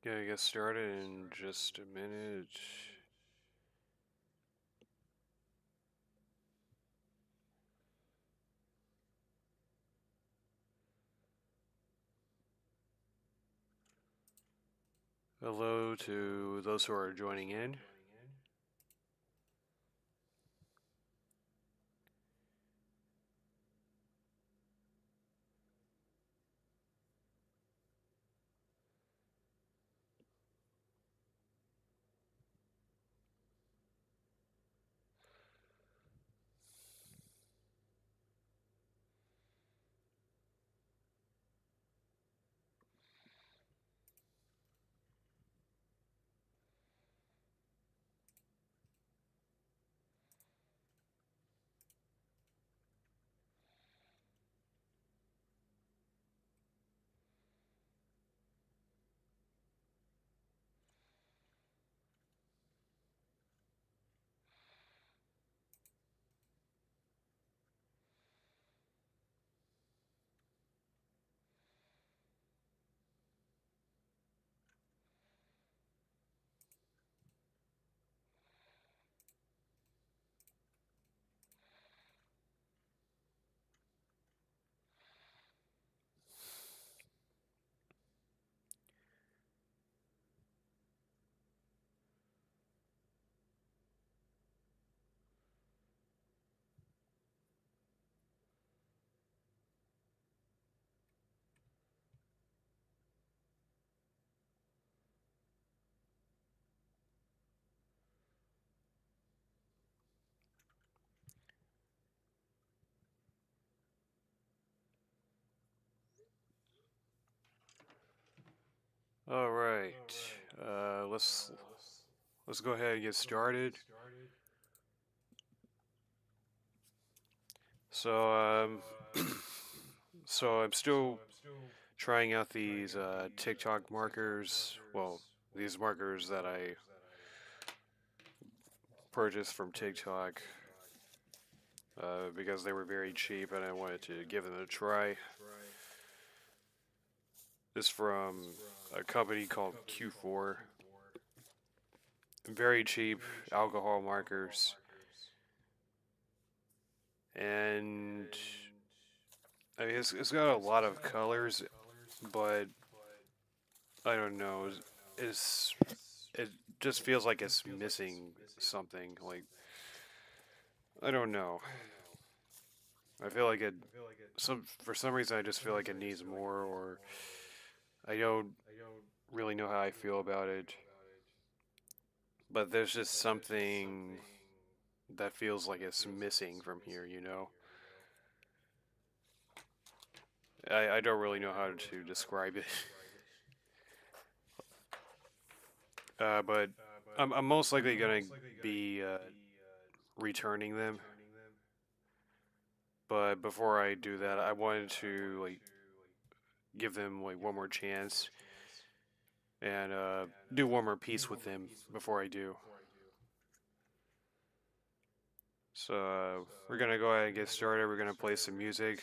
Gonna get started in just a minute. Hello to those who are joining in. All right, let's go ahead and get started. So so I'm still trying out these TikTok markers. Well, these markers that I purchased from TikTok because they were very cheap and I wanted to give them a try. This is from a company called Q4. Very cheap alcohol markers. And I mean, it's got a lot of colors, but I don't know. It's it just feels like it's missing something. Like I don't know. I feel like it. Some for some reason I just feel like it needs more, or I don't really know how I feel about it. But there's just something that feels like it's missing from here. I don't really know how to describe it. But I'm most likely gonna be returning them. But before I do that, I wanted to like give them like one more chance and do one more piece with them before I do. So we're gonna go ahead and get started. We're gonna play some music,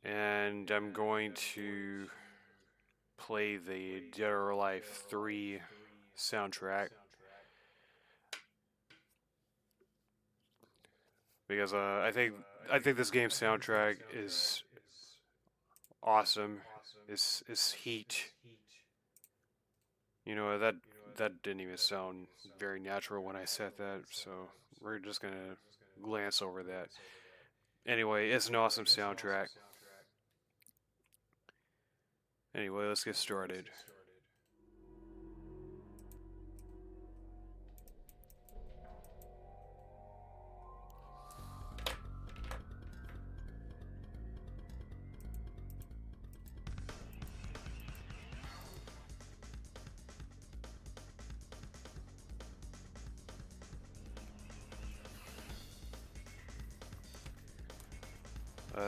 and I'm going to play the Dead or Alive 3 soundtrack because I think this game's soundtrack is awesome. It's heat. That didn't even sound very natural when I said that, so we're just gonna glance over that. Anyway, it's an awesome soundtrack. Anyway, let's get started.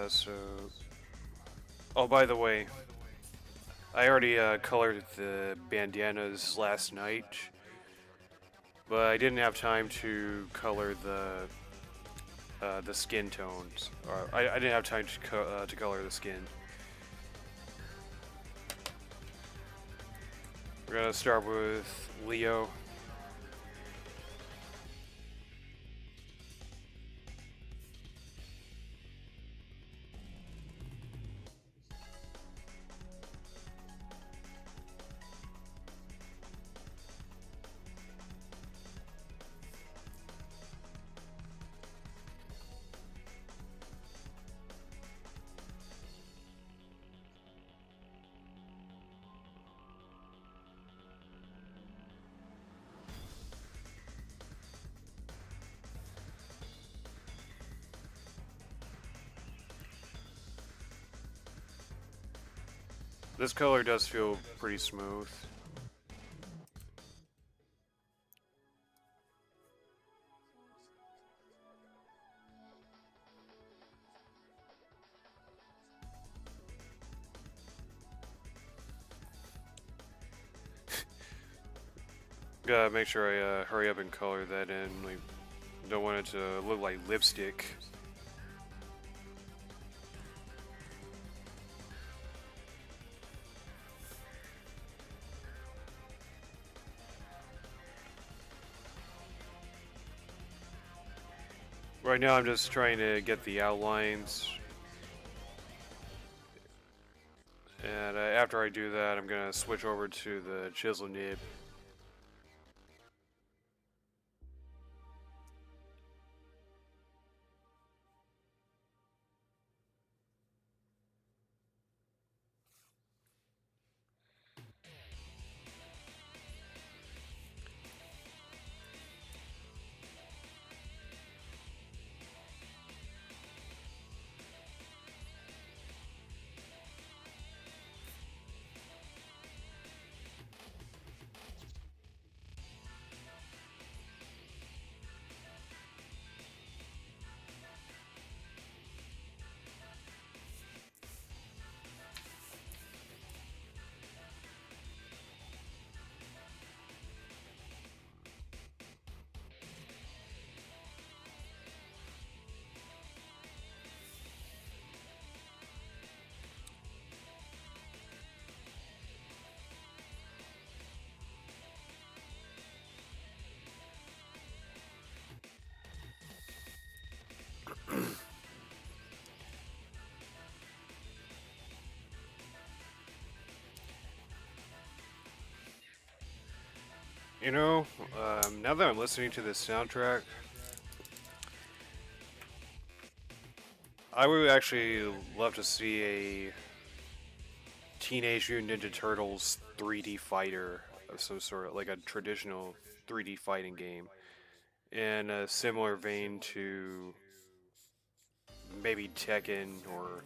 So, oh, by the way, I already colored the bandanas last night, but I didn't have time to color the skin tones. Or I didn't have time to color the skin. We're gonna start with Leo. This color does feel pretty smooth. Gotta make sure I hurry up and color that in. Like, don't want it to look like lipstick. Right now I'm just trying to get the outlines. And after I do that, I'm gonna switch over to the chisel nib. You know, now that I'm listening to this soundtrack, I would actually love to see a Teenage Mutant Ninja Turtles 3D fighter of some sort, like a traditional 3D fighting game, in a similar vein to maybe Tekken or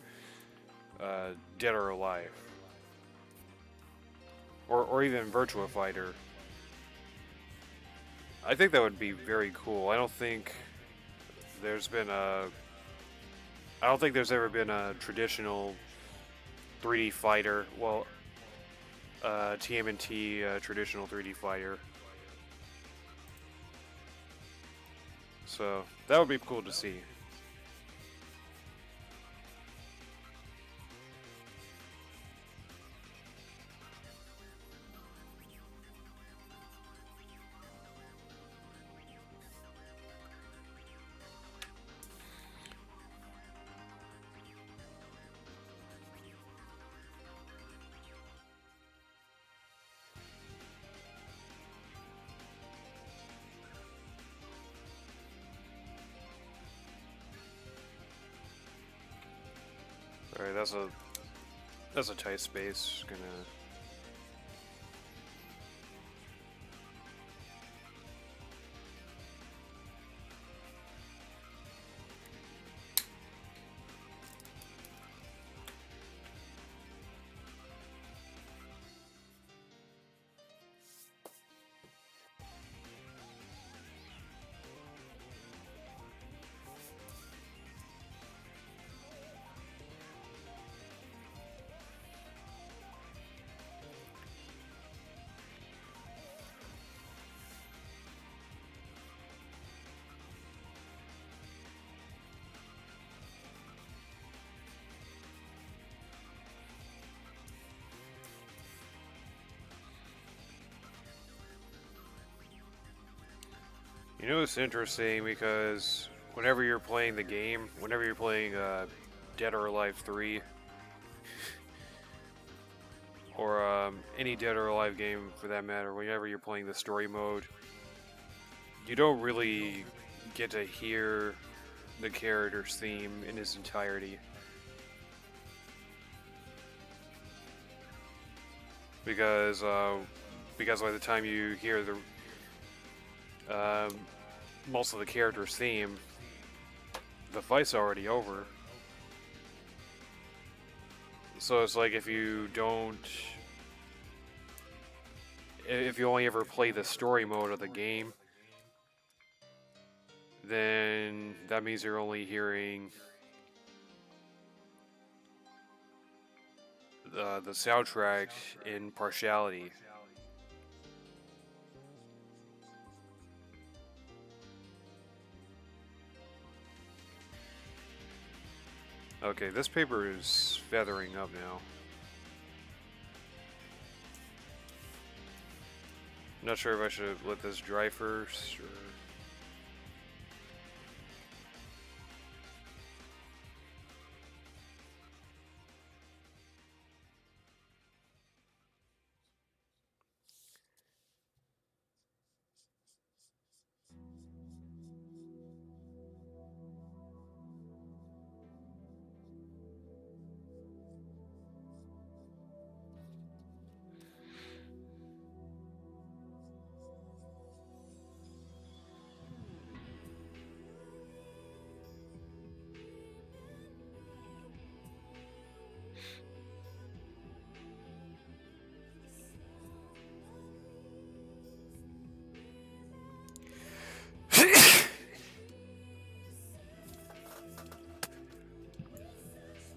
Dead or Alive, or even Virtua Fighter. I think that would be very cool. I don't think there's ever been a traditional 3D fighter. Well, TMNT traditional 3D fighter. So that would be cool to see. Alright, that's a tight space. Gonna You know, it's interesting because whenever you're playing the game, whenever you're playing Dead or Alive 3, or any Dead or Alive game for that matter, whenever you're playing the story mode, you don't really get to hear the character's theme in its entirety. Because by the time you hear the most of the character's theme, the fight's already over. So it's like if you only ever play the story mode of the game, then that means you're only hearing the soundtrack in partiality. Okay, this paper is feathering up now. Not sure if I should let this dry first or...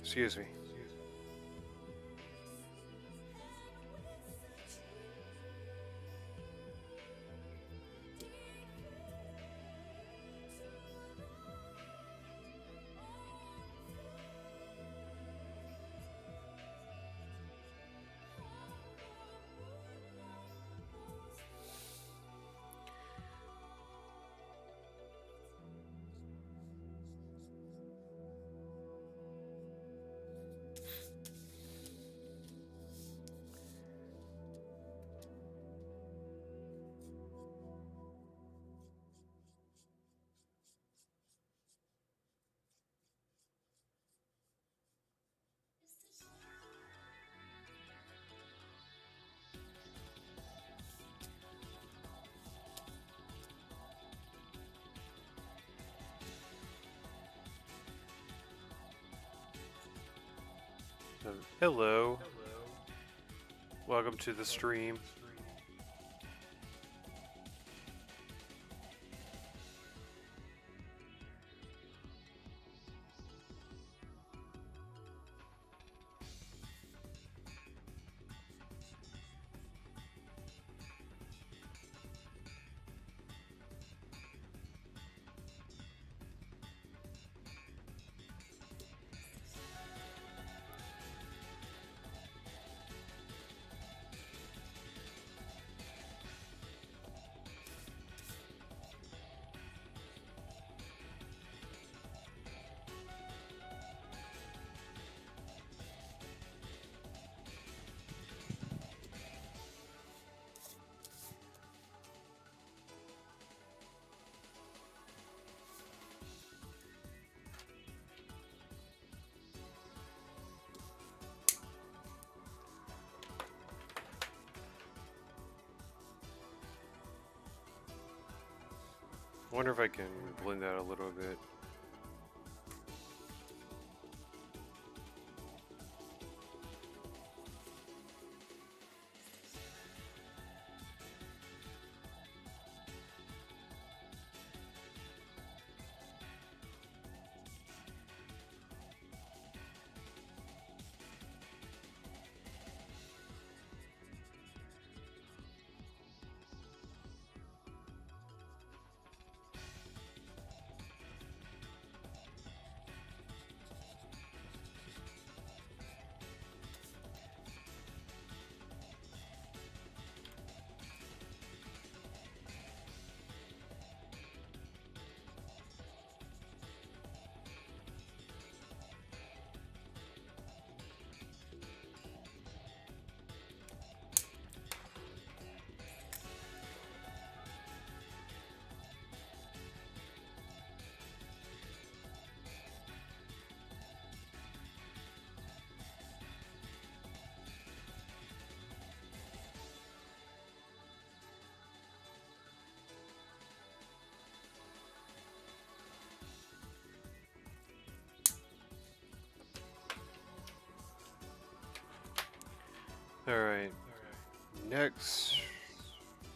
Excuse me. Hello. Welcome to the stream. I wonder if I can blend that a little bit. Alright, next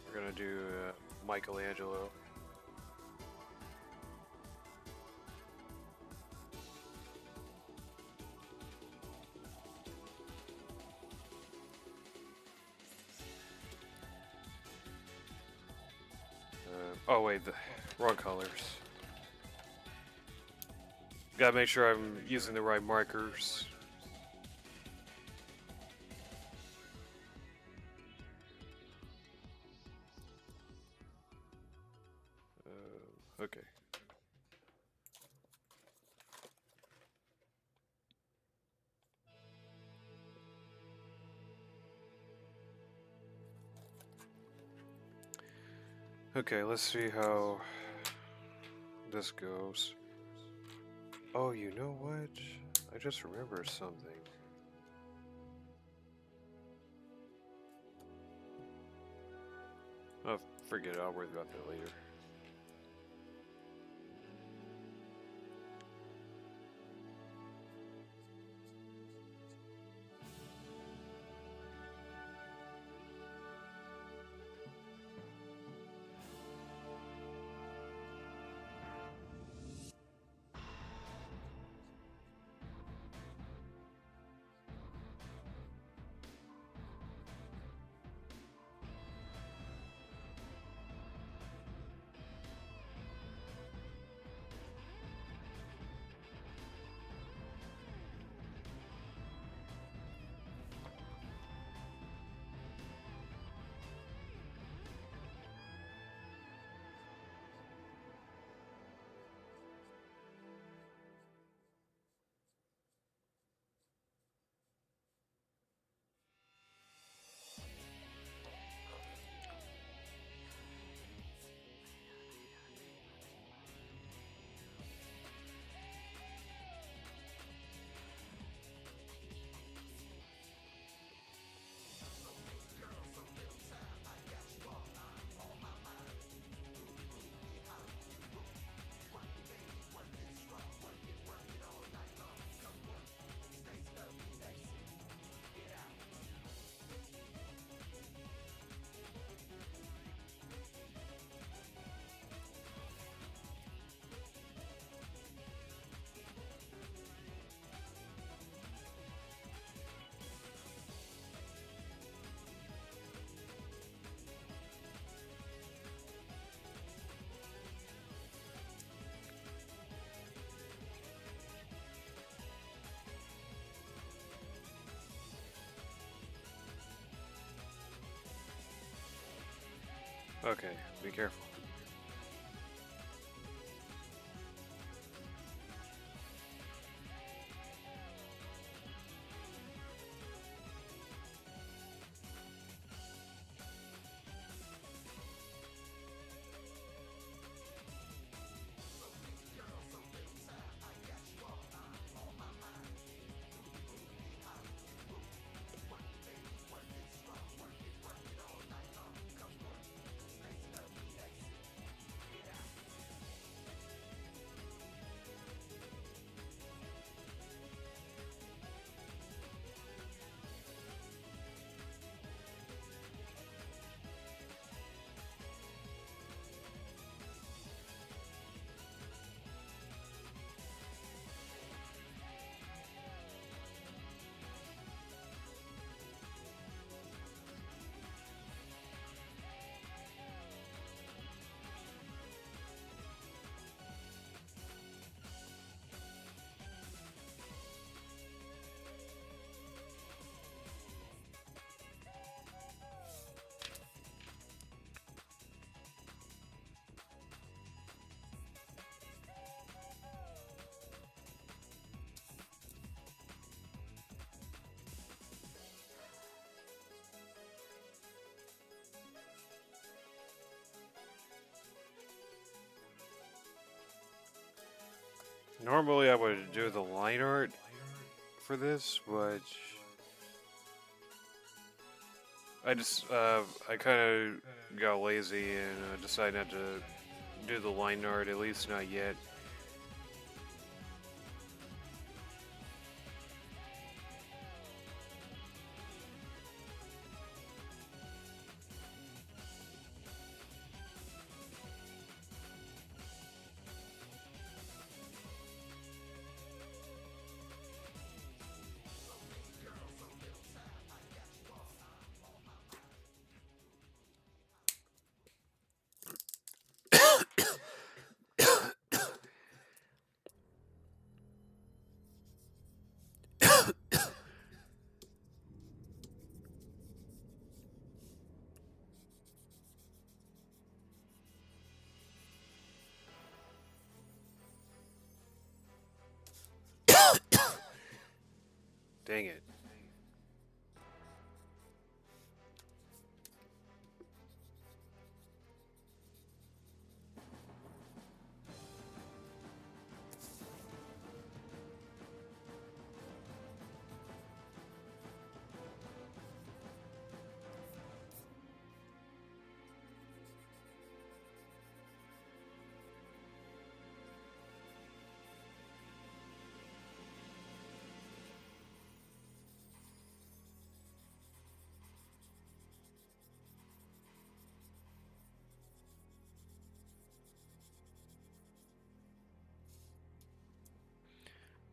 we're gonna do Michelangelo. Oh wait, the wrong colors. Gotta make sure I'm using the right markers. Okay. Okay, let's see how this goes. Oh, you know what? I just remembered something. Oh, forget it. I'll worry about that later. Okay, be careful. Normally I would do the line art for this, but I kind of got lazy and decided not to do the line art, at least not yet. Dang it.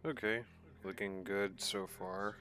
Okay, looking good so far.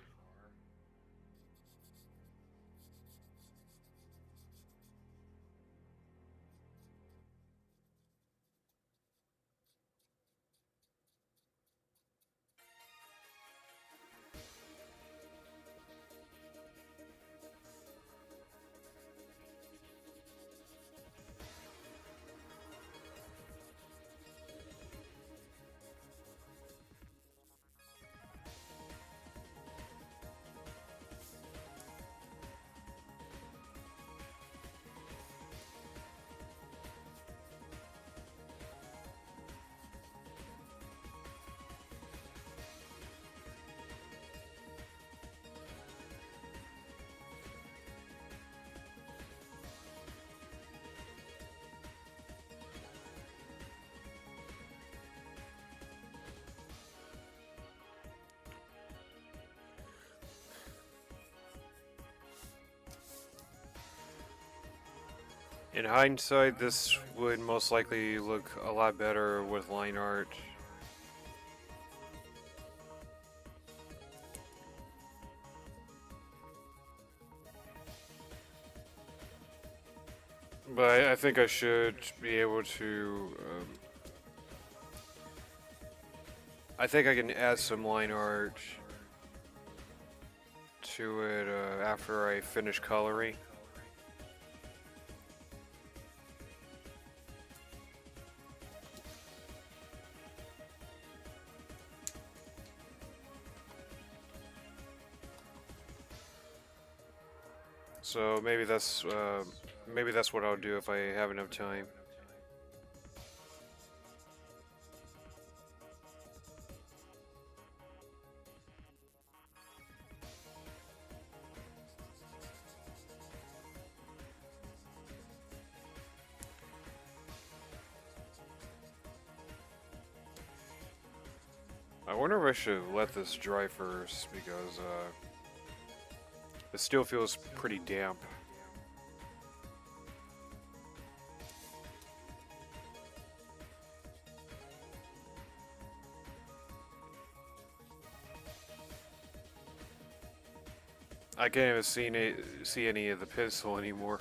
In hindsight, this would most likely look a lot better with line art. But I think I should be able to. I think I can add some line art to it after I finish coloring. So maybe that's what I'll do if I have enough time. I wonder if I should let this dry first because it still feels pretty damp. I can't even see any of the pencil anymore.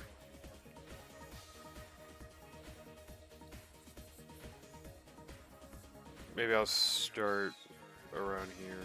Maybe I'll start around here.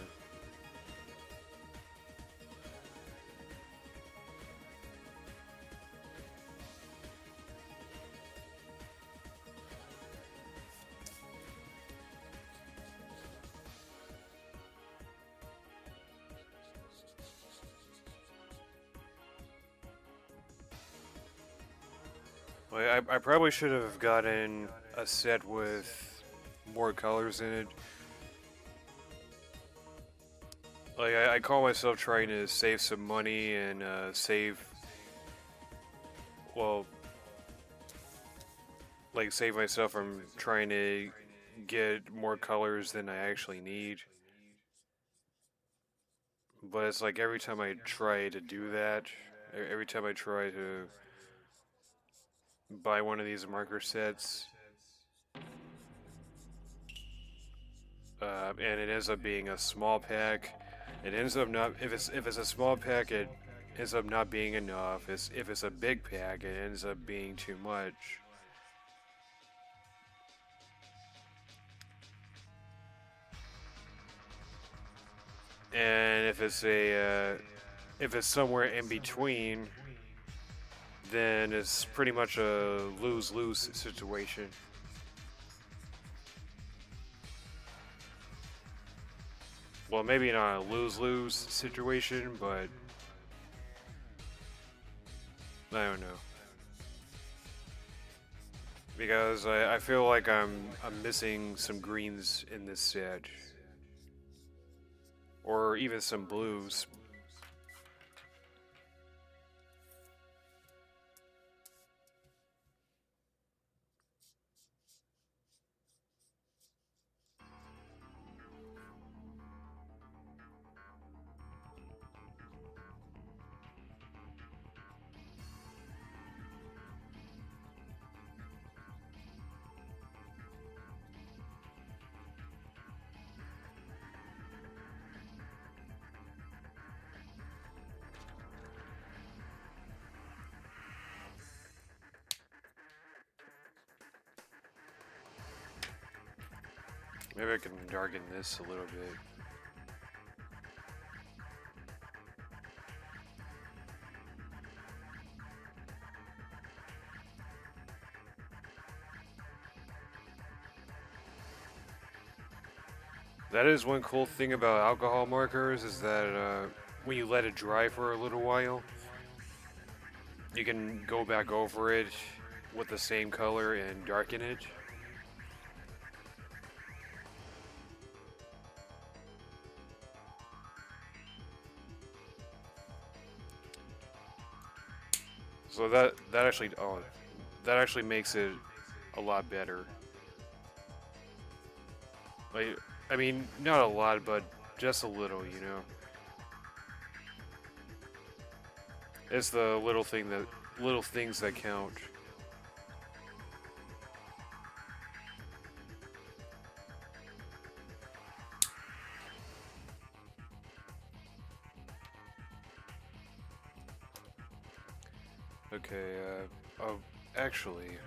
I probably should have gotten a set with more colors in it. Like, I call myself trying to save some money and well, like save myself from trying to get more colors than I actually need. But it's like every time I try to do that, every time I try to buy one of these marker sets, and it ends up being a small pack. It ends up not if it's a small pack, it ends up not being enough. If it's a big pack, it ends up being too much. And if it's somewhere in between, then it's pretty much a lose-lose situation. Well, maybe not a lose-lose situation, but I don't know. Because I feel like I'm missing some greens in this set. Or even some blues. Maybe I can darken this a little bit. That is one cool thing about alcohol markers is that when you let it dry for a little while, you can go back over it with the same color and darken it. So that actually makes it a lot better. Like, I mean, not a lot, but just a little, you know. It's the little things that count. Okay, oh, actually,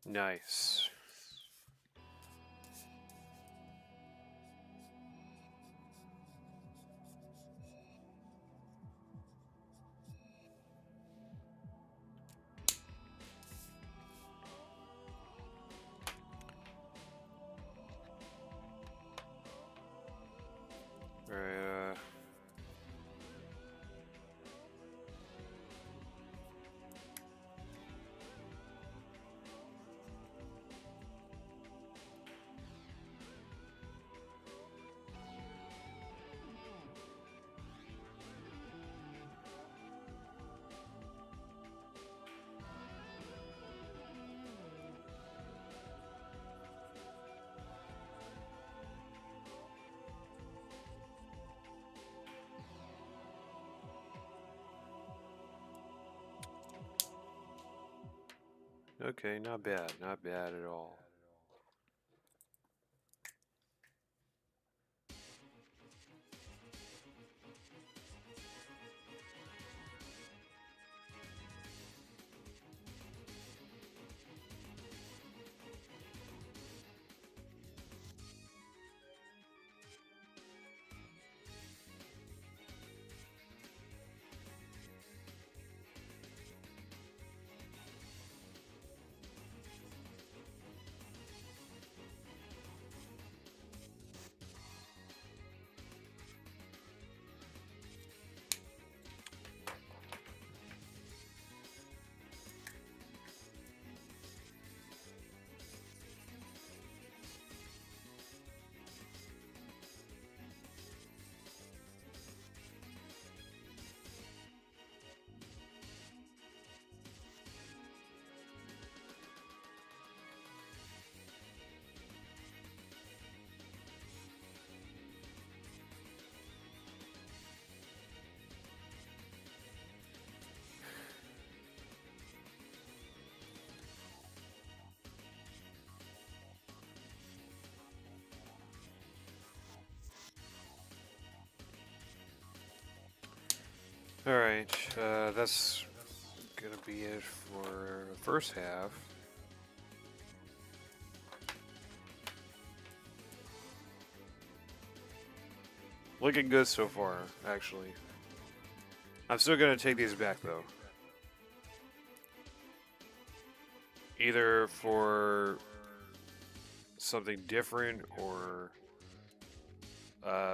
nice. Alright, okay, not bad, not bad at all. Alright, that's gonna be it for the first half. Looking good so far, actually. I'm still gonna take these back though. Either for something different or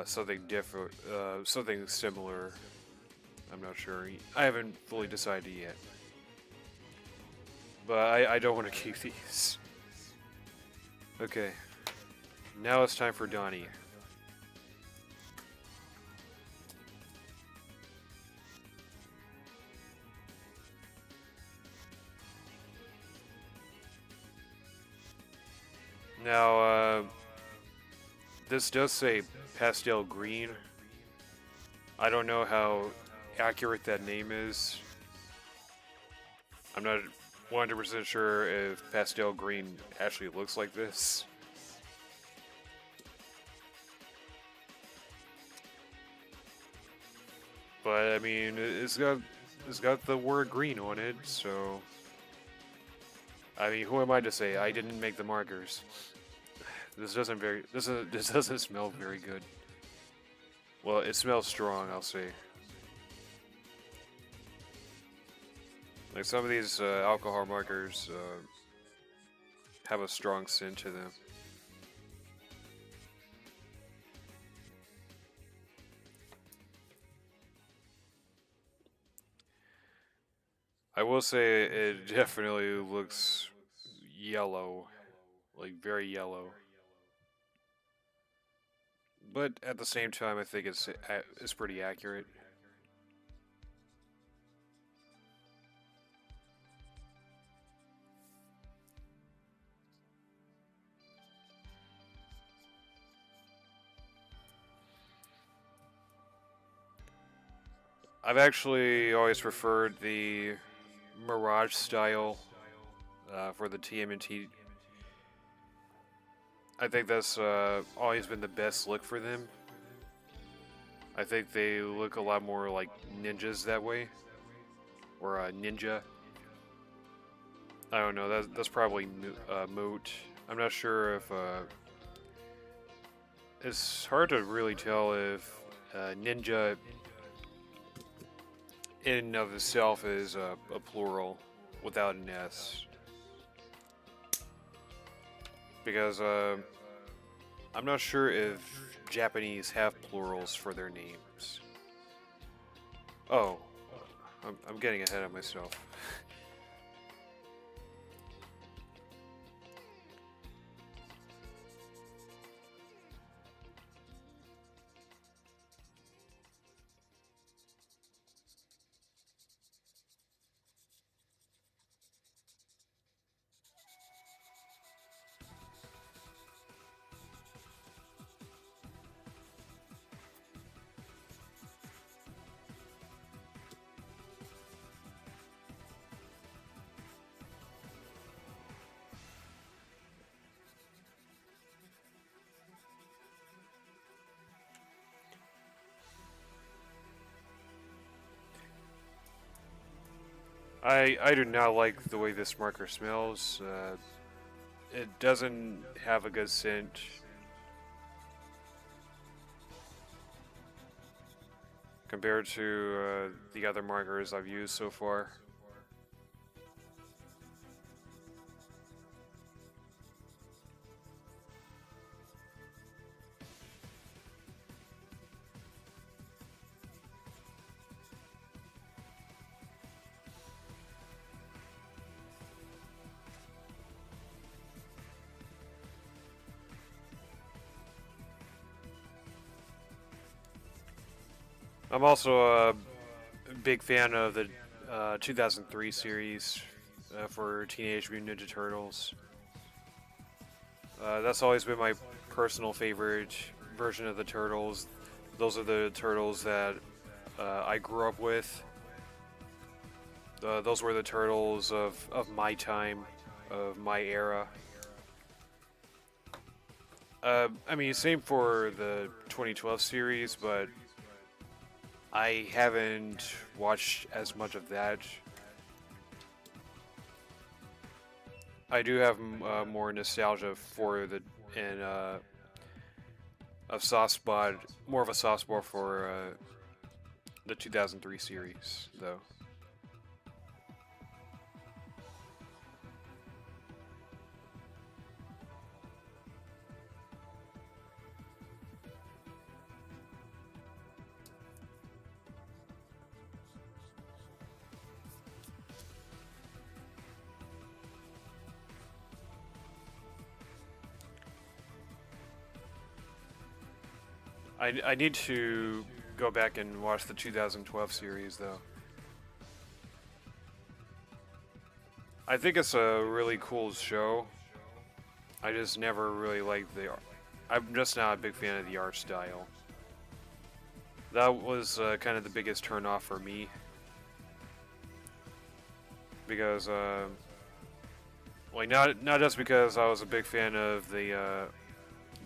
something similar. I'm not sure. I haven't fully decided yet. But I don't want to keep these. Okay. Now it's time for Donnie. Now, this does say pastel green. I don't know how accurate that name is. I'm not 100% sure if pastel green actually looks like this. But I mean, it's got the word green on it, so I mean, who am I to say? I didn't make the markers. This doesn't smell very good. Well, it smells strong, I'll say. Like some of these alcohol markers have a strong scent to them. I will say it definitely looks yellow, like very yellow. But at the same time, I think it's pretty accurate. I've actually always preferred the Mirage style for the TMNT. I think that's always been the best look for them. I think they look a lot more like ninjas that way, or ninja. I don't know. That's probably moot. I'm not sure if it's hard to really tell if ninja in and of itself is a plural without an S. Because I'm not sure if Japanese have plurals for their names. Oh, I'm getting ahead of myself. I do not like the way this marker smells. It doesn't have a good scent. Compared to the other markers I've used so far. I'm also a big fan of the 2003 series for Teenage Mutant Ninja Turtles. That's always been my personal favorite version of the Turtles. Those are the Turtles that I grew up with. Those were the Turtles of my time, of my era. I mean, same for the 2012 series, but I haven't watched as much of that. I do have more nostalgia for the and a soft spot, more of a soft spot for the 2003 series, though. I need to go back and watch the 2012 series, though. I think it's a really cool show. I just never really liked the art. I'm just not a big fan of the art style. That was kind of the biggest turnoff for me. Because, like, not just because I was a big fan of the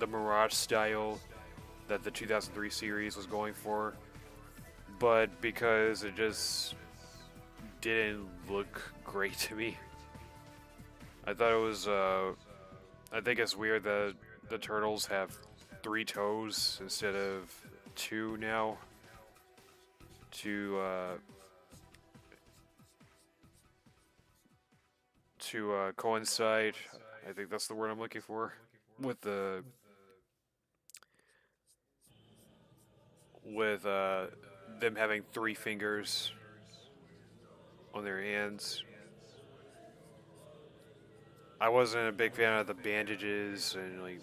Mirage style that the 2003 series was going for, but because it just didn't look great to me. I thought it was, I think it's weird that the turtles have 3 toes instead of 2 now to coincide. I think that's the word I'm looking for with the with them having 3 fingers on their hands. I wasn't a big fan of the bandages and like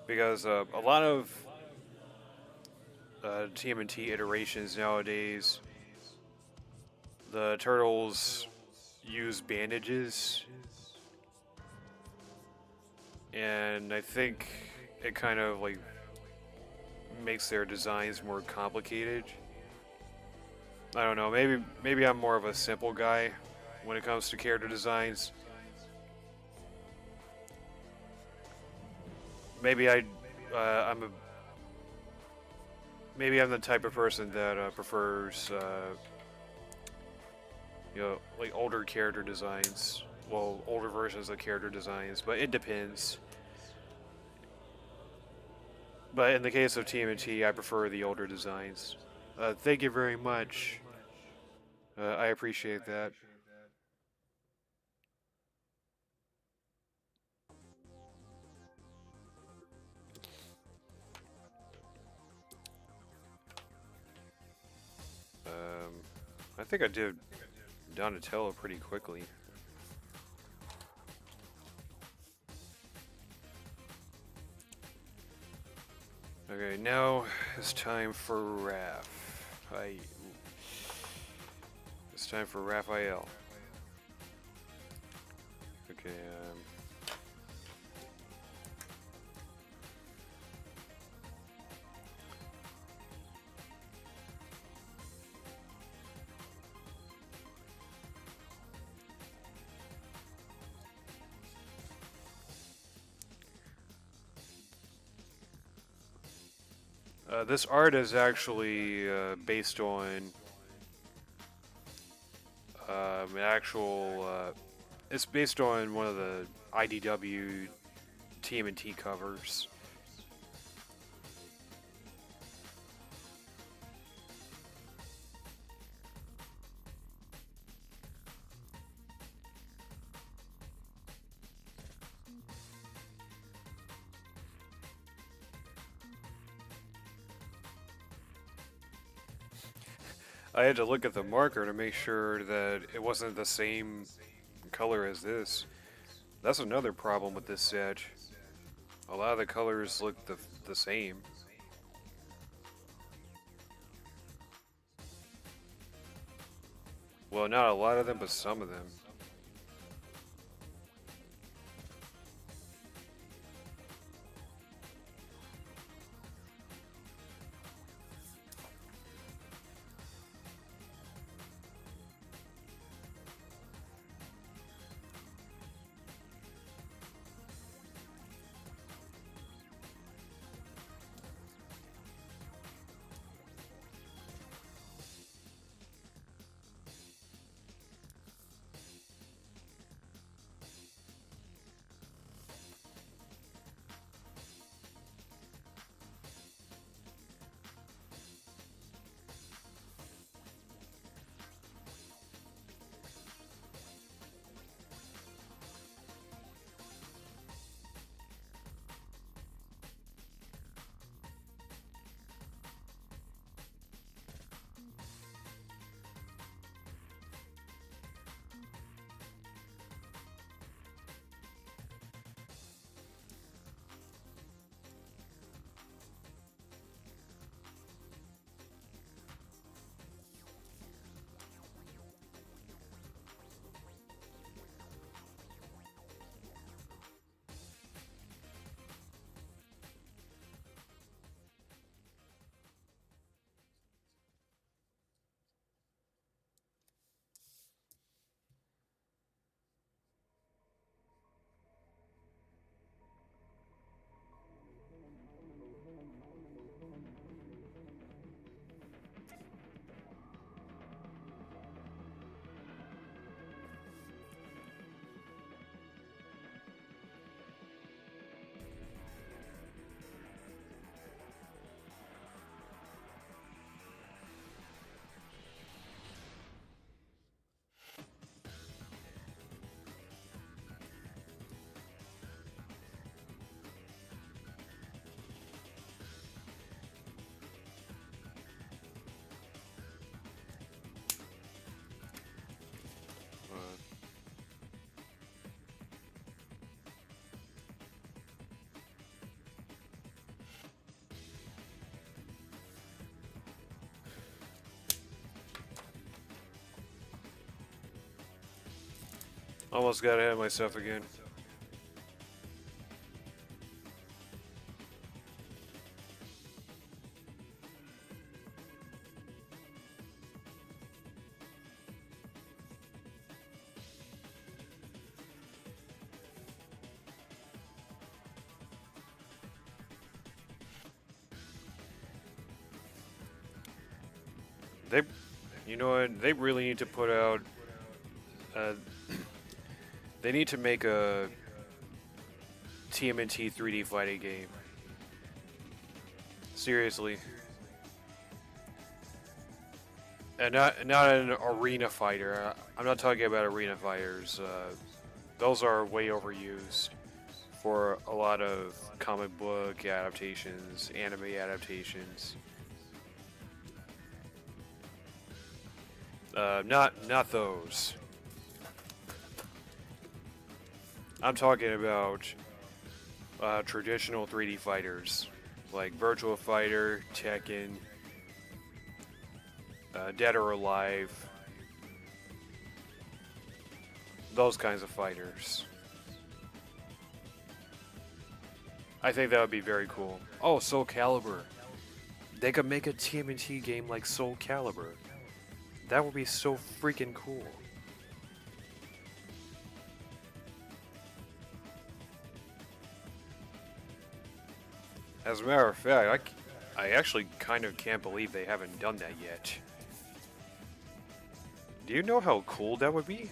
because a lot of TMNT iterations nowadays, the turtles use bandages, and I think it kind of like makes their designs more complicated. I don't know. Maybe I'm more of a simple guy when it comes to character designs. Maybe I'm a maybe I'm the type of person that prefers like older character designs. Well, older versions of character designs, but it depends. But in the case of TMNT, I prefer the older designs. Thank you very much. I appreciate that. I think I did Donatello pretty quickly. Okay, now it's time for Raph. It's time for Raphael. Okay, this art is actually based on an actual. It's based on one of the IDW TMNT covers. I had to look at the marker to make sure that it wasn't the same color as this. That's another problem with this set. A lot of the colors look the same. Well, not a lot of them, but some of them. Almost got ahead of myself again. They, you know what? They really need to put out. Uh, they need to make a TMNT 3D fighting game. Seriously, and not an arena fighter. I'm not talking about arena fighters. Those are way overused for a lot of comic book adaptations, anime adaptations. Not those. I'm talking about traditional 3D fighters like Virtual Fighter, Tekken, Dead or Alive, those kinds of fighters. I think that would be very cool. Oh, Soul Calibur. They could make a TMNT game like Soul Calibur. That would be so freaking cool. As a matter of fact, I actually kind of can't believe they haven't done that yet. Do you know how cool that would be?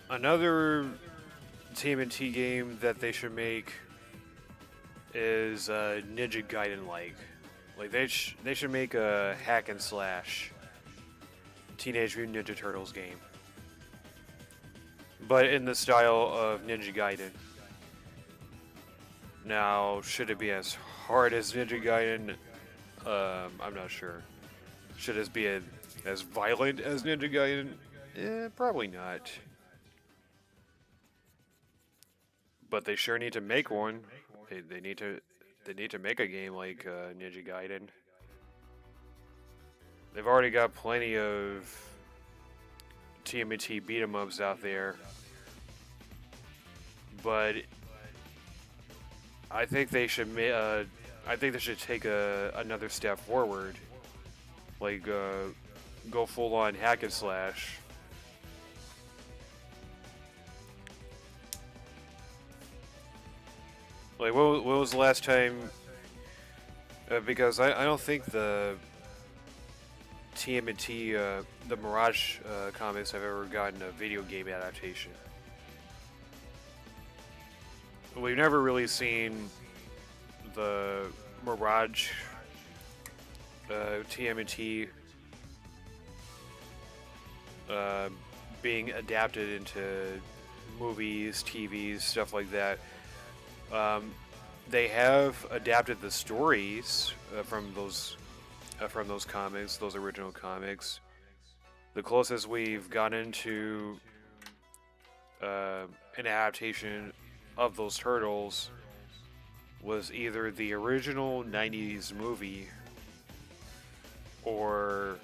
Another TMNT game that they should make is Ninja Gaiden like. Like they should make a hack and slash Teenage Mutant Ninja Turtles game, but in the style of Ninja Gaiden. Now, should it be as hard as Ninja Gaiden? I'm not sure. Should it be as violent as Ninja Gaiden? Probably not. But they sure need to make one. They need to make a game like Ninja Gaiden. They've already got plenty of TMNT beat 'em ups out there, but I think they should I think they should take another step forward, like go full on hack and slash. Like what was the last time? Because I don't think the TMNT the Mirage comics have ever gotten a video game adaptation. We've never really seen the Mirage TMNT being adapted into movies, TVs, stuff like that. They have adapted the stories from those comics, those original comics. The closest we've gotten to an adaptation of those turtles was either the original 90s movie or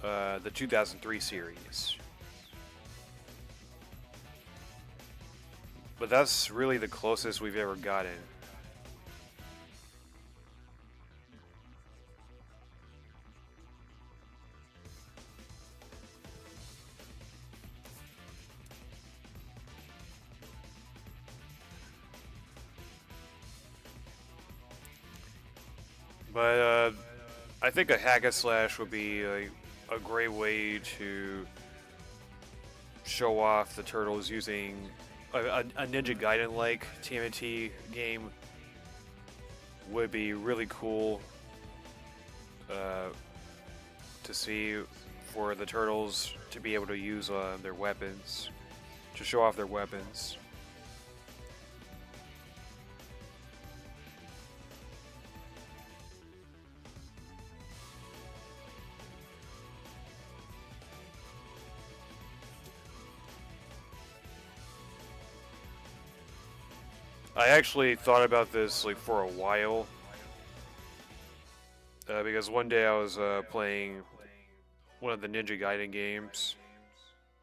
the 2003 series. But that's really the closest we've ever gotten. But I think a hack and slash would be a great way to show off the turtles using a Ninja Gaiden-like TMNT game. Would be really cool to see for the turtles to be able to use their weapons, to show off their weapons. I actually thought about this like for a while because one day I was playing one of the Ninja Gaiden games.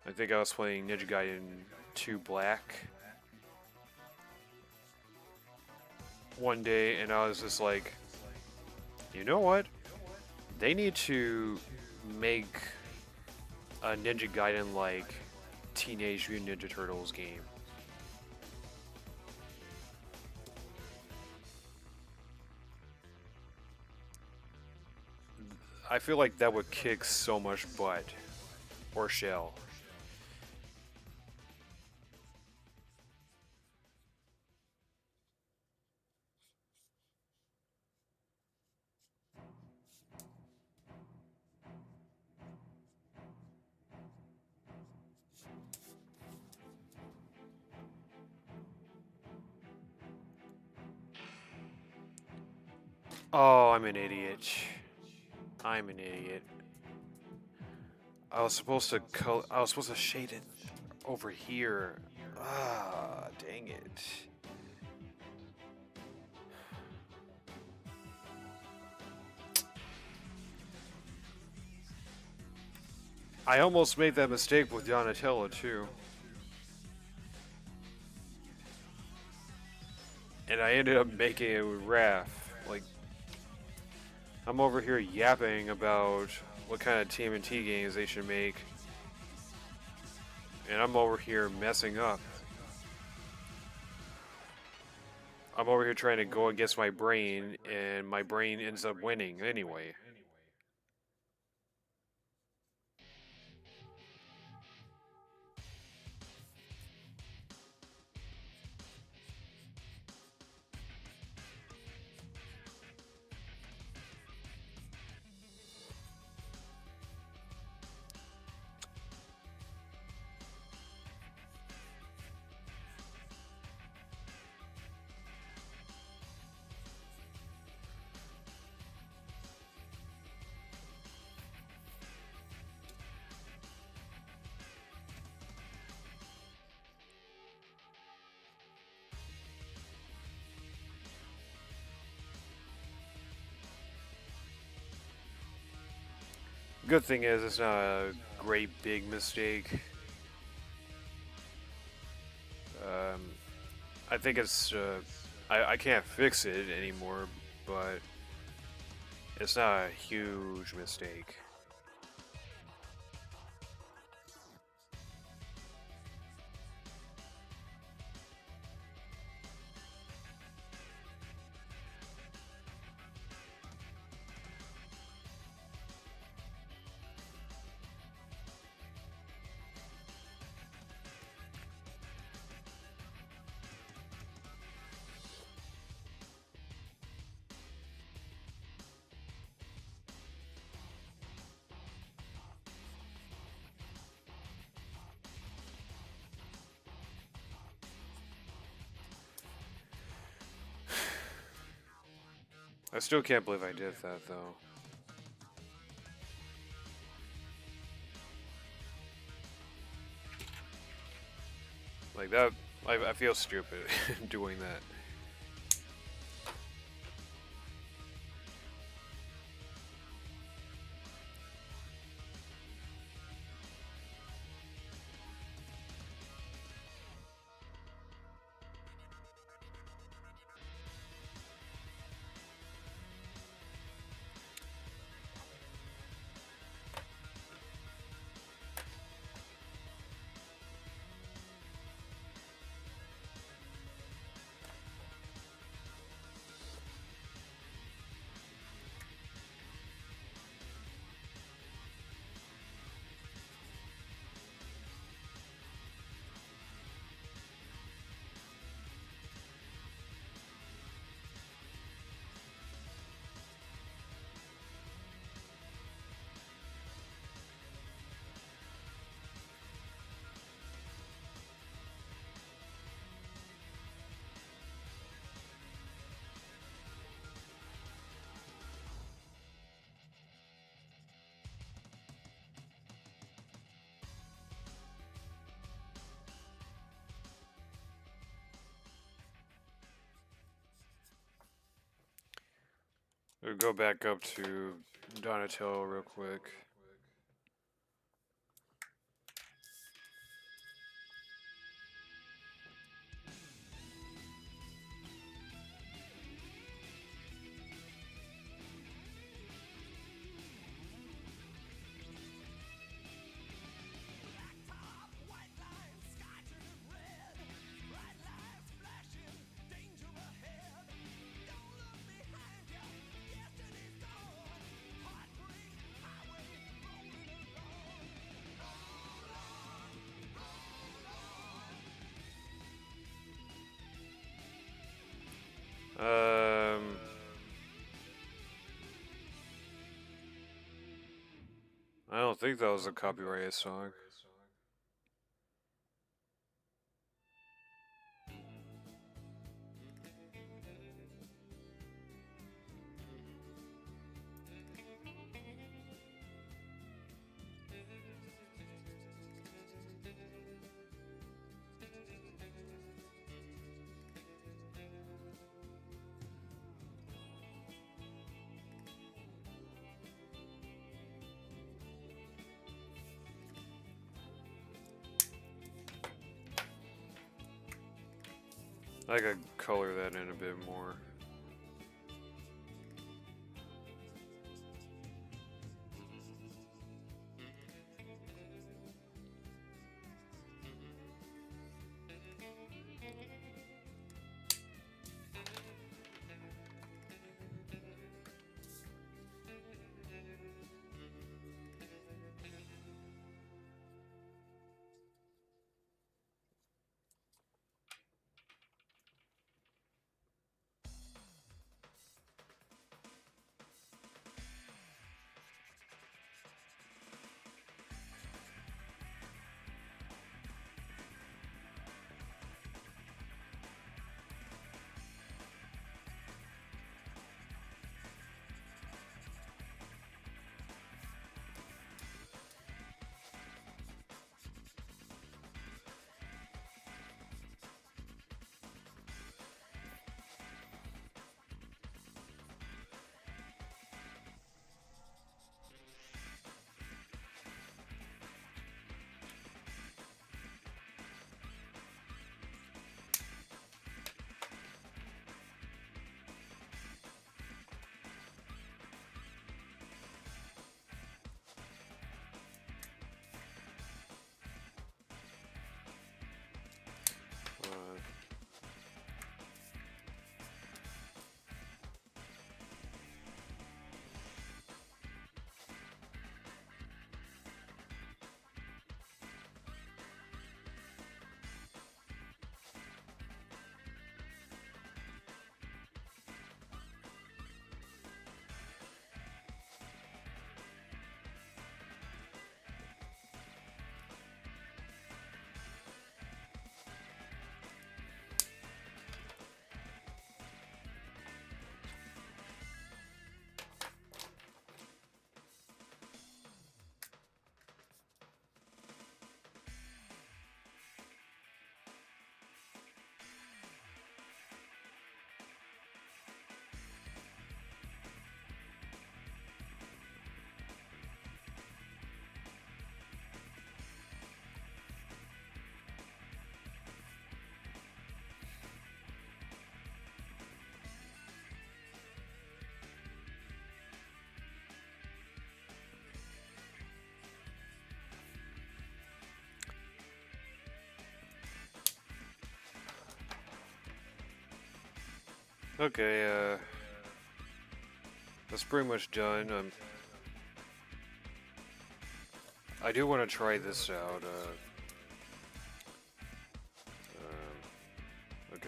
I think I was playing Ninja Gaiden 2 Black one day, and I was just like, you know what? They need to make a Ninja Gaiden like Teenage Mutant Ninja Turtles game. I feel like that would kick so much butt. Or shell. Oh, I'm an idiot. I'm an idiot. I was supposed to shade it over here. Ah, dang it. I almost made that mistake with Donatello too. And I ended up making it with Raph. Like, I'm over here yapping about what kind of TMNT games they should make. And I'm over here messing up. I'm over here trying to go against my brain, and my brain ends up winning anyway. Good thing is, it's not a great big mistake. I think it's, I can't fix it anymore, but it's not a huge mistake. I still can't believe I did that, though. Like that, I feel stupid doing that. We'll go back up to Donatello real quick. I don't think that was a copyrighted song. I could color that in a bit more. Okay, that's pretty much done. I do want to try this out. Okay.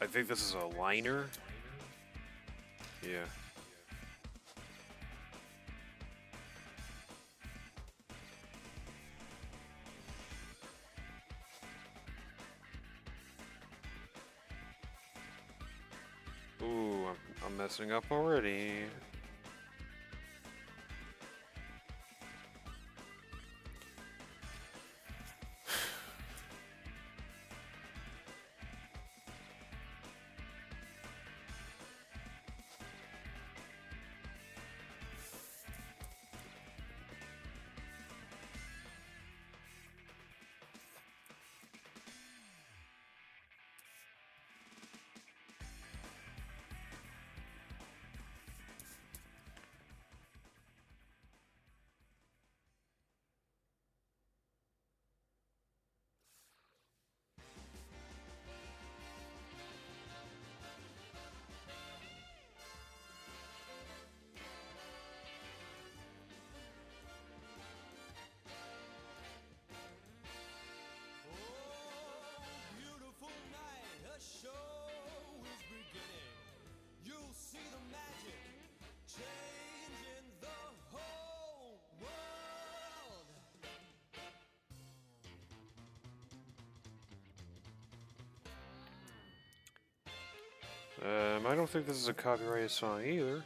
I think this is a liner. Yeah. Ooh, I'm messing up already. I don't think this is a copyrighted song either.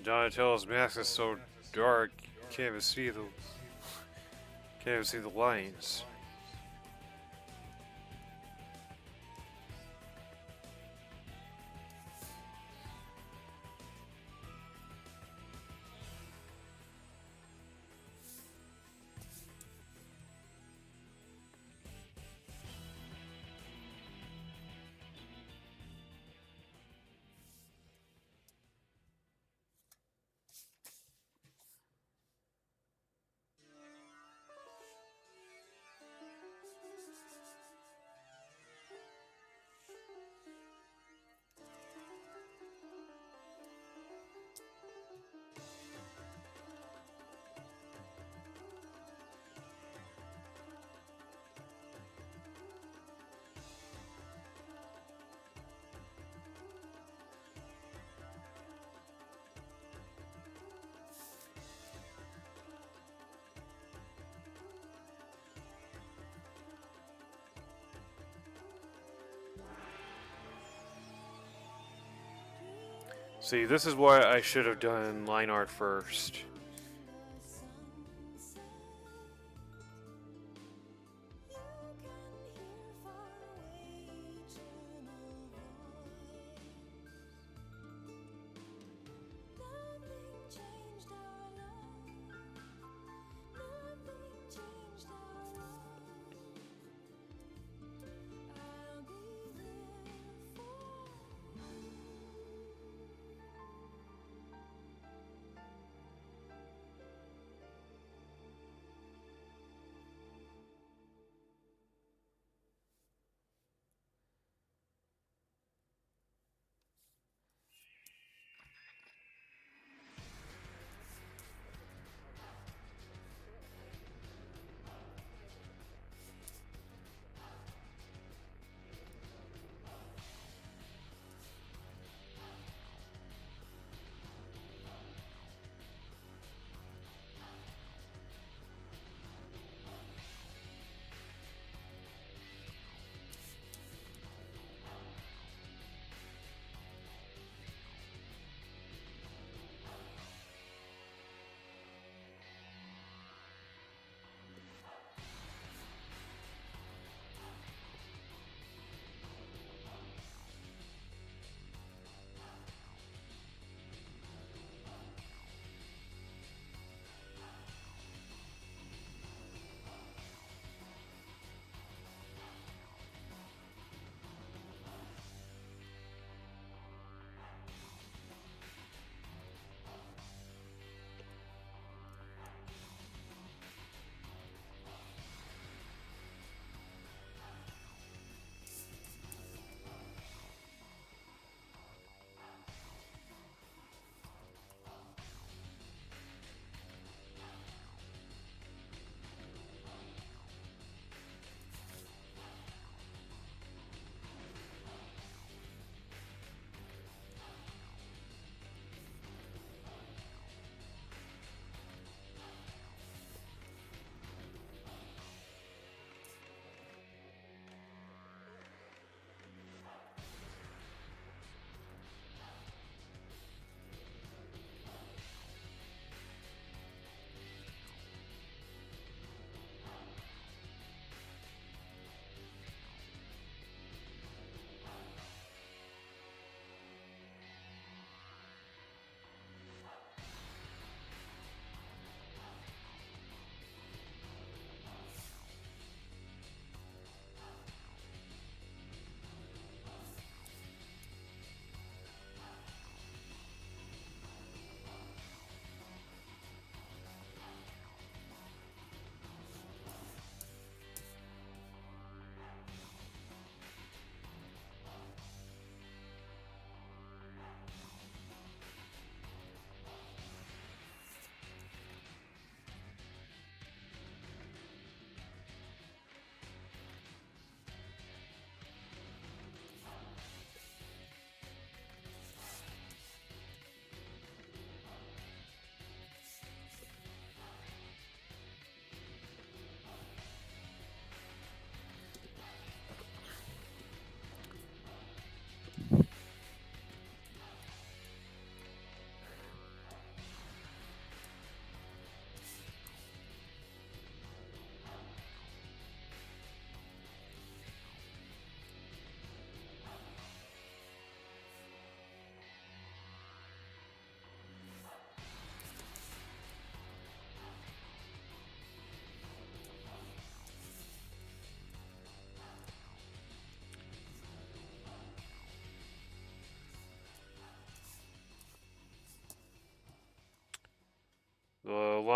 Donatello's mask is so dark, you can't even see the lines. See, this is why I should have done line art first.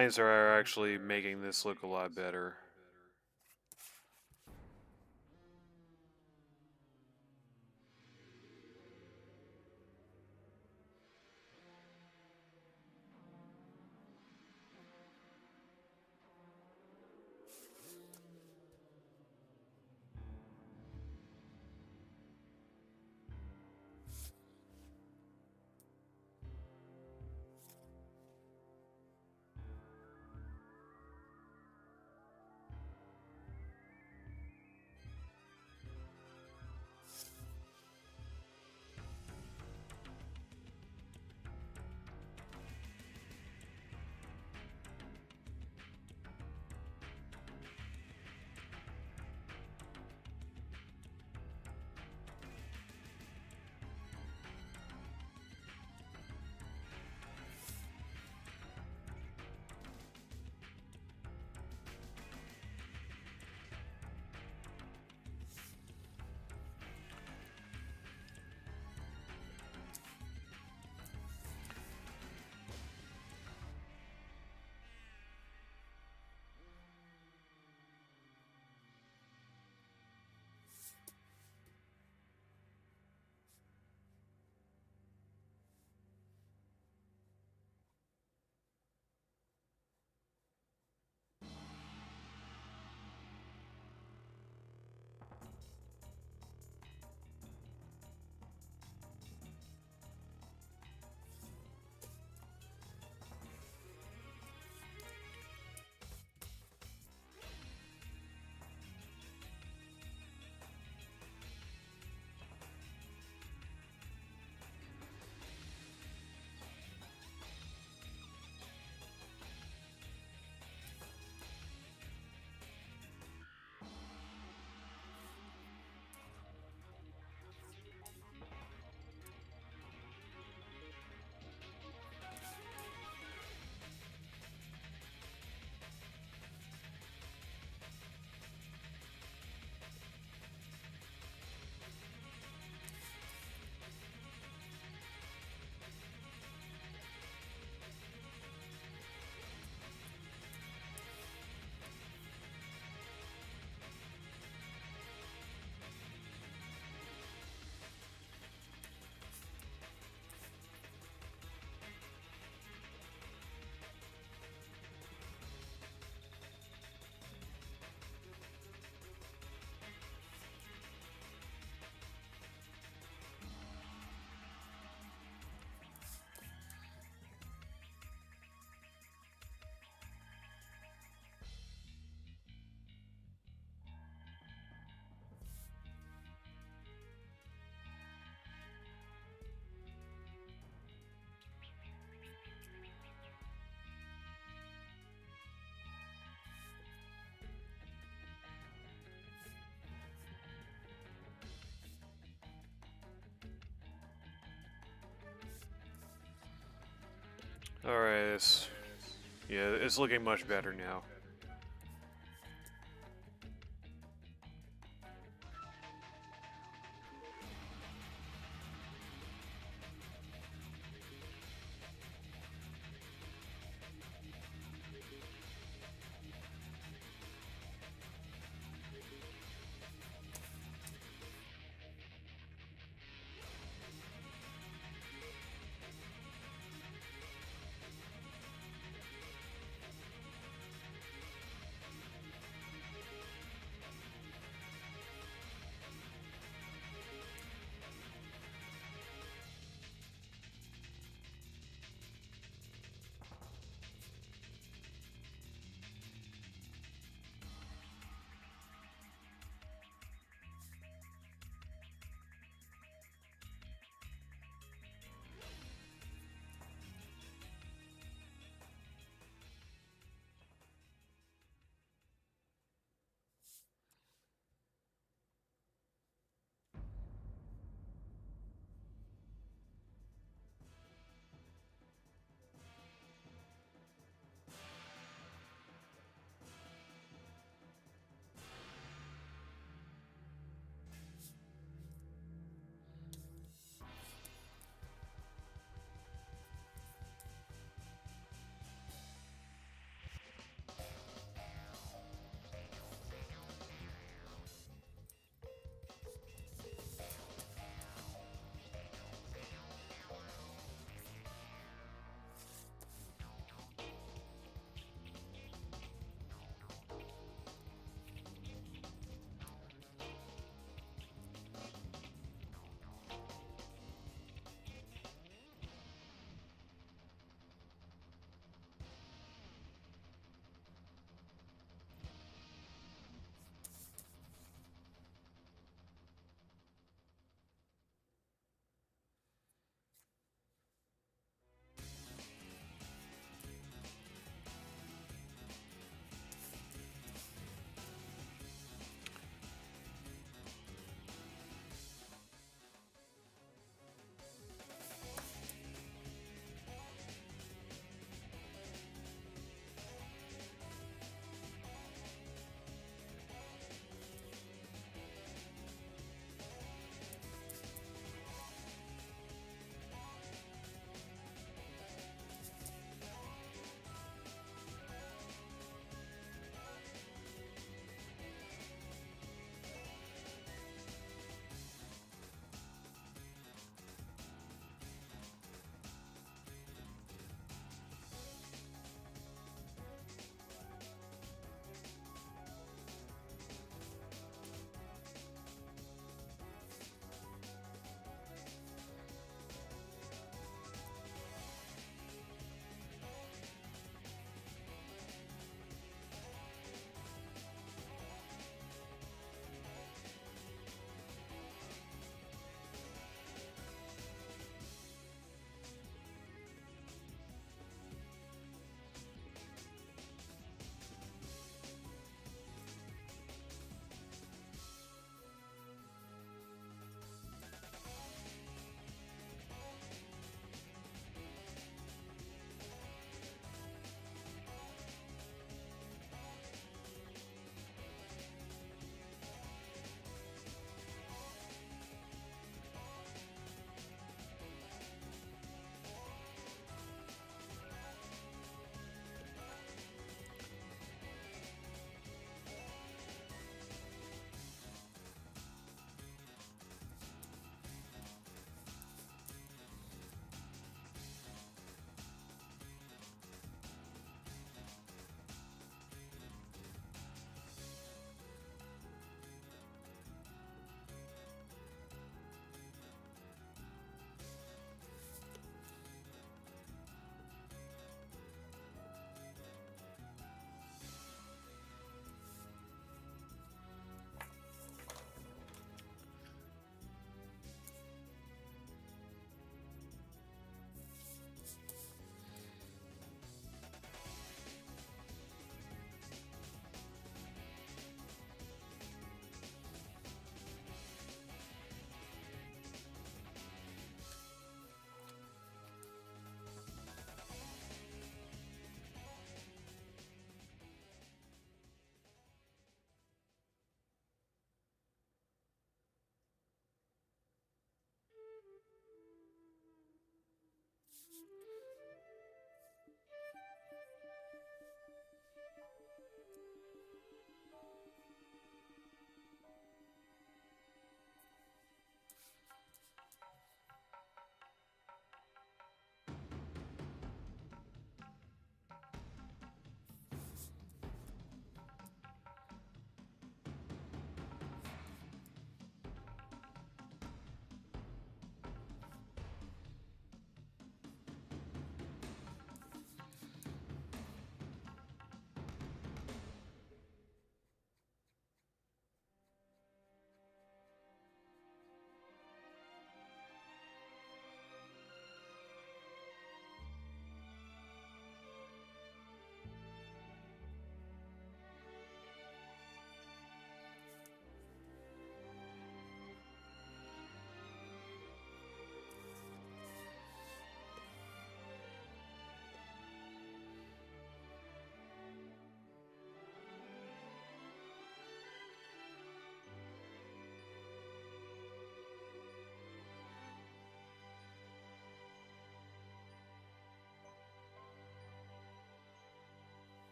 lines are actually making this look a lot better. Alright, yeah, it's looking much better now.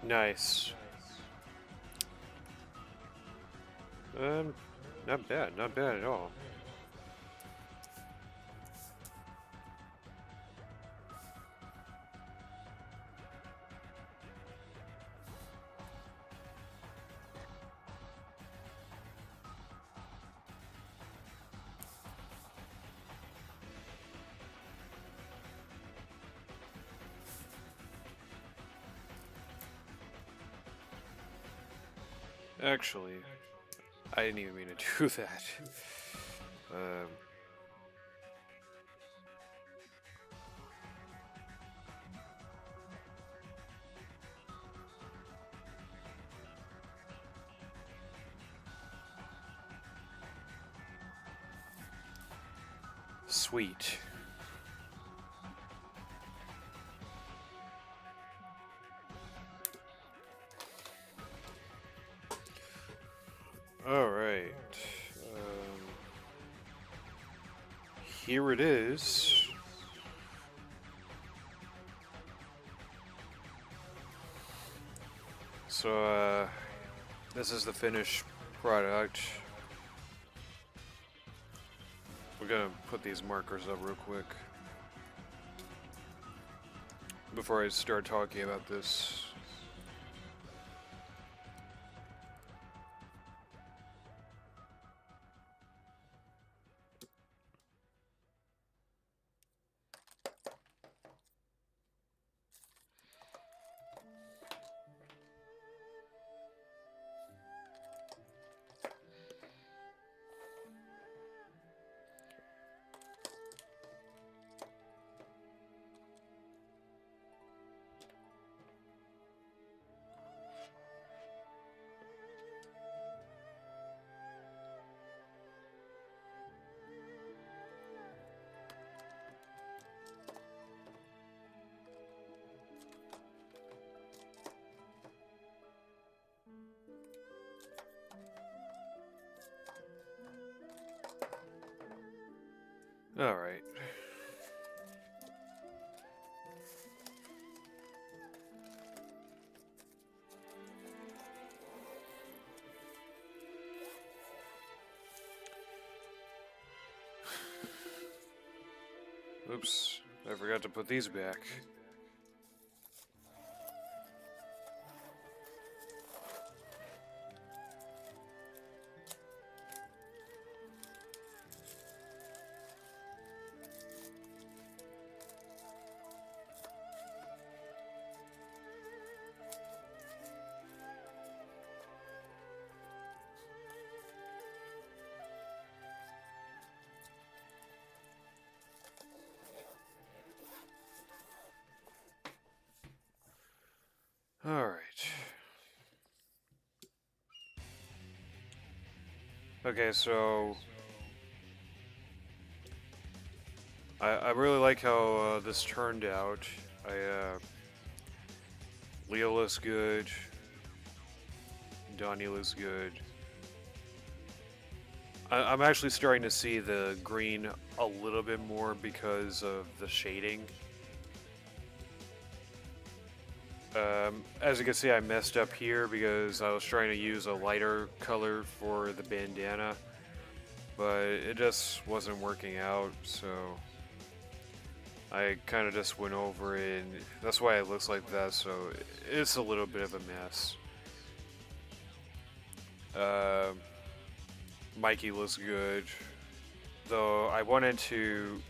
Nice. Not bad, not bad at all. Actually, I didn't even mean to do that. Um, Sweet. All right. Here it is. So, this is the finished product. We're gonna put these markers up real quick before I start talking about this. Alright. Oops, I forgot to put these back. Alright. Okay, so I really like how this turned out. Leo looks good. Donnie looks good. I'm actually starting to see the green a little bit more because of the shading. As you can see, I messed up here because I was trying to use a lighter color for the bandana, but it just wasn't working out, so I kind of just went over it, and that's why it looks like that, so it's a little bit of a mess. Mikey looks good, though I wanted to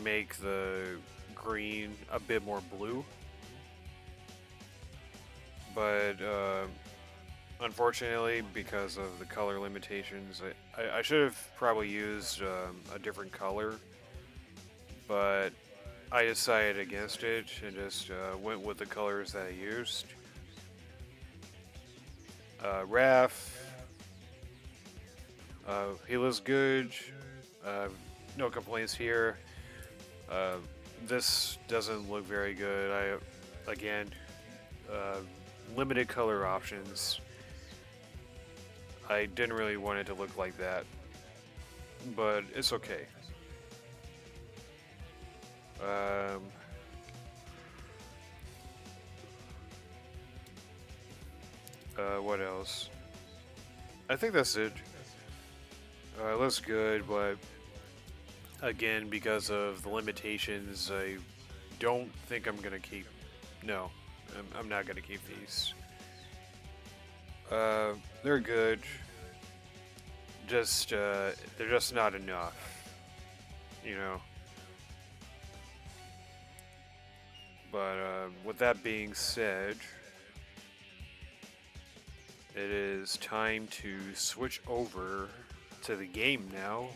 make the green a bit more blue, but unfortunately, because of the color limitations, I should have probably used a different color, but I decided against it and just went with the colors that I used. Raph, he looks good. No complaints here. This doesn't look very good. Again, uh, limited color options. I didn't really want it to look like that, but it's okay. Um, what else? I think that's it. It looks good, but again, because of the limitations, I don't think I'm gonna keep. No, I'm not gonna keep these. They're good. Just they're just not enough. You know. But with that being said, it is time to switch over to the game now.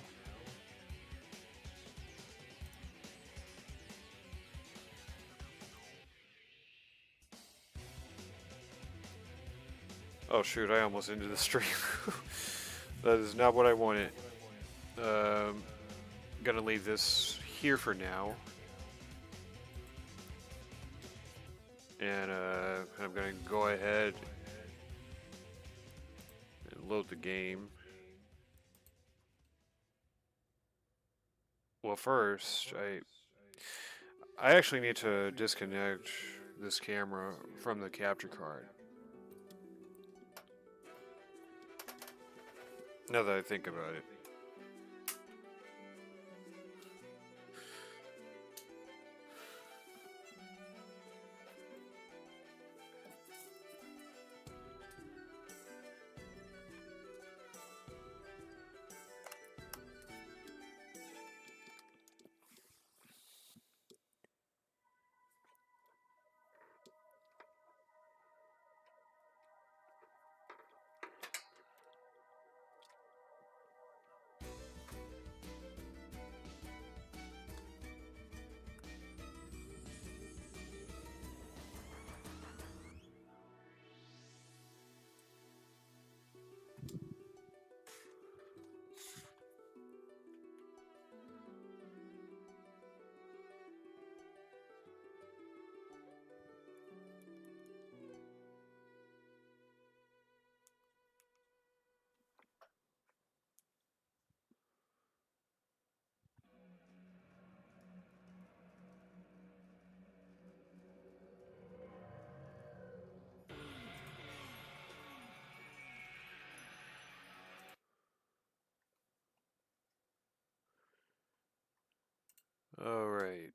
Oh shoot, I almost ended the stream. That is not what I wanted. Gonna leave this here for now. And I'm gonna go ahead and load the game. Well, first, I actually need to disconnect this camera from the capture card. Now that I think about it. All right.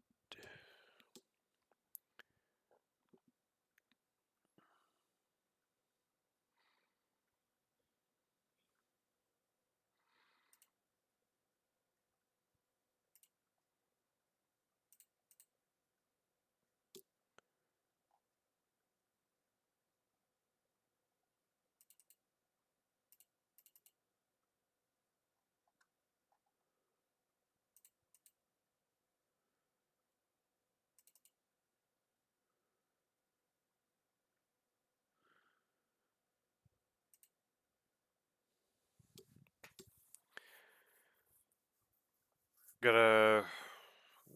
Gotta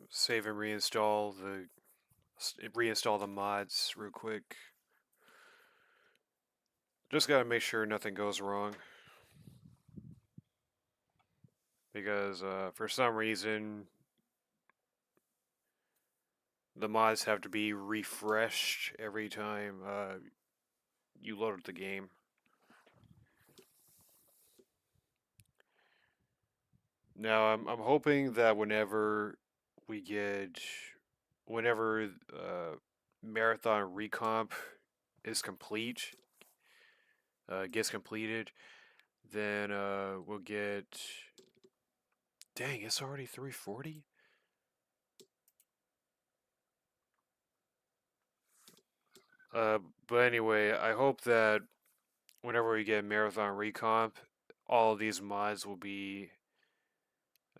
save and reinstall the mods real quick. Just gotta make sure nothing goes wrong. Because for some reason the mods have to be refreshed every time you load the game. Now I'm hoping that whenever Marathon Recomp is complete, gets completed, then we'll get. Dang, it's already 340. But anyway, I hope that whenever we get Marathon Recomp, all of these mods will be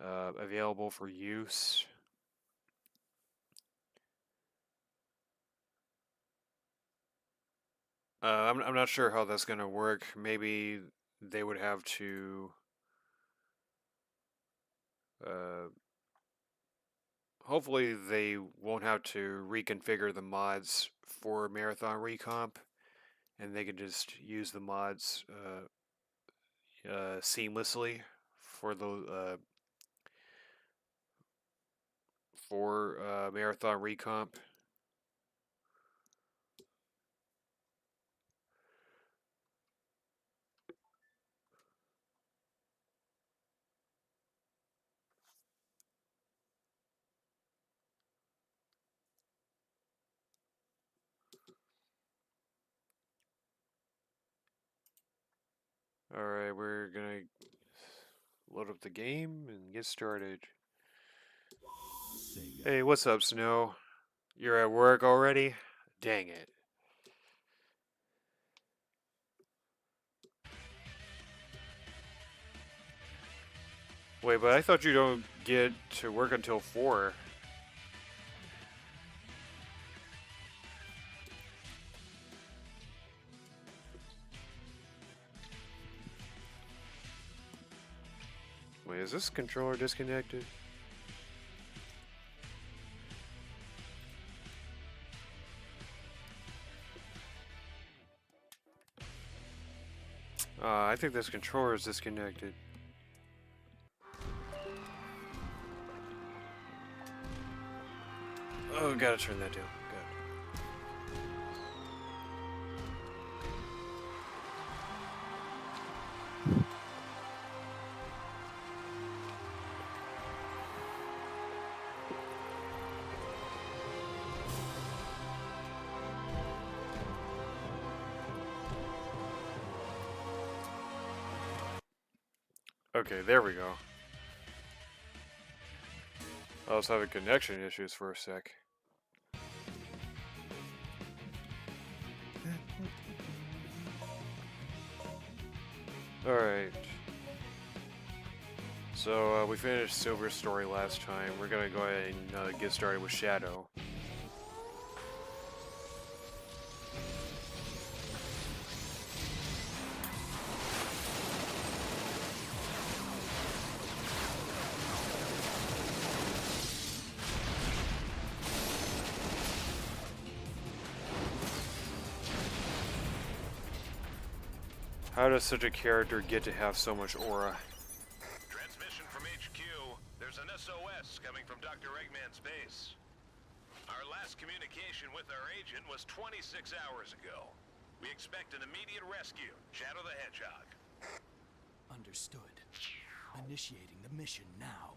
available for use. I'm not sure how that's gonna work. Maybe they would have to. Uh, Hopefully, they won't have to reconfigure the mods for Marathon Recomp, and they can just use the mods seamlessly for the Marathon Recomp. Alright, we're gonna load up the game and get started. Hey, what's up, Snow? You're at work already? Dang it. Wait, but I thought you don't get to work until 4. Wait, is this controller disconnected? I think this controller is disconnected. Oh, gotta turn that down. Okay, there we go. I was having connection issues for a sec. Alright. So, we finished Silver's story last time. We're gonna go ahead and get started with Shadow. How does such a character get to have so much aura? Transmission from HQ. There's an SOS coming from Dr. Eggman's base. Our last communication with our agent was 26 hours ago. We expect an immediate rescue. Shadow the Hedgehog. Understood. Initiating the mission now.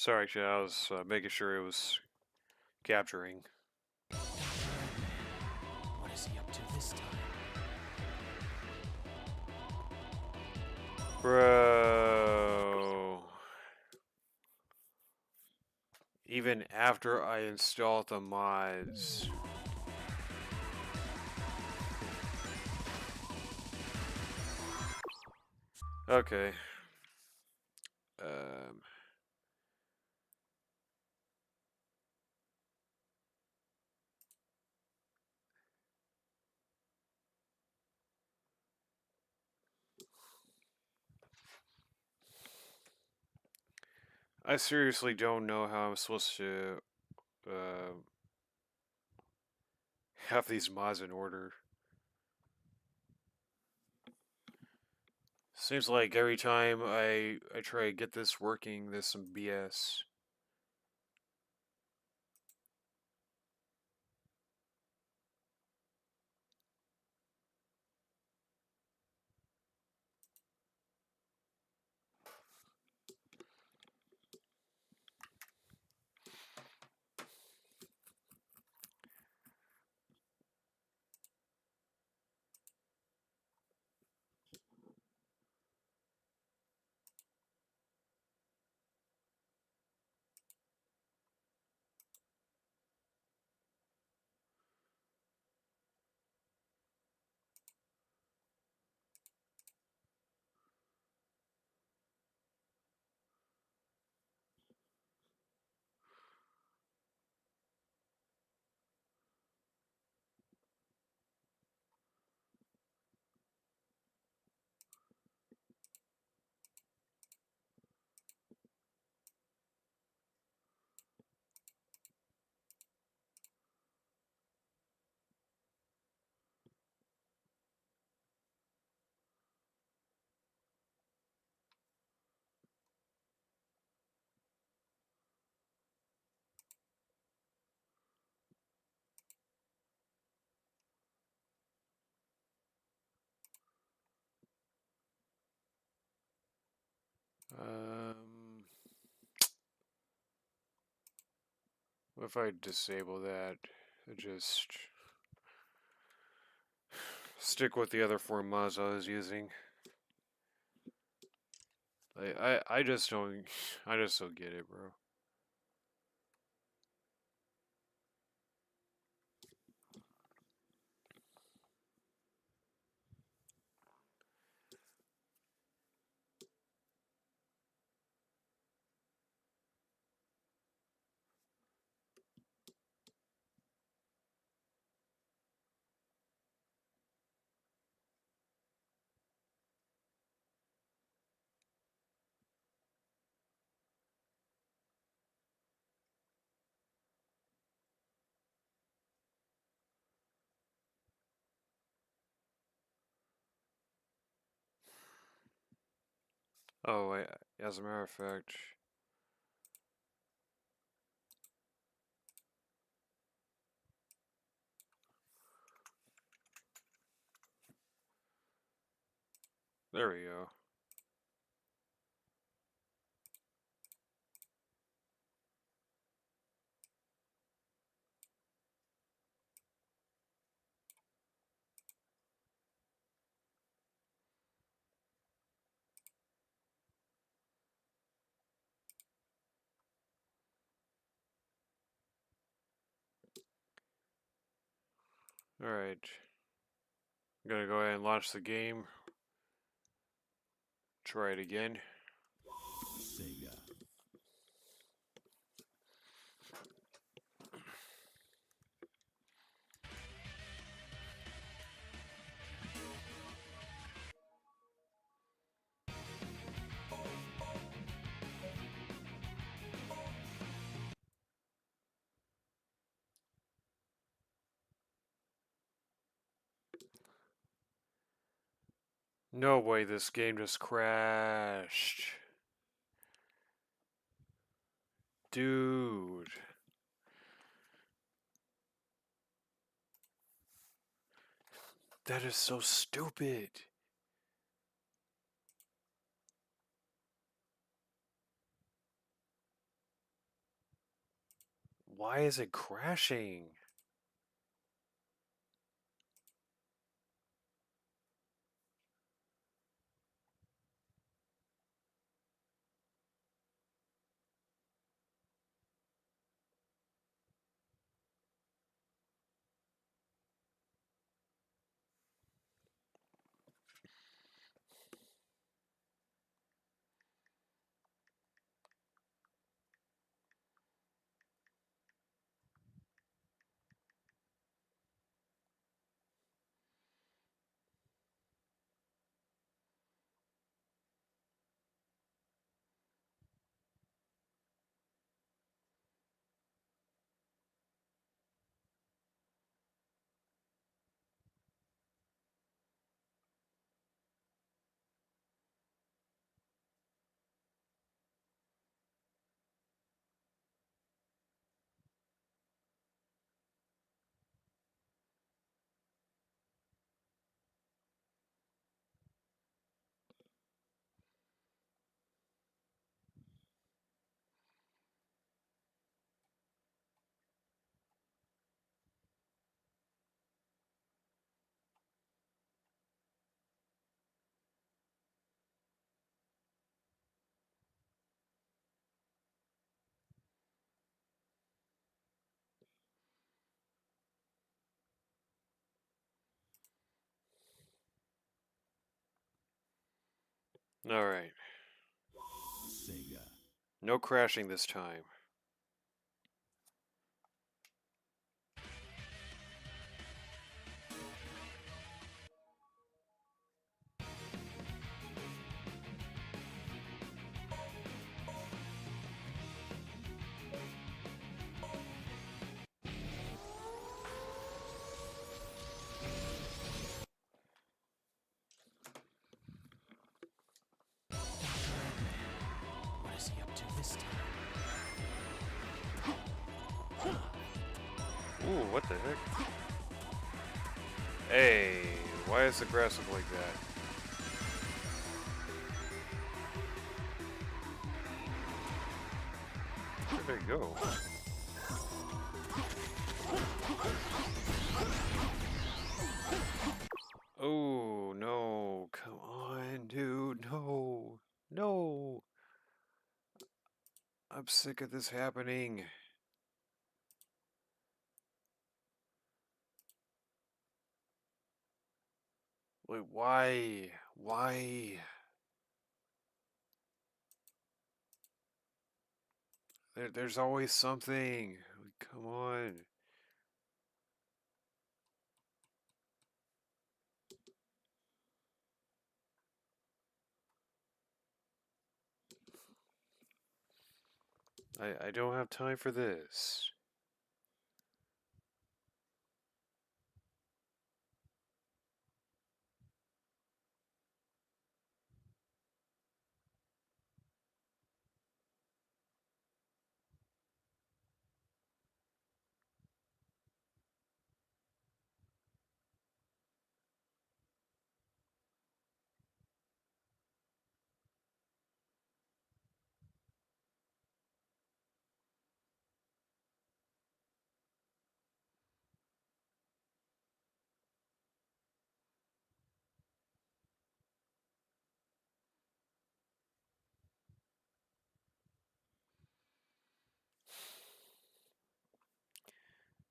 Sorry, actually, I was making sure it was capturing. What is he up to this time? Bro. Even after I installed the mods. Okay. Um. I seriously don't know how I'm supposed to uh, have these mods in order. Seems like every time I try to get this working, there's some BS. Um, what if I disable that? Just stick with the other four mods I was using. I just don't I just don't get it, bro. Oh, wait, as a matter of fact, there we go. Alright. I'm gonna go ahead and launch the game. Try it again. Sega. No way this game just crashed. Dude. That is so stupid. Why is it crashing? All right. Sega. No crashing this time. What is he up to this time? Ooh, what the heck? Hey, why is it aggressive like that? Where'd it go? Oh, no. Come on, dude. No. No. I'm sick of this happening. Wait, why? Why? There's always something. Come on. I don't have time for this.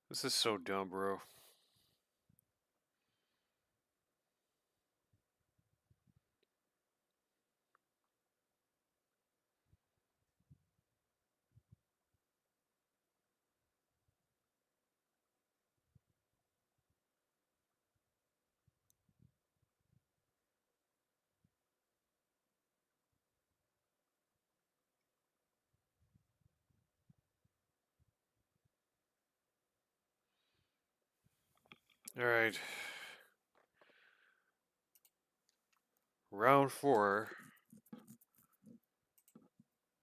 This is so dumb, bro. Alright. Round 4.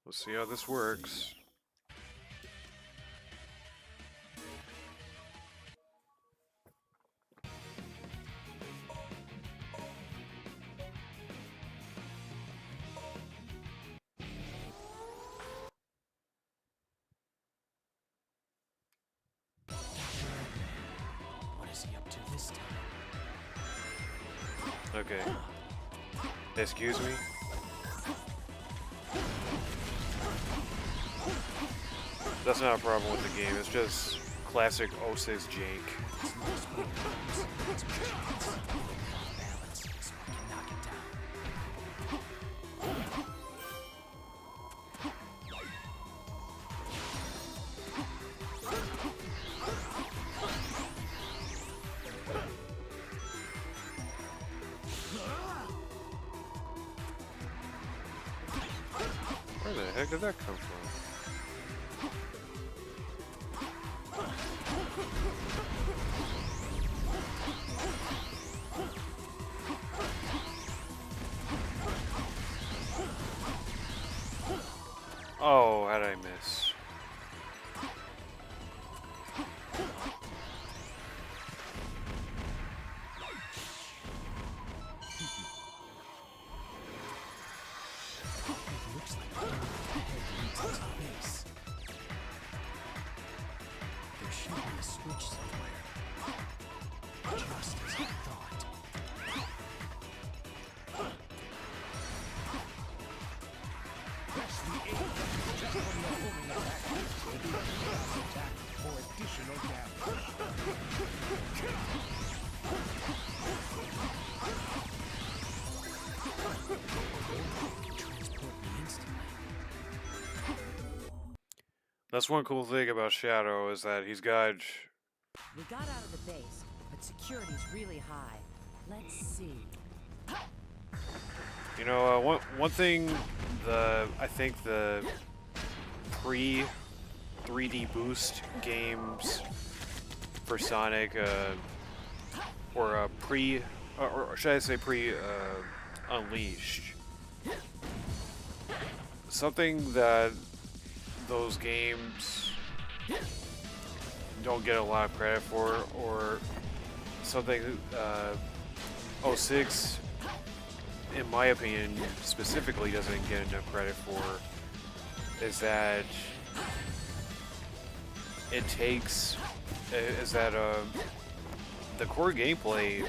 Let's see how this works. Okay. Excuse me? That's not a problem with the game, it's just classic 06 Jake. Balance, so I can knock it down. Where the heck did that come from? Oh, how'd I miss? It looks like the head leads into the base. There should be a switch somewhere. Just as I thought. Press the A button just when you're holding attack. So do a cross attack for additional damage. Can transport me instantly. That's one cool thing about Shadow is that he's got. We got out of the base, but security's really high. Let's see. You know, one thing I think the pre 3D boost games for Sonic, or should I say pre Unleashed, something that those games don't get a lot of credit for, or something 06, in my opinion, specifically doesn't get enough credit for, is that the core gameplay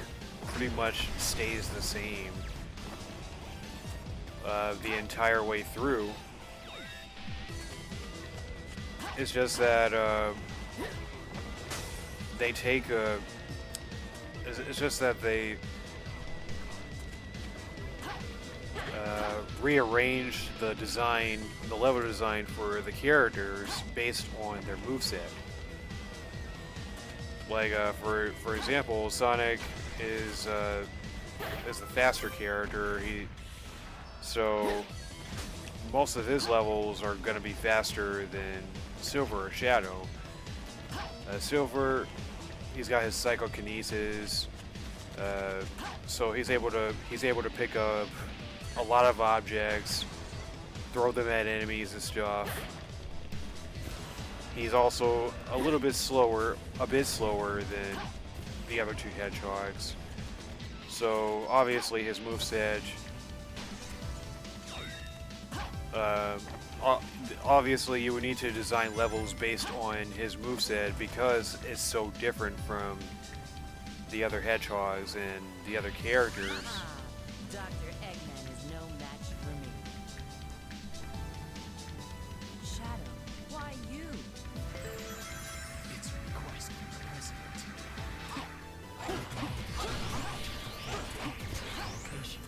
pretty much stays the same the entire way through. It's just that they take it's just that they rearrange the level design for the characters based on their moveset. Like for example, Sonic is the faster character. So most of his levels are going to be faster than Silver or Shadow. Silver, he's got his psychokinesis, so he's able to pick up a lot of objects, throw them at enemies and stuff. He's also a bit slower than the other two hedgehogs. So obviously his moveset, obviously you would need to design levels based on his moveset because it's so different from the other hedgehogs and the other characters. Ah, Dr. Eggman is no match for me. Shadow, why you? It's a request from the president. Location.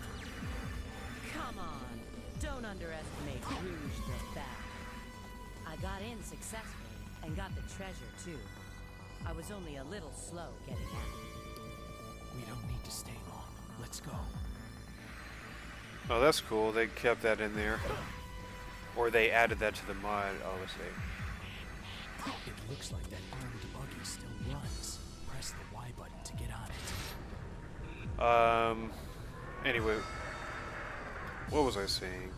Come on, don't underestimate Rouge the Bat. I got in successfully and got the treasure too. I was only a little slow getting out. We don't need to stay long. Let's go. Oh, that's cool. They kept that in there. Or they added that to the mod, oh, let's see. It looks like that armed buggy still runs. Press the Y button to get on it. Anyway. What was I saying?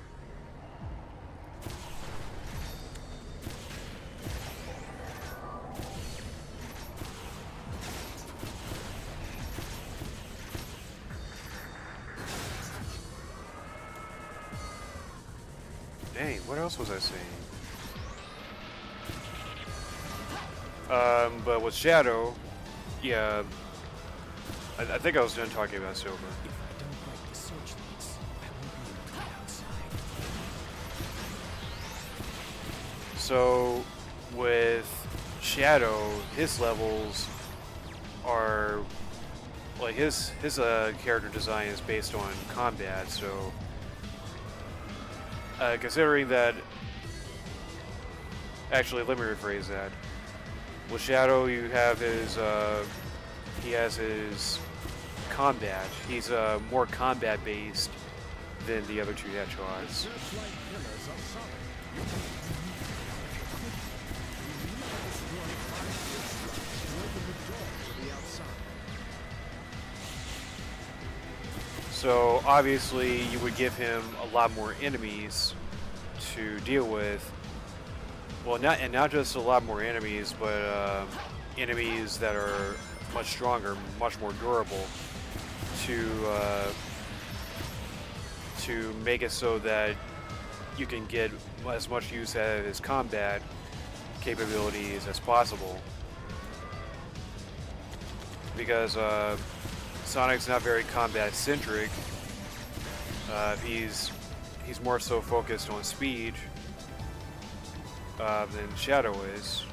Dang, what else was I saying? But with Shadow, yeah, I think I was done talking about Silver. If I don't So with Shadow, his levels are like his character design is based on combat. So considering that, actually, let me rephrase that. With Shadow, you have his he has his combat. He's more combat based than the other two Hedgehogs. Searchlight pillars of Sonic. So obviously you would give him a lot more enemies to deal with. Well, not just a lot more enemies, but enemies that are much stronger, much more durable, to make it so that you can get as much use out of his combat capabilities as possible. Because Sonic's not very combat centric. He's more so focused on speed than Shadow is.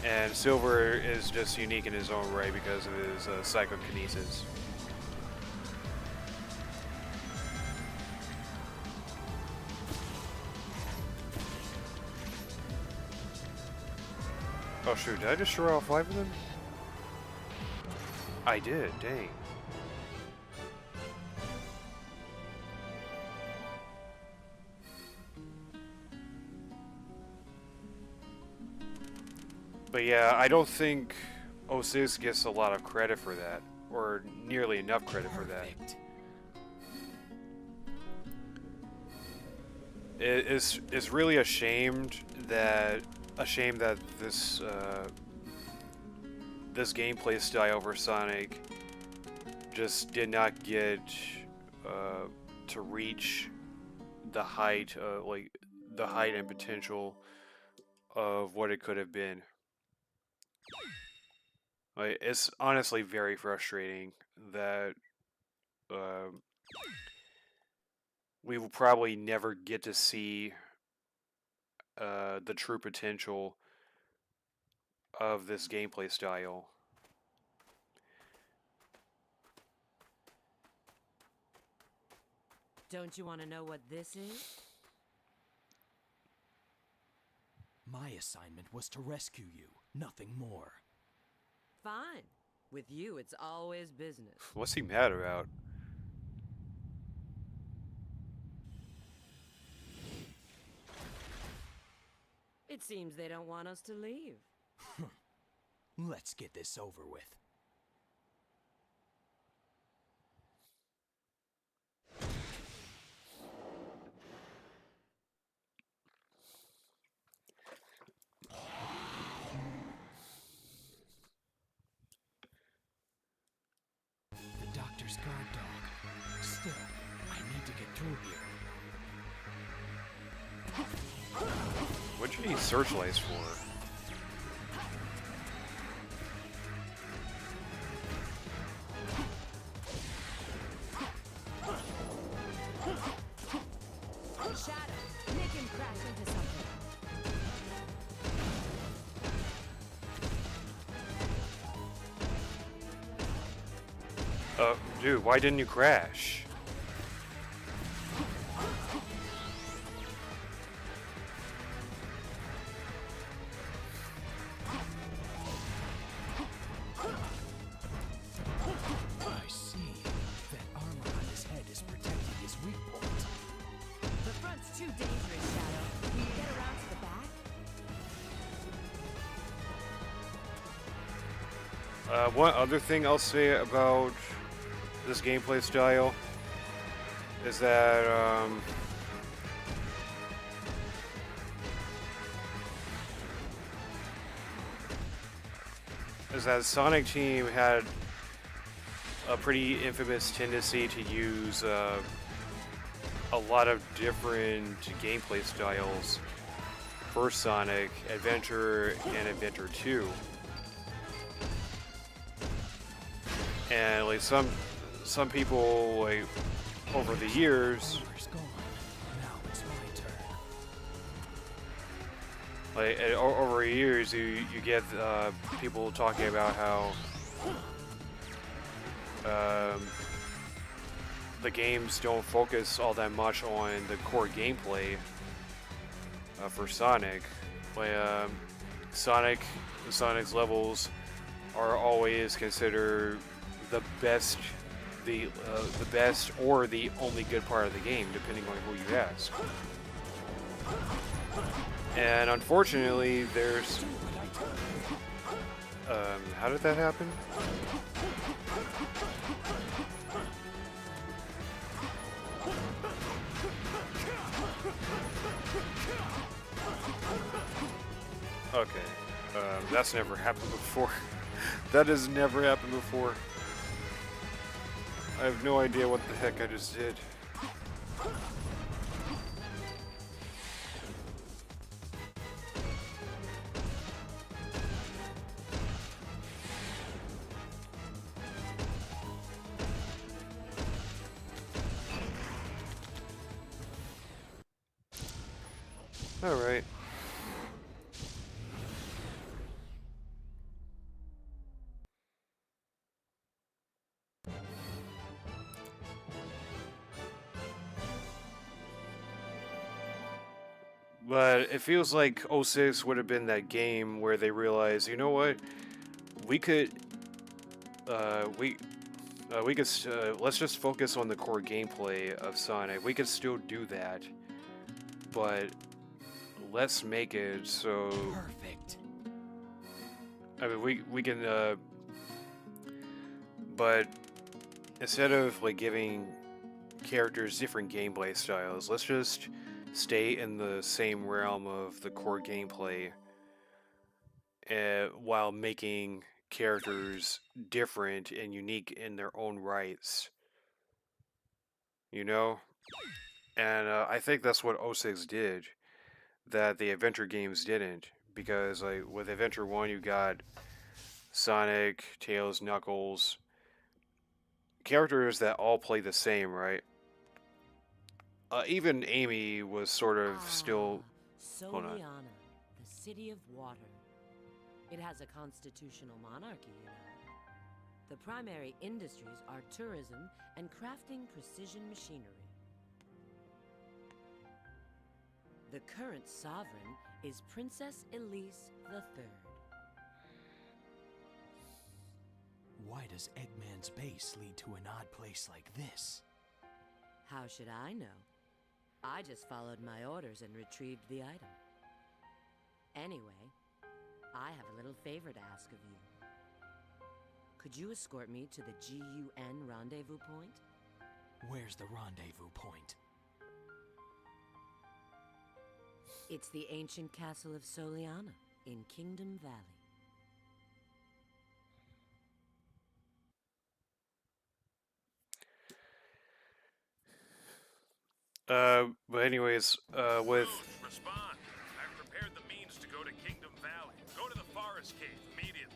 And Silver is just unique in his own right because of his psychokinesis. Oh shoot, did I destroy all 5 of them? I did, dang. But yeah, I don't think 06 gets a lot of credit for that, or nearly enough credit for that. It's really ashamed that this this gameplay style for Sonic just did not get to reach the height, the height and potential of what it could have been. Like, it's honestly very frustrating that we will probably never get to see the true potential of this gameplay style. Don't you want to know what this is? My assignment was to rescue you, nothing more. Fine. With you, it's always business. What's he mad about? It seems they don't want us to leave. Let's get this over with. The doctor's guard dog. Still, I need to get through here. What'd you need searchlights for? Shadow, make him crash into something. Dude, why didn't you crash? I see. That armor on his head is protecting his weak point. The front's too dangerous, Shadow. Can you get around to the back? One other thing I'll say about this gameplay style is that Sonic Team had a pretty infamous tendency to use a lot of different gameplay styles for Sonic, Adventure, and Adventure 2. And like some people, like, over the years, Armor's gone. Now it's my turn. Like over years, you get people talking about how um, the games don't focus all that much on the core gameplay for Sonic. Like Sonic, Sonic's levels are always considered the best, the best or the only good part of the game, depending on who you ask. And unfortunately, there's how did that happen? Okay, that's never happened before. That has never happened before. I have no idea what the heck I just did. All right. But it feels like '06 would have been that game where they realized, you know what, we could, we could, let's just focus on the core gameplay of Sonic. We could still do that, but let's make it so. Perfect. I mean, we can, but instead of like giving characters different gameplay styles, let's just stay in the same realm of the core gameplay while making characters different and unique in their own rights, you know? And I think that's what '06 did, that the adventure games didn't. Because, like, with Adventure 1, you got Sonic, Tails, Knuckles, characters that all play the same, right? Even Amy was sort of still. Hold on. Soliana, the city of water. It has a constitutional monarchy, you know. The primary industries are tourism and crafting precision machinery. The current sovereign is Princess Elise III. Why does Eggman's base lead to an odd place like this? How should I know? I just followed my orders and retrieved the item. Anyway, I have a little favor to ask of you. Could you escort me to the GUN rendezvous point? Where's the rendezvous point? It's the ancient castle of Soliana in Kingdom Valley. But anyways, with Respond. I've prepared the means to go to Kingdom Valley. Go to the forest cave immediately.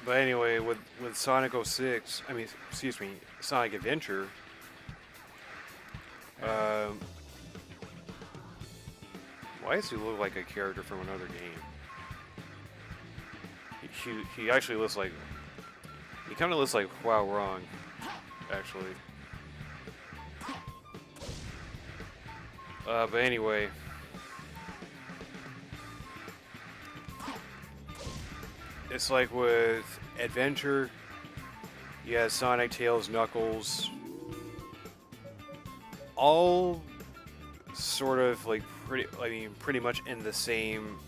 But anyway, with Sonic '06, I mean, excuse me, Sonic Adventure. Why does he look like a character from another game? He actually looks like. He kind of looks like Wow Wrong, actually. But anyway. It's like with Adventure, you have Sonic, Tails, Knuckles, all sort of like pretty much in the same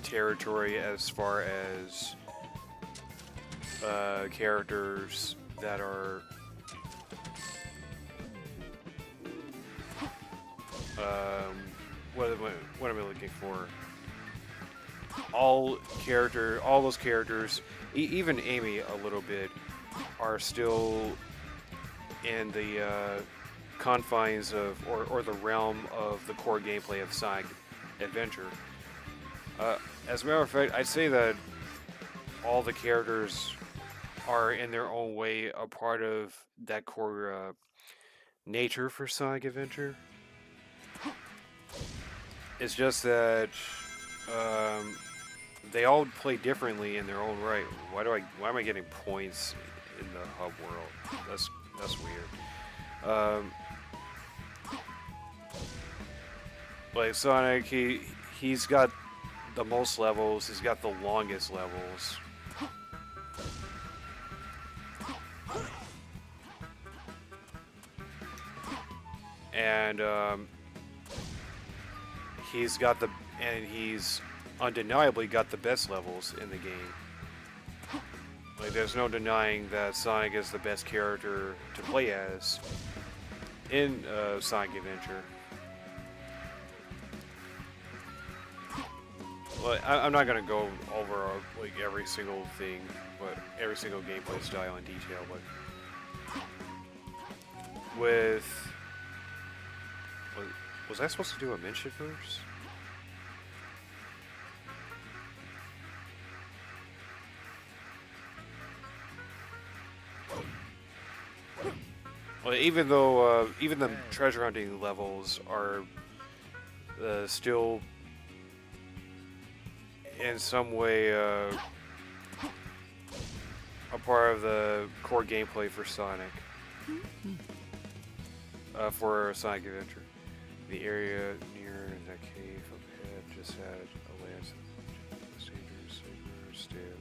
territory as far as characters that are what am I looking for? All those characters, even Amy a little bit, are still in the confines of, or the realm of the core gameplay of Sonic Adventure. As a matter of fact, I'd say that all the characters are in their own way a part of that core nature for Sonic Adventure. It's just that they all play differently in their own right. Why am I getting points in the hub world? That's weird. Like Sonic, he's got the most levels. He's got the longest levels. And he's undeniably got the best levels in the game. Like, there's no denying that Sonic is the best character to play as in Sonic Adventure. Well, I'm not gonna go over like every single thing, but every single gameplay style in detail. But was I supposed to do a mention first? Well, even though even the treasure hunting levels are still in some way a part of the core gameplay for Sonic, for Sonic Adventure. The area near the cave up ahead just had a lance of saber, stab.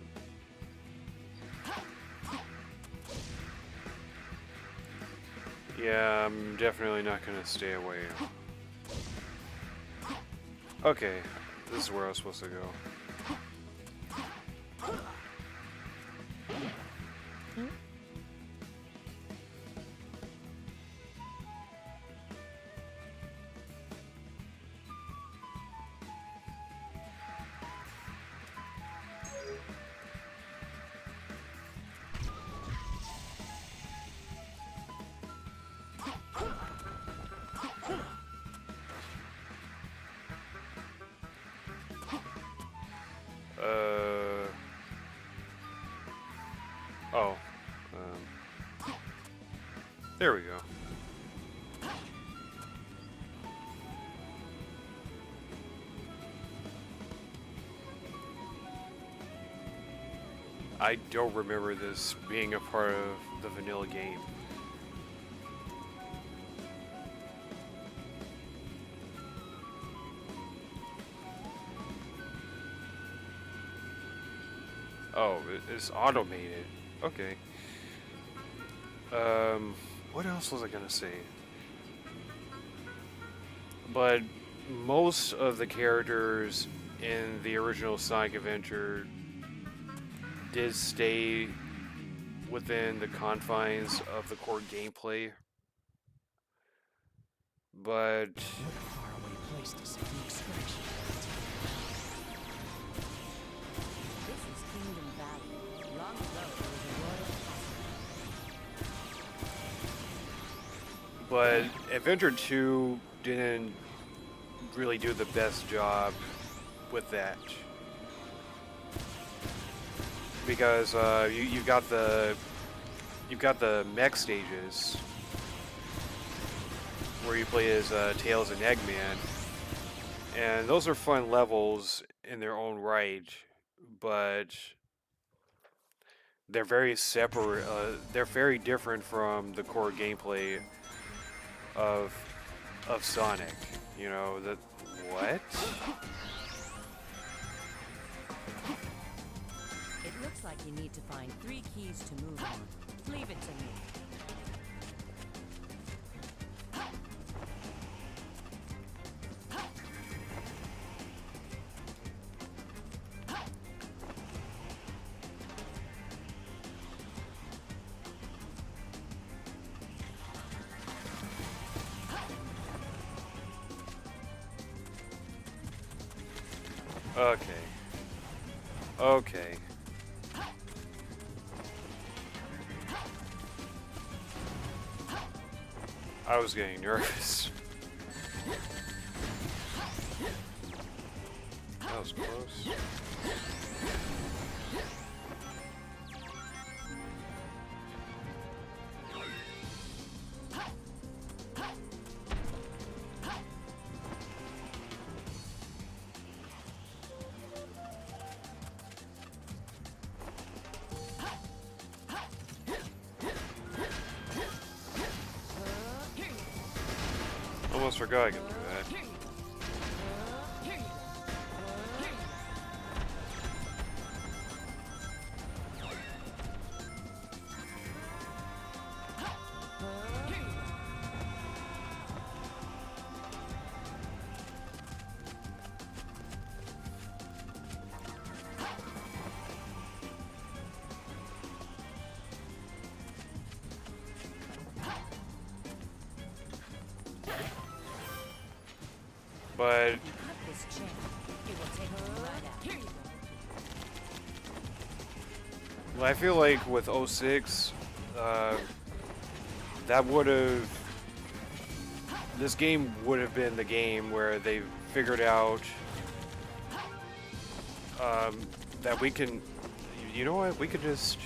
Yeah, I'm definitely not gonna stay away. Okay, this is where I was supposed to go. Oh. There we go. I don't remember this being a part of the vanilla game. Oh, it's automated. Okay. What else was I gonna say? But most of the characters in the original Sonic Adventure did stay within the confines of the core gameplay. But What a faraway place to set the extraction point. This is Kingdom Valley. Long ago, there was a royal castle. but Adventure 2 didn't really do the best job with that. Because you've got the mech stages where you play as Tails and Eggman, and those are fun levels in their own right, but they're very separate. They're very different from the core gameplay of Sonic. You know that what? It looks like you need to find 3 keys to move on. Leave it to me. Okay. Okay. I was getting nervous. That was close. almost forgot I could do that. But Cut this chain. It will take me right out. I feel like with 06, that would have, this game would have been the game where they figured out that we can, you know what, we could just,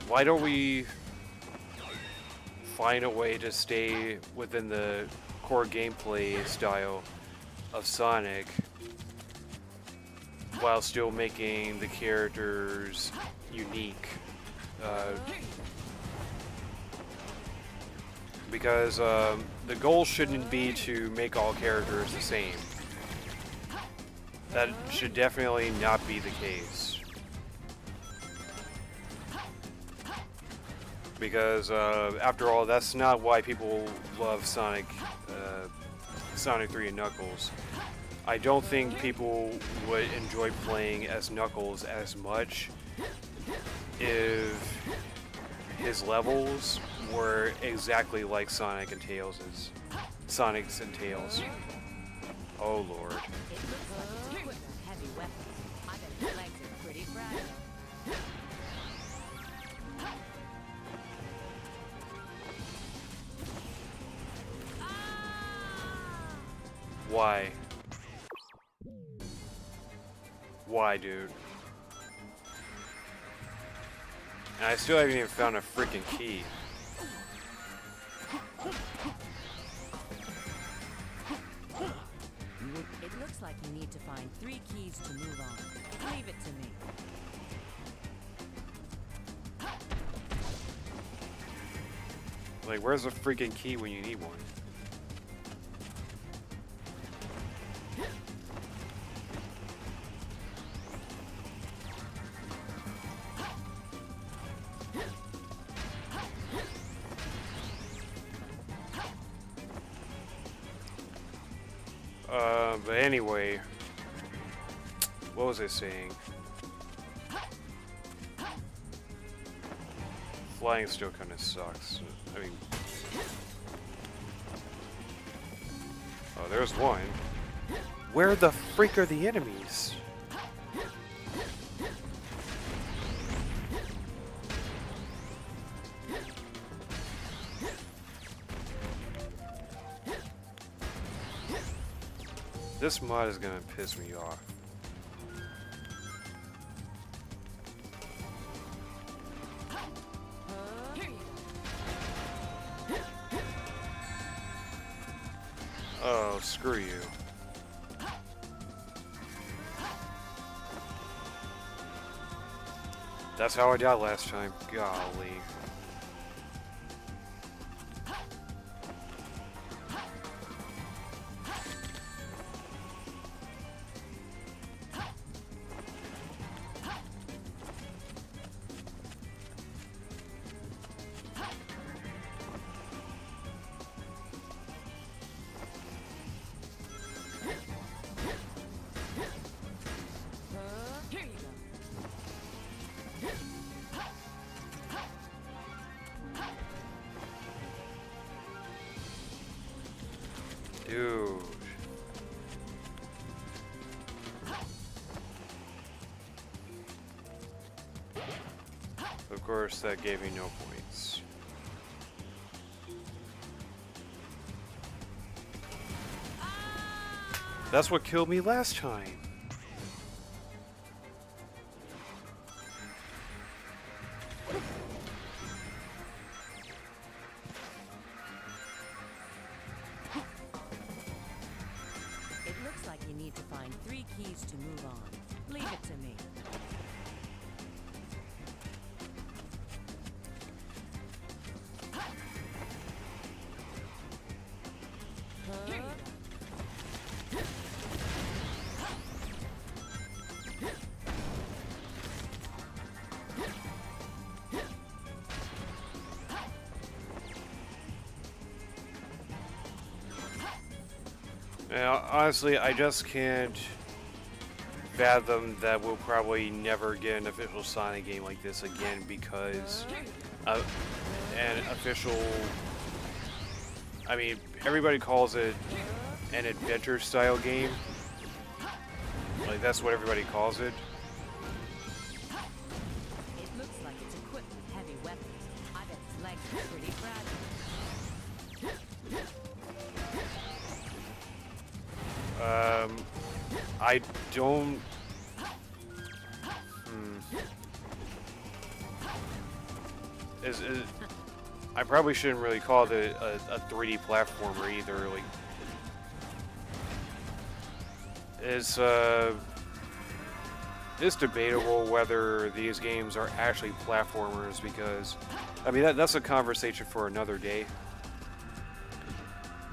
why don't we find a way to stay within the core gameplay style of Sonic while still making the characters unique. Because the goal shouldn't be to make all characters the same. That should definitely not be the case. Because after all, that's not why people love Sonic 3 and Knuckles. I don't think people would enjoy playing as Knuckles as much if his levels were exactly like Sonic's and Tails. Oh lord. It looks like it's equipped with heavy weapons. I bet its legs are pretty fragile. Why? Why, dude? And I still haven't even found a freaking key. It looks like you need to find 3 keys to move on. Leave it to me. Like, where's the freaking key when you need one? But anyway, what was I saying? Flying still kind of sucks. I mean, oh, there's one. Where the freak are the enemies? This mod is gonna piss me off. Oh, screw you. That's how I died last time. Golly. Dude. Of course, that gave me no points. That's what killed me last time. It looks like you need to find 3 keys to move on. Leave it to me. And honestly, I just can't fathom that we'll probably never get an official Sonic game like this again because an official. I mean, everybody calls it an adventure style game. Like, that's what everybody calls it. It looks like it's equipped with heavy weapons. I bet its legs are pretty fragile. I don't. I probably shouldn't really call it a 3D platformer either. Like, it's debatable whether these games are actually platformers because, I mean, that's a conversation for another day.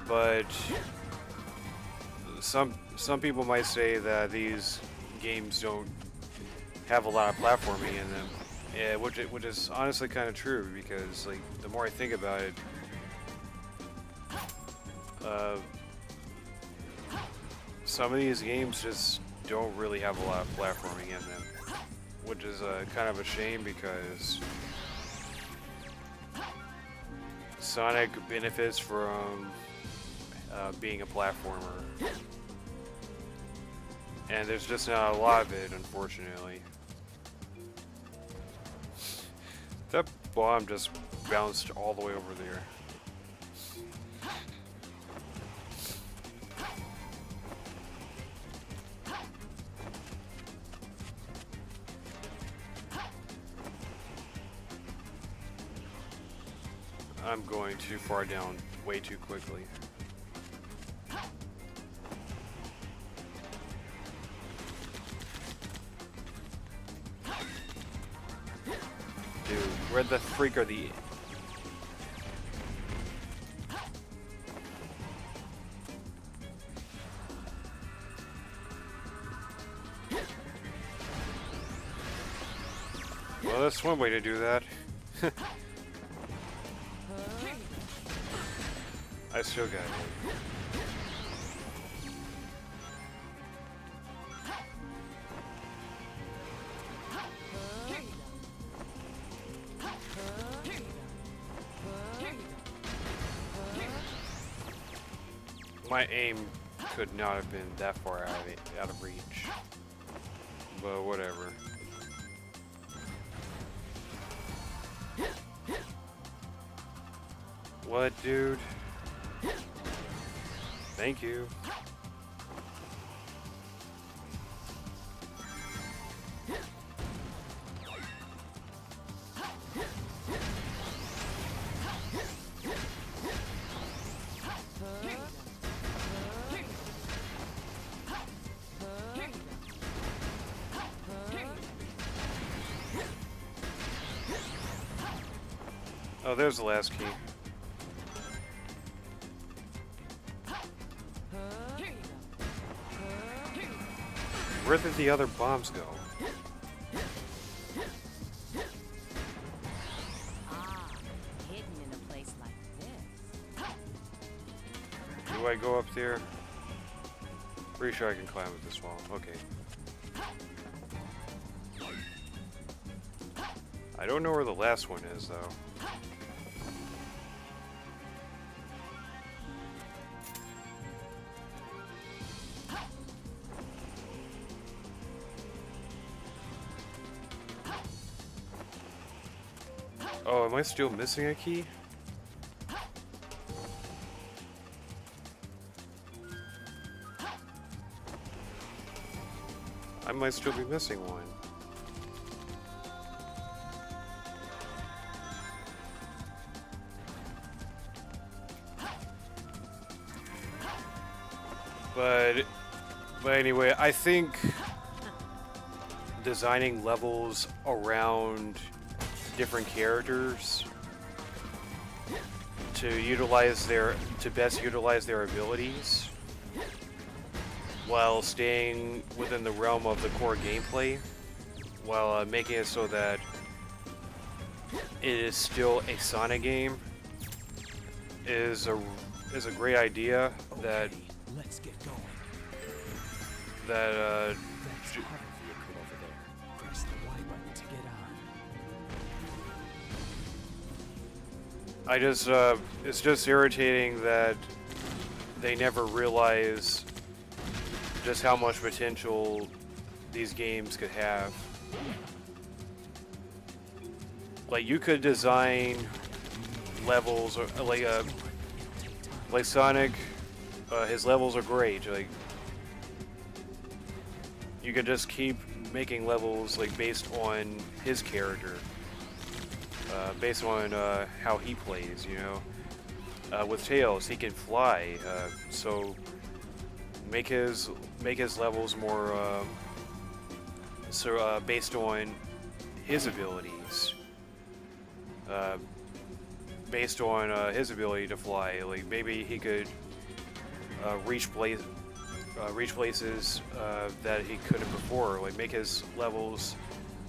But some people might say that these games don't have a lot of platforming in them. Yeah, which is honestly kind of true because, like, the more I think about it, some of these games just don't really have a lot of platforming in them, which is kind of a shame because Sonic benefits from being a platformer, and there's just not a lot of it, unfortunately. That bomb just bounced all the way over there. I'm going too far down way too quickly. Dude, where the freak are the... Well, that's one way to do that. I still got it. My aim could not have been that far out of reach. But whatever. What, dude? Thank you. Oh, there's the last key. Where did the other bombs go? Ah, hidden in a place like this. Do I go up there? Pretty sure I can climb up this wall. Okay. I don't know where the last one is, though. Oh, am I still missing a key? I might still be missing one. But anyway, I think designing levels around different characters to best utilize their abilities while staying within the realm of the core gameplay, while making it so that it is still a Sonic game is a great idea that Let's get going. that That's the hover vehicle over there. Press the Y button to get on. I just it's just irritating that they never realize just how much potential these games could have. Like you could design levels or like Sonic, his levels are great. Like you could just keep making levels like based on his character, based on how he plays. You know, with Tails he can fly, so make his levels more based on his abilities. Based on his ability to fly, like maybe he could reach places that he couldn't before. Like make his levels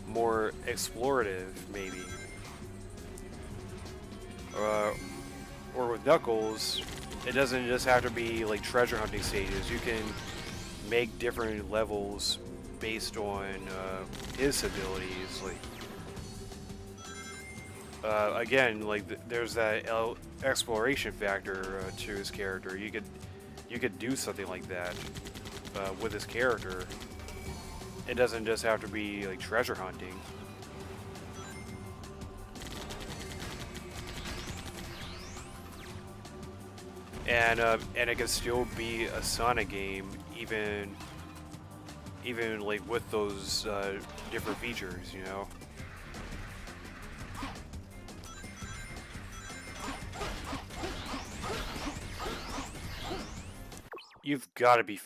more explorative, maybe. Or with Knuckles, it doesn't just have to be like treasure hunting stages. You can make different levels based on his abilities, like. Again, like there's that exploration factor to his character. You could do something like that with his character. It doesn't just have to be like treasure hunting. And it can still be a Sonic game, even like with those different features, you know. You've got to be.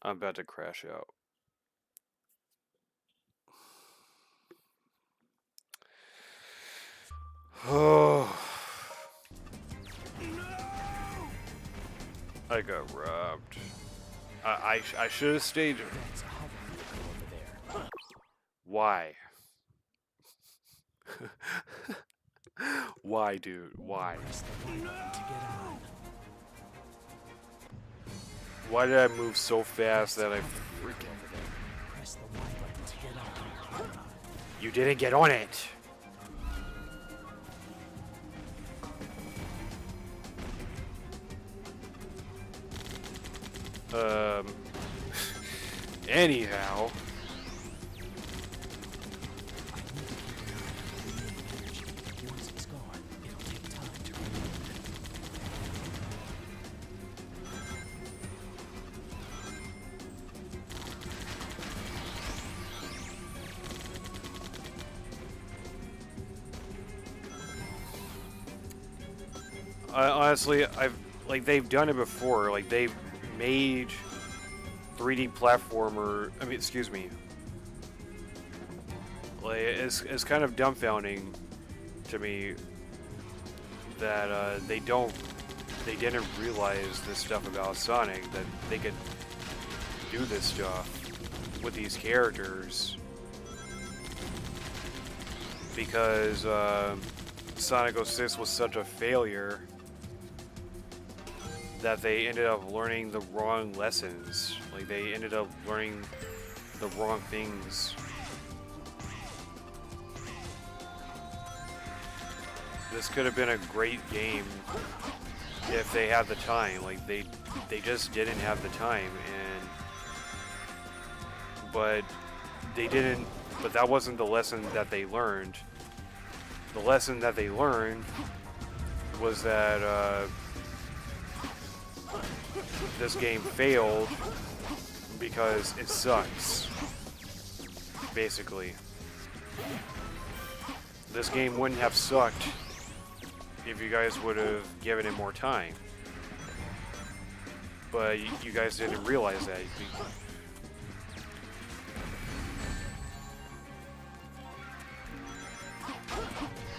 I'm about to crash out. Oh. I got robbed. I should have stayed. That's a hover vehicle over there. Why? Why, dude? Why? Press the Y button to get on. Why did I move so fast that I freaking... Over there. Press the Y button to get on. You didn't get on it! Anyhow... Once it's gone, it'll take time to reload. Honestly, they've done it before. Like they've made 3D platformer. I mean, excuse me. Like it's kind of dumbfounding to me that they didn't realize this stuff about Sonic, that they could do this stuff with these characters, because Sonic 06 was such a failure that they ended up learning the wrong lessons. Like they ended up learning the wrong things. This could have been a great game if they had the time. Like they just didn't have the time, but they didn't. But that wasn't the lesson that they learned. The lesson that they learned was that this game failed because it sucks. Basically, this game wouldn't have sucked if you guys would have given it more time. But you guys didn't realize that.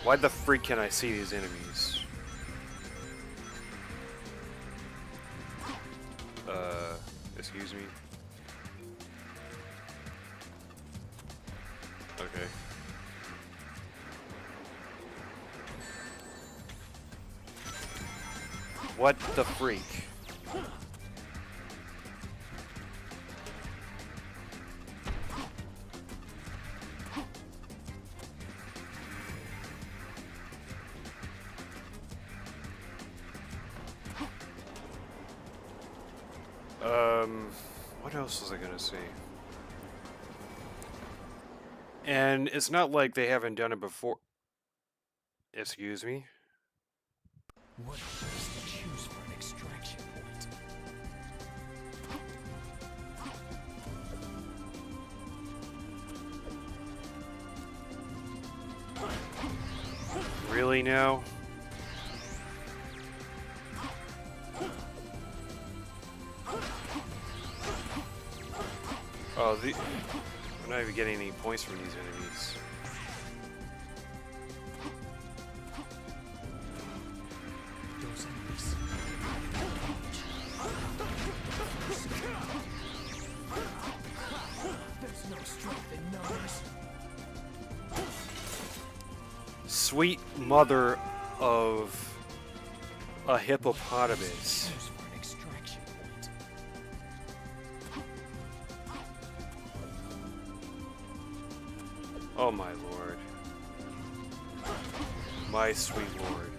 Why the freak can I see these enemies? Excuse me? Okay. What the freak? What else was I gonna say? And it's not like they haven't done it before. Excuse me? What a place to choose for an extraction point. Really now? Oh, I'm not even getting any points from these enemies. Those enemies. There's no strength in numbers. Sweet mother of a hippopotamus. Choose for an extraction point. Oh my lord. My sweet lord.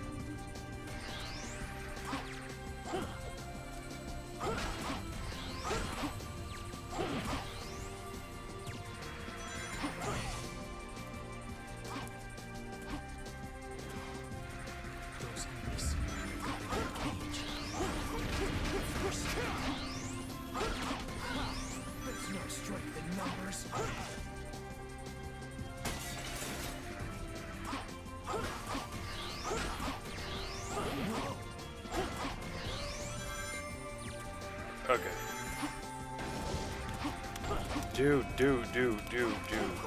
Those enemies. Got in their cage. There's no strength in numbers. Okay. Do,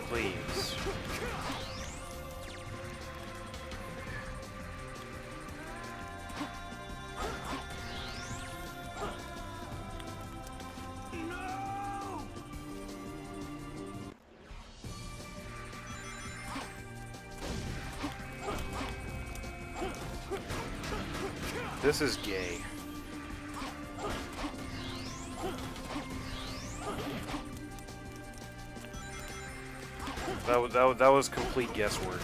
please. This is gay. That was complete guesswork.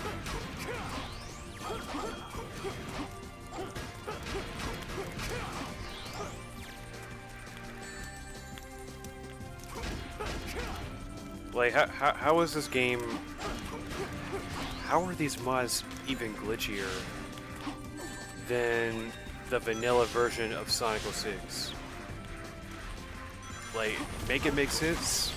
Like, how is this game... How are these mods even glitchier than the vanilla version of Sonic 06? Like, make it make sense?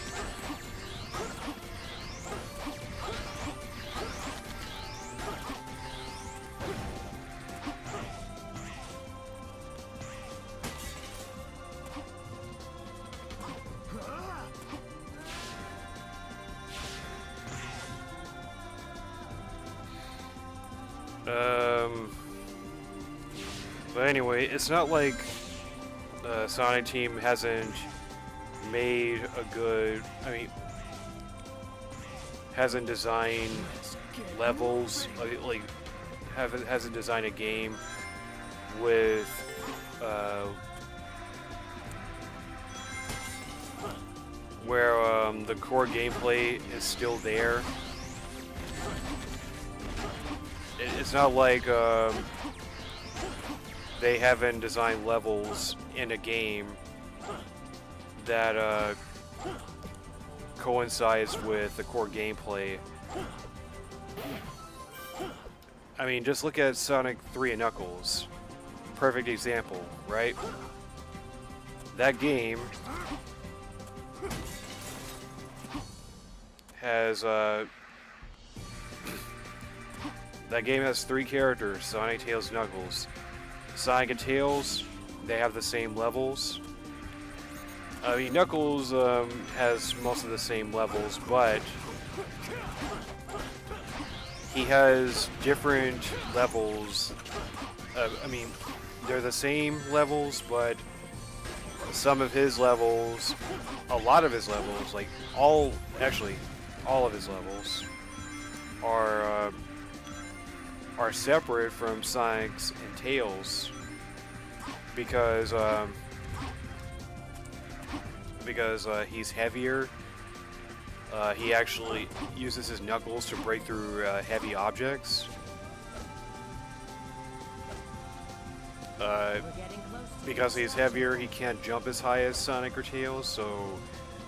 But anyway, it's not like the Sonic team hasn't made a good, hasn't designed levels, hasn't designed a game with, where the core gameplay is still there. It's not like they haven't designed levels in a game that coincides with the core gameplay. I mean, just look at Sonic 3 and Knuckles. Perfect example, right? That game has three characters: Sonic, Tails, Knuckles. Sonic and Tails, they have the same levels. I mean, Knuckles has most of the same levels, but he has different levels. I mean, they're the same levels, but some of his levels, a lot of his levels, like all of his levels are separate from Sonic's and Tails. because he's heavier. He actually uses his knuckles to break through heavy objects. We're getting close to Because the he's exit. heavier, he can't jump as high as Sonic or Tails, so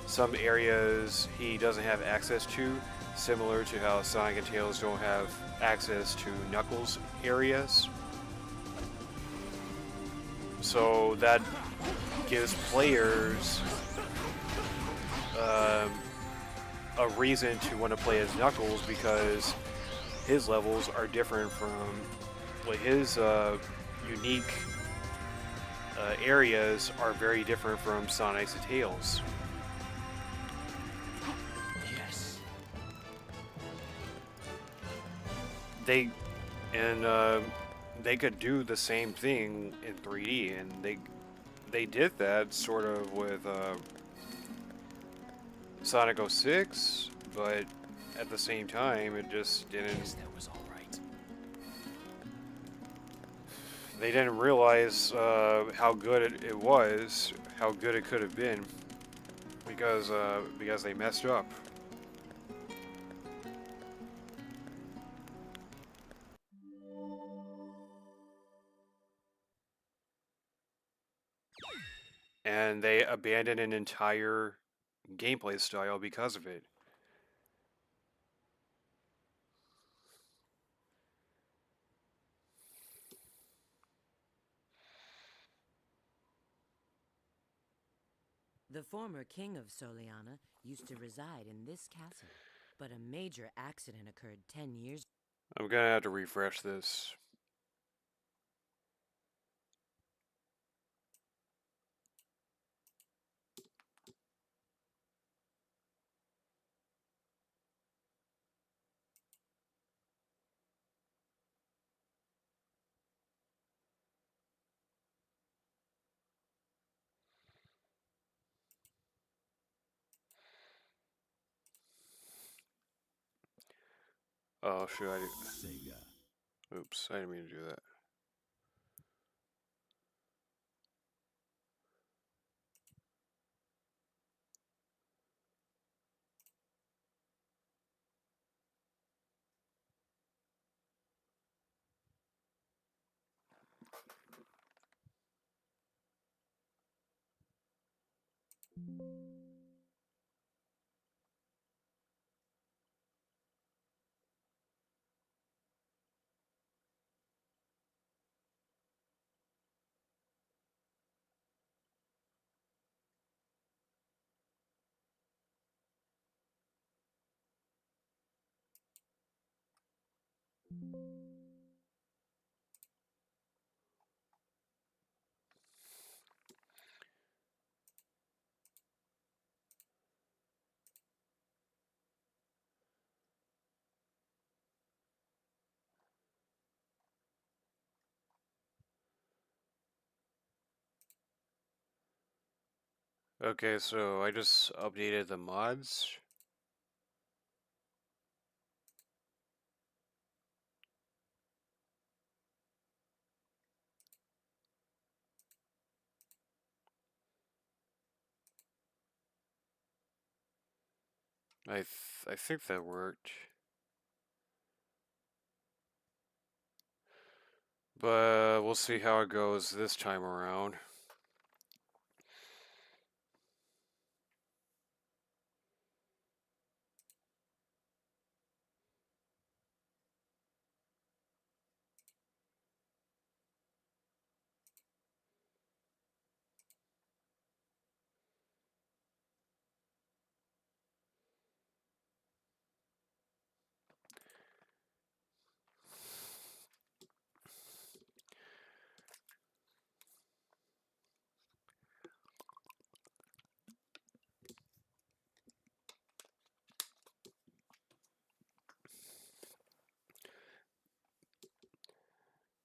some areas he doesn't have access to, similar to how Sonic and Tails don't have access to Knuckles areas. So that gives players um, a reason to want to play as Knuckles because his levels are different from like his unique areas are very different from Sonic's and Tails. Yes. They and they could do the same thing in 3D, and they did that sort of with Sonic 06, but at the same time, it just didn't. Guess that was all right. They didn't realize how good it was, how good it could have been, because they messed up. And they abandoned an entire gameplay style because of it. The former king of Soliana used to reside in this castle, but a major accident occurred 10 years. I'm gonna have to refresh this. Oh, should I do? Sega. Oops, I didn't mean to do that. Okay, so I just updated the mods. I think that worked. But we'll see how it goes this time around.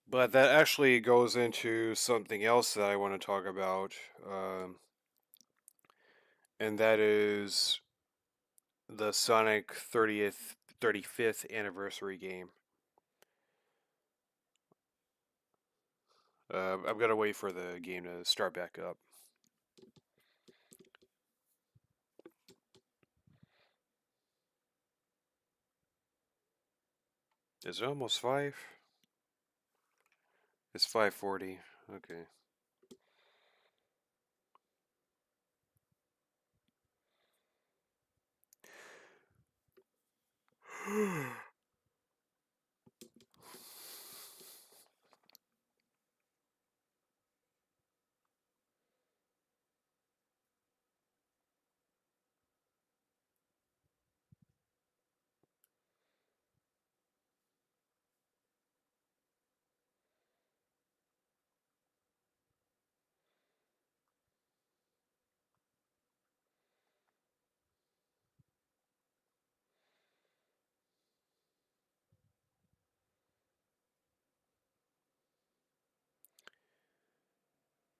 But that actually goes into something else that I want to talk about, and that is the Sonic 35th anniversary game. I've got to wait for the game to start back up. Is it almost 5? It's 5:40. Okay.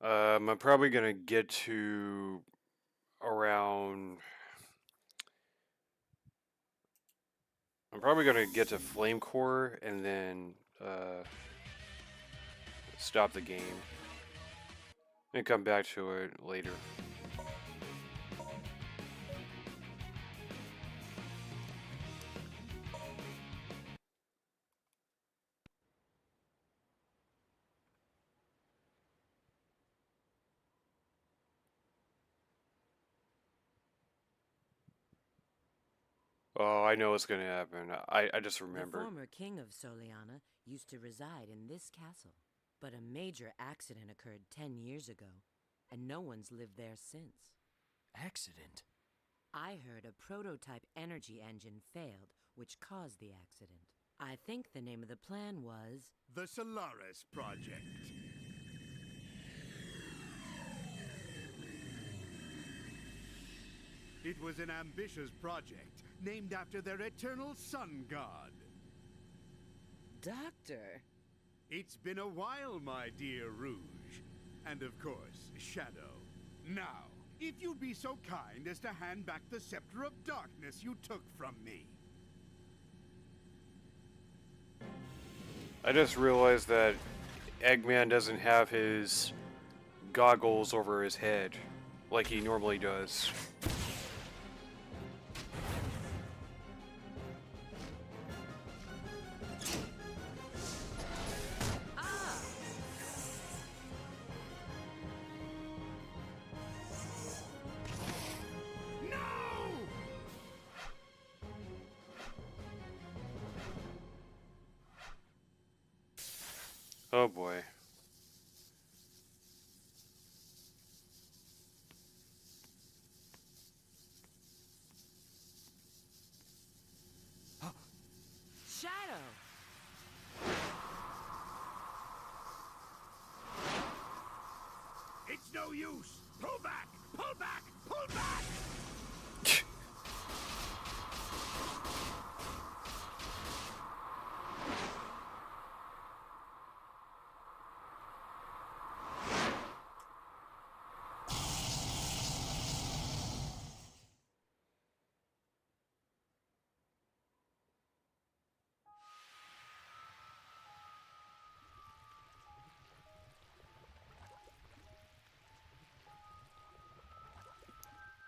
I'm probably gonna get to around. I'm probably gonna get to Flame Core and then stop the game and come back to it later. Oh, I know what's gonna happen. I just The remembered. former king of Soliana used to reside in this castle, but a major accident occurred 10 years ago, and no one's lived there since. Accident? I heard a prototype energy engine failed, which caused the accident. I think the name of the plan was... The Solaris Project. It was an ambitious project named after their eternal sun god. Doctor! It's been a while, my dear Rouge. And of course, Shadow. Now, if you'd be so kind as to hand back the Scepter of Darkness you took from me. I just realized that Eggman doesn't have his goggles over his head like he normally does. Oh boy. Shadow! It's no use! Pull back! Pull back! Pull back!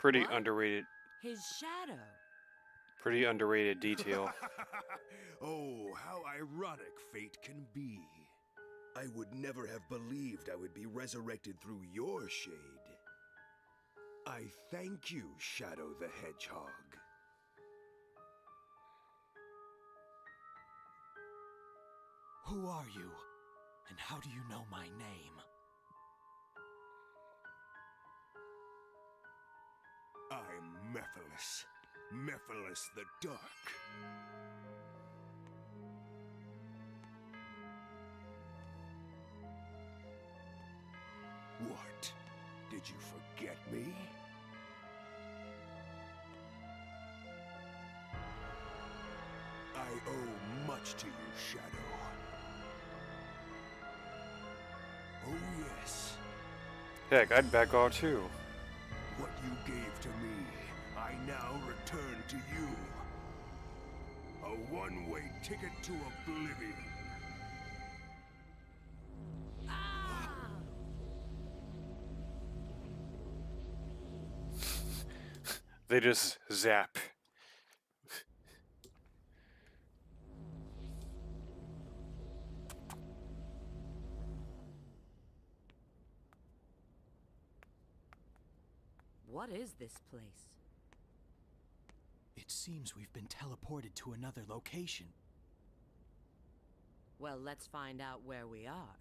Pretty What? underrated. His shadow! Pretty underrated detail. Oh, how ironic fate can be. I would never have believed I would be resurrected through your shade. I thank you, Shadow the Hedgehog. Who are you? And how do you know my name? I'm Mephiles. Mephiles the Dark. What? Did you forget me? I owe much to you, Shadow. Oh yes. Heck, I'd back off too. What you gave to me, I now return to you. A one-way ticket to oblivion. They just zap. What is this place? It seems we've been teleported to another location. Well, let's find out where we are.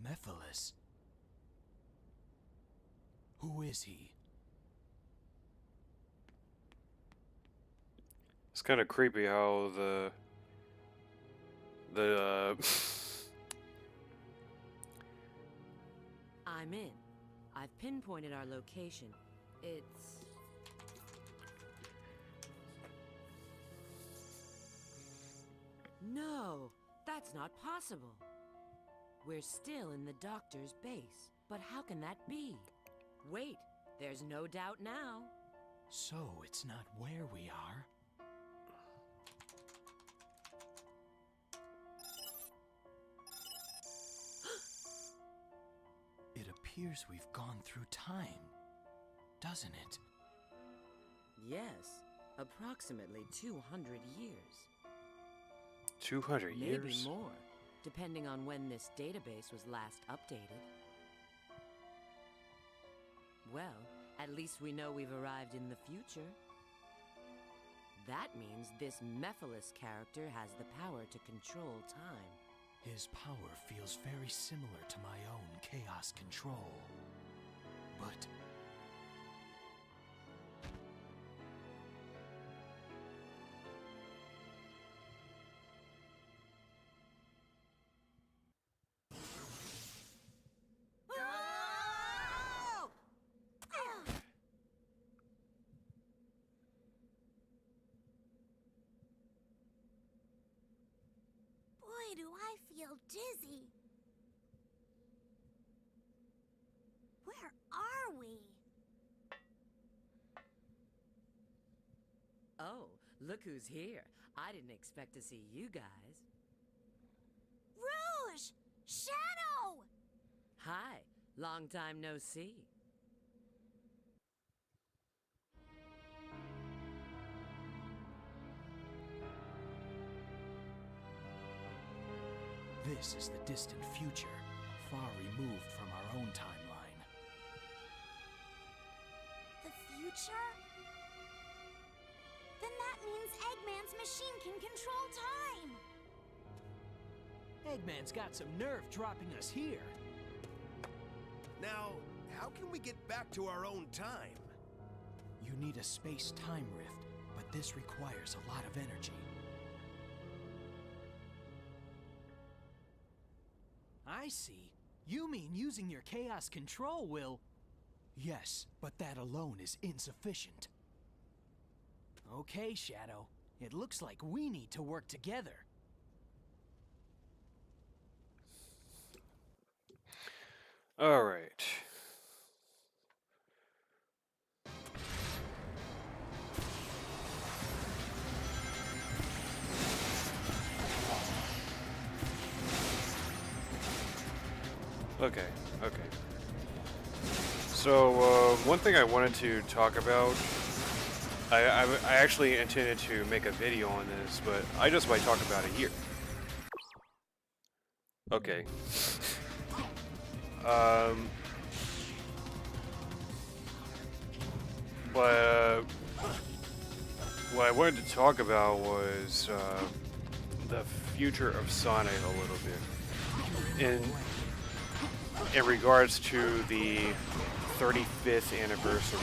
Mephiles. Who is he? It's kind of creepy how the I'm in. I've pinpointed our location. It's... No, that's not possible. We're still in the doctor's base. But how can that be? Wait, there's no doubt now. So it's not where we are? It appears we've gone through time, doesn't it? Yes, approximately 200 years. 200 Maybe years. more, depending on when this database was last updated. Well, at least we know we've arrived in the future. That means this Mephiles character has the power to control time. His power feels very similar to my own chaos control. But... Boy, do I feel dizzy. Where are we? Oh, look who's here. I didn't expect to see you guys. Rouge! Shadow! Hi, long time no see. This is the distant future, far removed from our own timeline. The future? Then that means Eggman's machine can control time! Eggman's got some nerve dropping us here. Now, how can we get back to our own time? You need a space-time rift, but this requires a lot of energy. I see. You mean using your chaos control will... Yes, but that alone is insufficient. Okay, Shadow. It looks like we need to work together. All right. Okay, okay. So, one thing I wanted to talk about, I actually intended to make a video on this, but I just might talk about it here. Okay. But what I wanted to talk about was the future of Sonic a little bit. In regards to the 35th anniversary.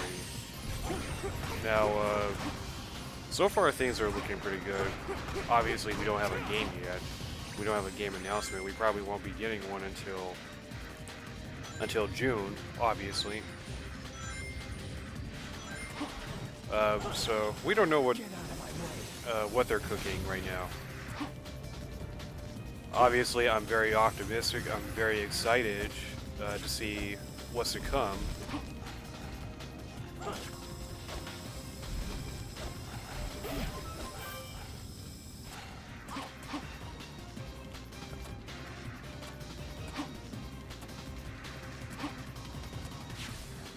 Now, so far things are looking pretty good. Obviously, we don't have a game yet. We don't have a game announcement. We probably won't be getting one until June, obviously. So we don't know what they're cooking right now. Obviously, I'm very optimistic. I'm very excited to see what's to come.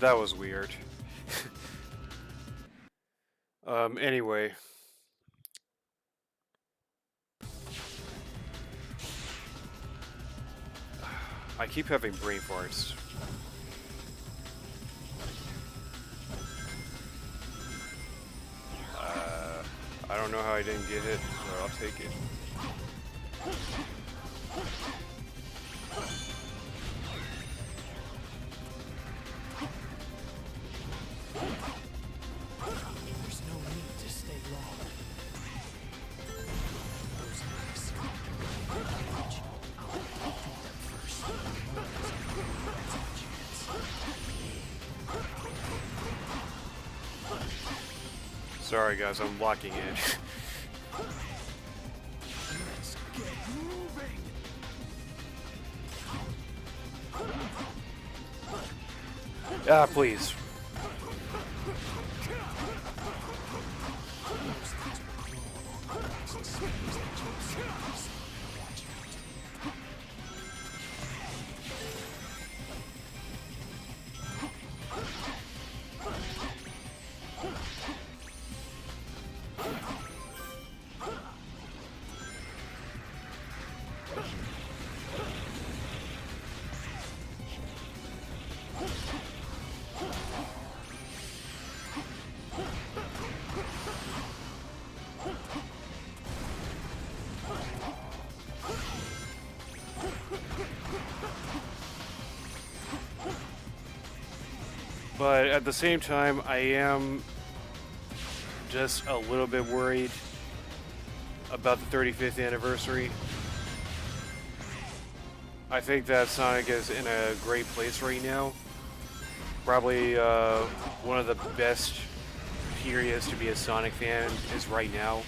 That was weird. Anyway. I keep having brain farts. I don't know how I didn't get hit, but I'll take it. There's no need to stay long. Those knives. I'll defeat them first. That's our chance. Sorry guys, I'm blocking it. Let's get moving. Ah, please. But at the same time, I am just a little bit worried about the 35th anniversary. I think that Sonic is in a great place right now. Probably one of the best periods to be a Sonic fan is right now.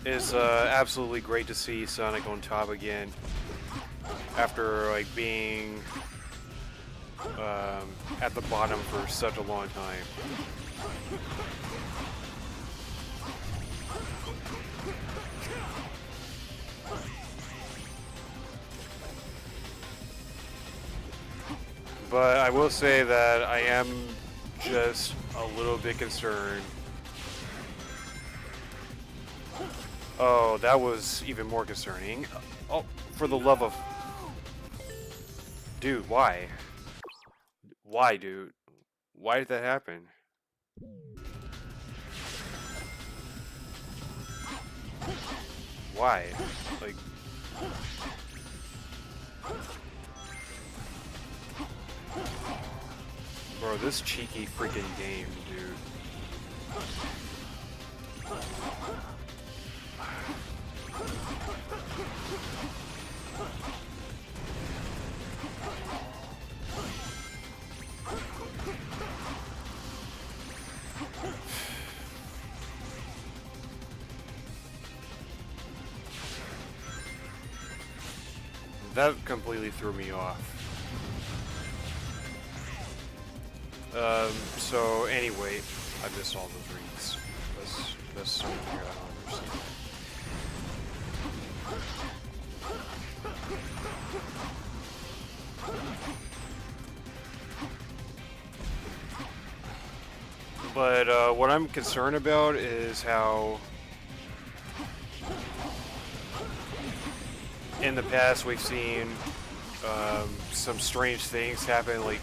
It's absolutely great to see Sonic on top again after like being at the bottom for such a long time. But I will say that I am just a little bit concerned. Oh, that was even more concerning. Oh, for the love of... Dude, why? Why, dude? Why did that happen? Why? Like... Bro, this cheeky freaking game, dude. That completely threw me off. So anyway, I missed all the drinks. That's something here I don't understand. But what I'm concerned about is how in the past we've seen some strange things happen, like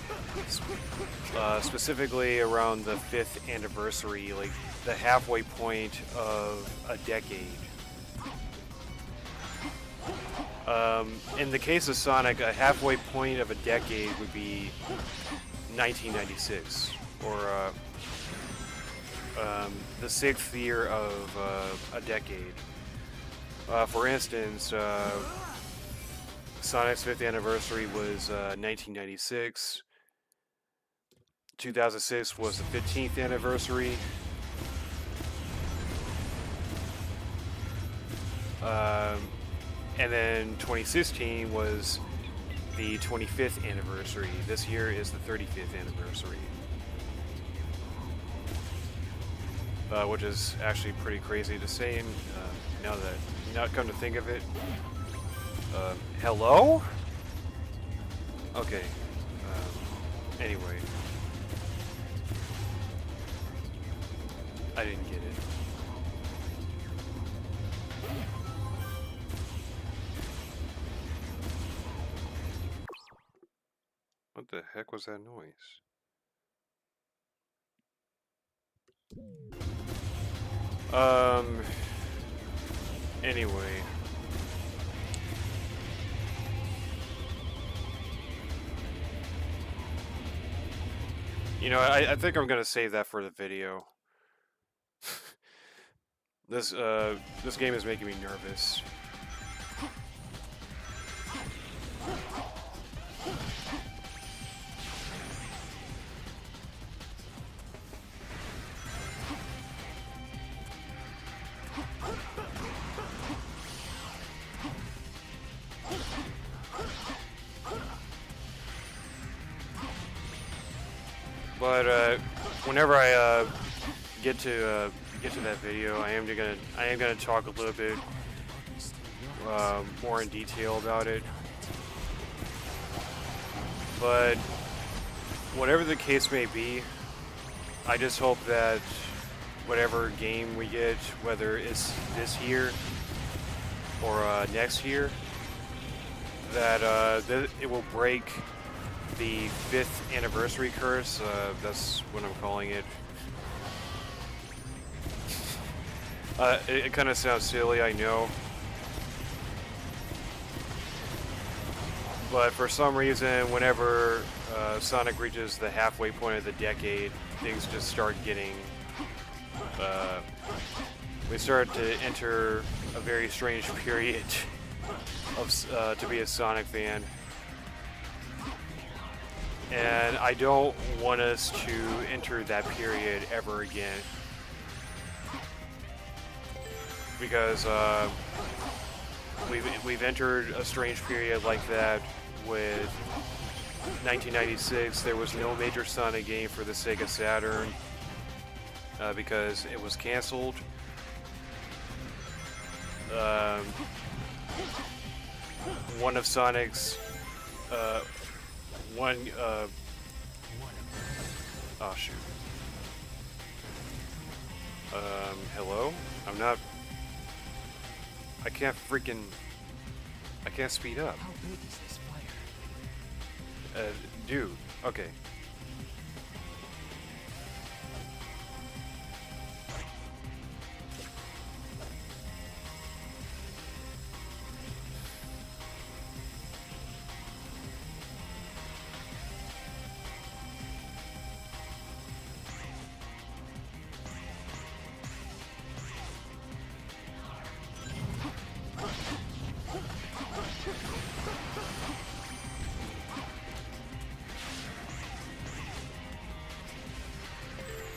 specifically around the 5th anniversary, like the halfway point of a decade. In the case of Sonic, a halfway point of a decade would be 1996, or the 6th year of a decade. For instance, Sonic's 5th anniversary was 1996. 2006 was the 15th anniversary. And then 2016 was the 25th anniversary. This year is the 35th anniversary. Which is actually pretty crazy to say, and now come to think of it. Hello? Okay. Anyway. I didn't get it. What the heck was that noise? Anyway. You know, I think I'm gonna save that for the video. This game is making me nervous. But whenever I get to that video, I am gonna talk a little bit more in detail about it. But whatever the case may be, I just hope that whatever game we get, whether it's this year or next year, that it will break the 5th anniversary curse. That's what I'm calling it. It kind of sounds silly, I know. But for some reason, whenever Sonic reaches the halfway point of the decade, things just start getting... we start to enter a very strange period of to be a Sonic fan. And I don't want us to enter that period ever again. Because we've entered a strange period like that with 1996. There was no major Sonic game for the Sega Saturn because it was canceled. One of Sonic's oh shoot. Hello? I can't speed up. How big is this fire? Dude, okay.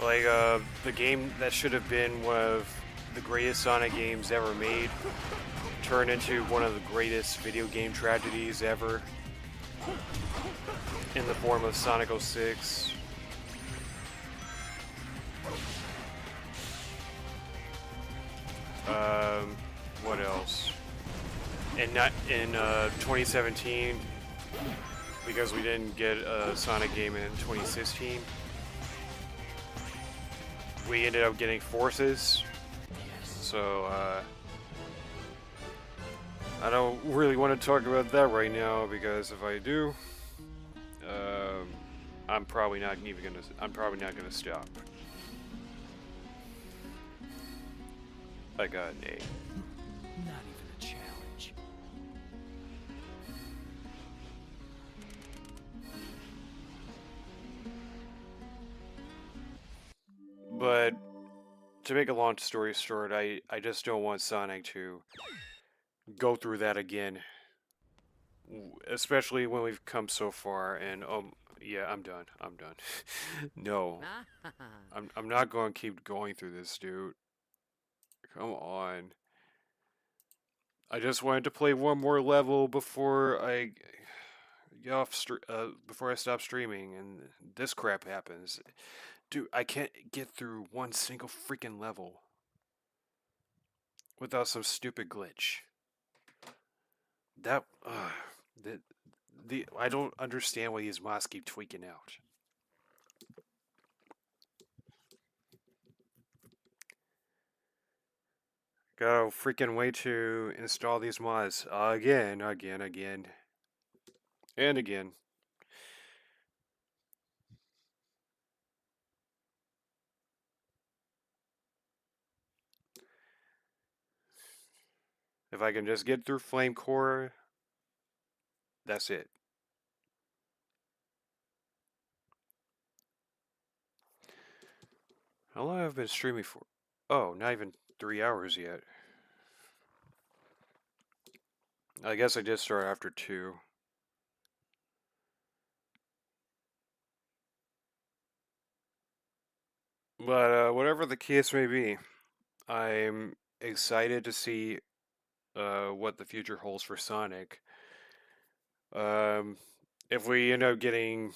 Like, the game that should have been one of the greatest Sonic games ever made turned into one of the greatest video game tragedies ever in the form of Sonic 06. What else? And not in 2017, because we didn't get a Sonic game in 2016. We ended up getting Forces, so I don't really want to talk about that right now, because if I do, I'm probably not gonna stop. I got an A. Not even a challenge. But to make a long story short, I just don't want Sonic to go through that again. Especially when we've come so far, and yeah, I'm done. No. I'm not going to keep going through this, dude. Come on. I just wanted to play one more level before I get off before I stop streaming, and this crap happens. Dude, I can't get through one single freaking level without some stupid glitch. That I don't understand why these mods keep tweaking out. Gotta freaking wait to install these mods again, and again. If I can just get through Flame Core, that's it. How long have I been streaming for? Oh, not even 3 hours yet. I guess I did start after 2. But whatever the case may be, I'm excited to see what the future holds for Sonic. If we end up getting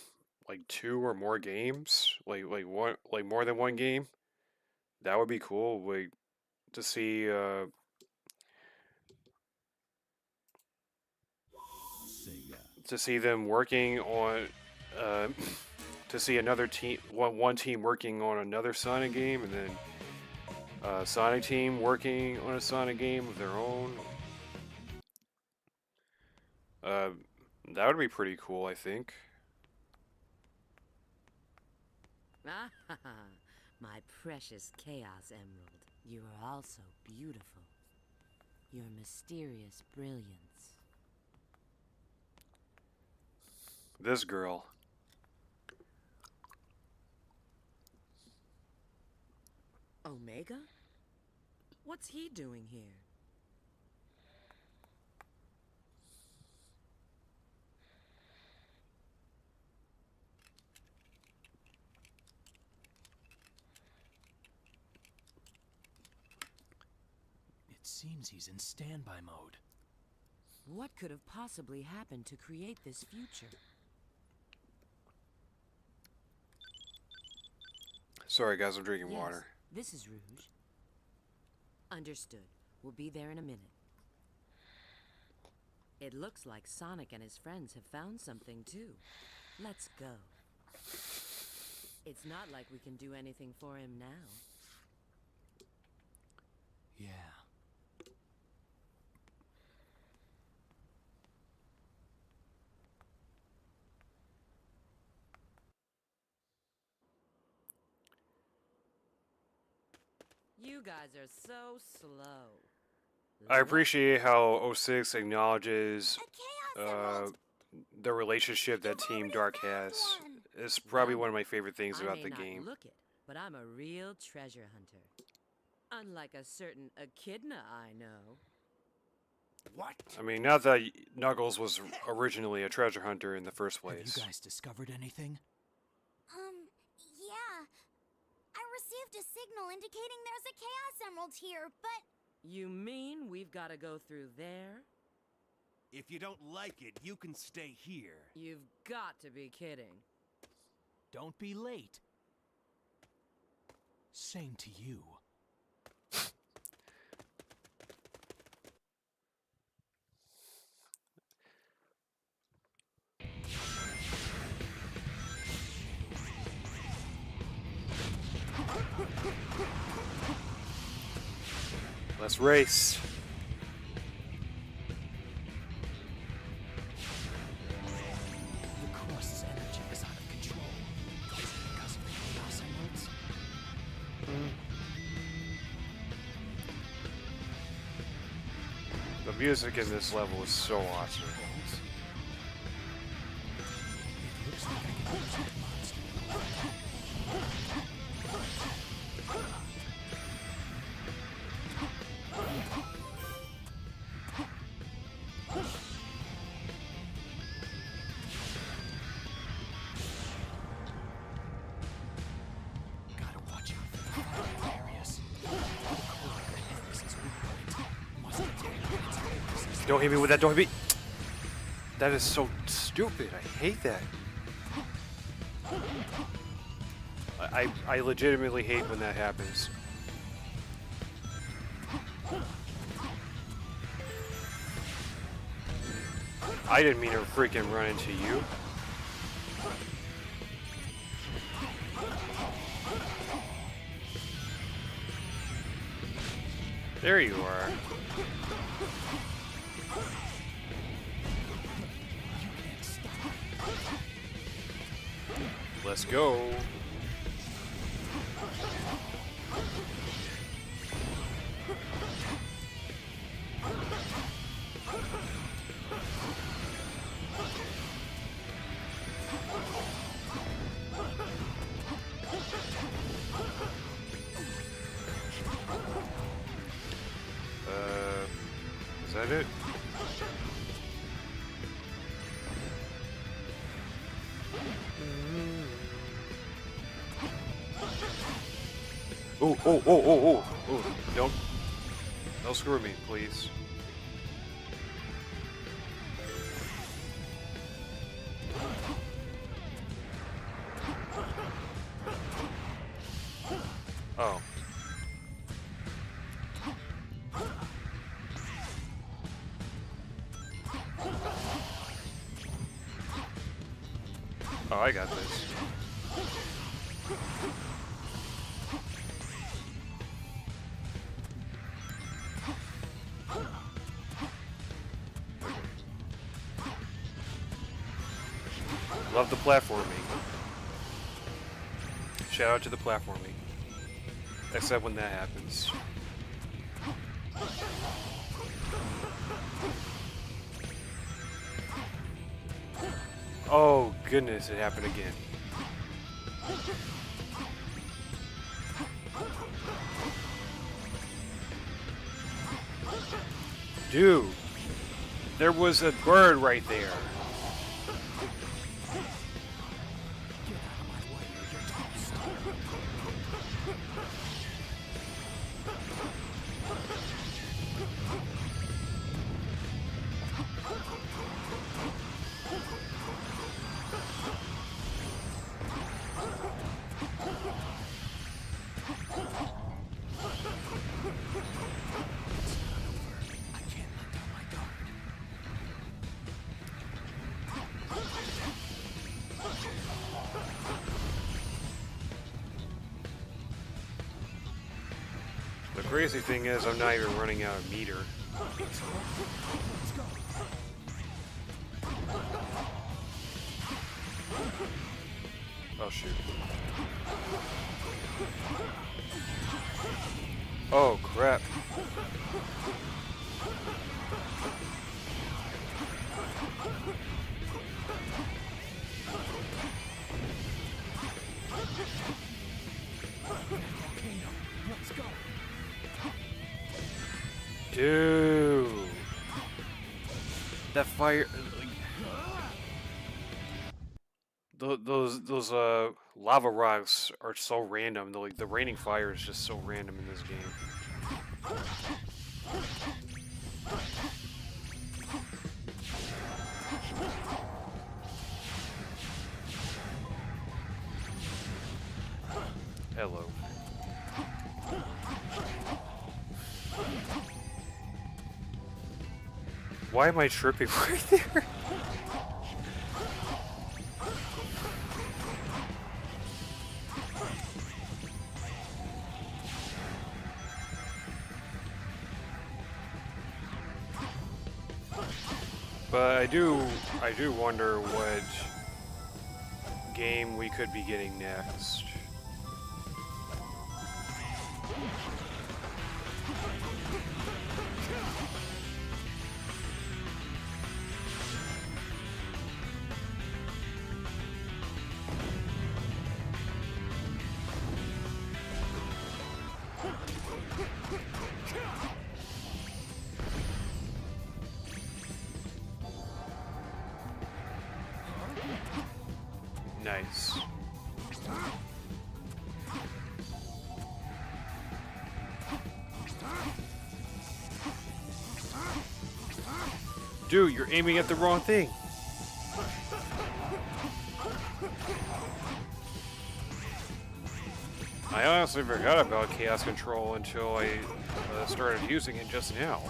like 2 or more games, like one, like more than one game, that would be cool. Like to see them working on uh, to see another team, one team working on another Sonic game, and then Sonic team working on a Sonic game of their own. Uh, that would be pretty cool, I think. Ah, my precious Chaos Emerald. You are also beautiful. Your mysterious brilliance. This girl. Omega? What's he doing here? It seems he's in standby mode. What could have possibly happened to create this future? Sorry, guys, I'm drinking Yes, water. this is Rouge. Understood. We'll be there in a minute. It looks like Sonic and his friends have found something, too. Let's go. It's not like we can do anything for him now. Yeah. You guys are so slow. I appreciate how 06 acknowledges A Chaos Emerald! the relationship that Team already Dark found has. one. It's probably Well, one of my favorite things I about may the not game. look it, but I'm a real treasure hunter. Unlike a certain echidna I know. What? I mean, not that Knuckles was originally a treasure hunter in the first Have place. you guys discovered anything? Yeah. I received a signal indicating there's a Chaos Emerald here, but You mean we've got to go through there? If you don't like it, you can stay here. You've got to be kidding. Don't be late. Same to you. Let's race. The crust's energy is out of control. Is it because of the Chaos Emeralds? The music in this level is so awesome. It looks like I can use that monster. Gotta watch out for the fire areas. The core of the Nexus is weak. Must protect its weaknesses. Don't hit me with that, don't hit me! That is so stupid, I hate that. I legitimately hate when that happens. I didn't mean to freaking run into you. There you are. Let's go. Is that it? Oh. Don't screw me, please. Oh. Oh, I got this. Love the platforming. Shout out to the platforming. Except when that happens. Oh goodness, it happened again. Dude, there was a bird right there. The crazy thing is, I'm not even running out of meter. Oh shoot. Oh crap. Dude, that fire, like, those lava rocks are so random. Like the raining fire is just so random in this game. Hello. Why am I tripping right there? But I do wonder what game we could be getting next. Nice. Dude, you're aiming at the wrong thing. I honestly forgot about Chaos Control until I started using it just now.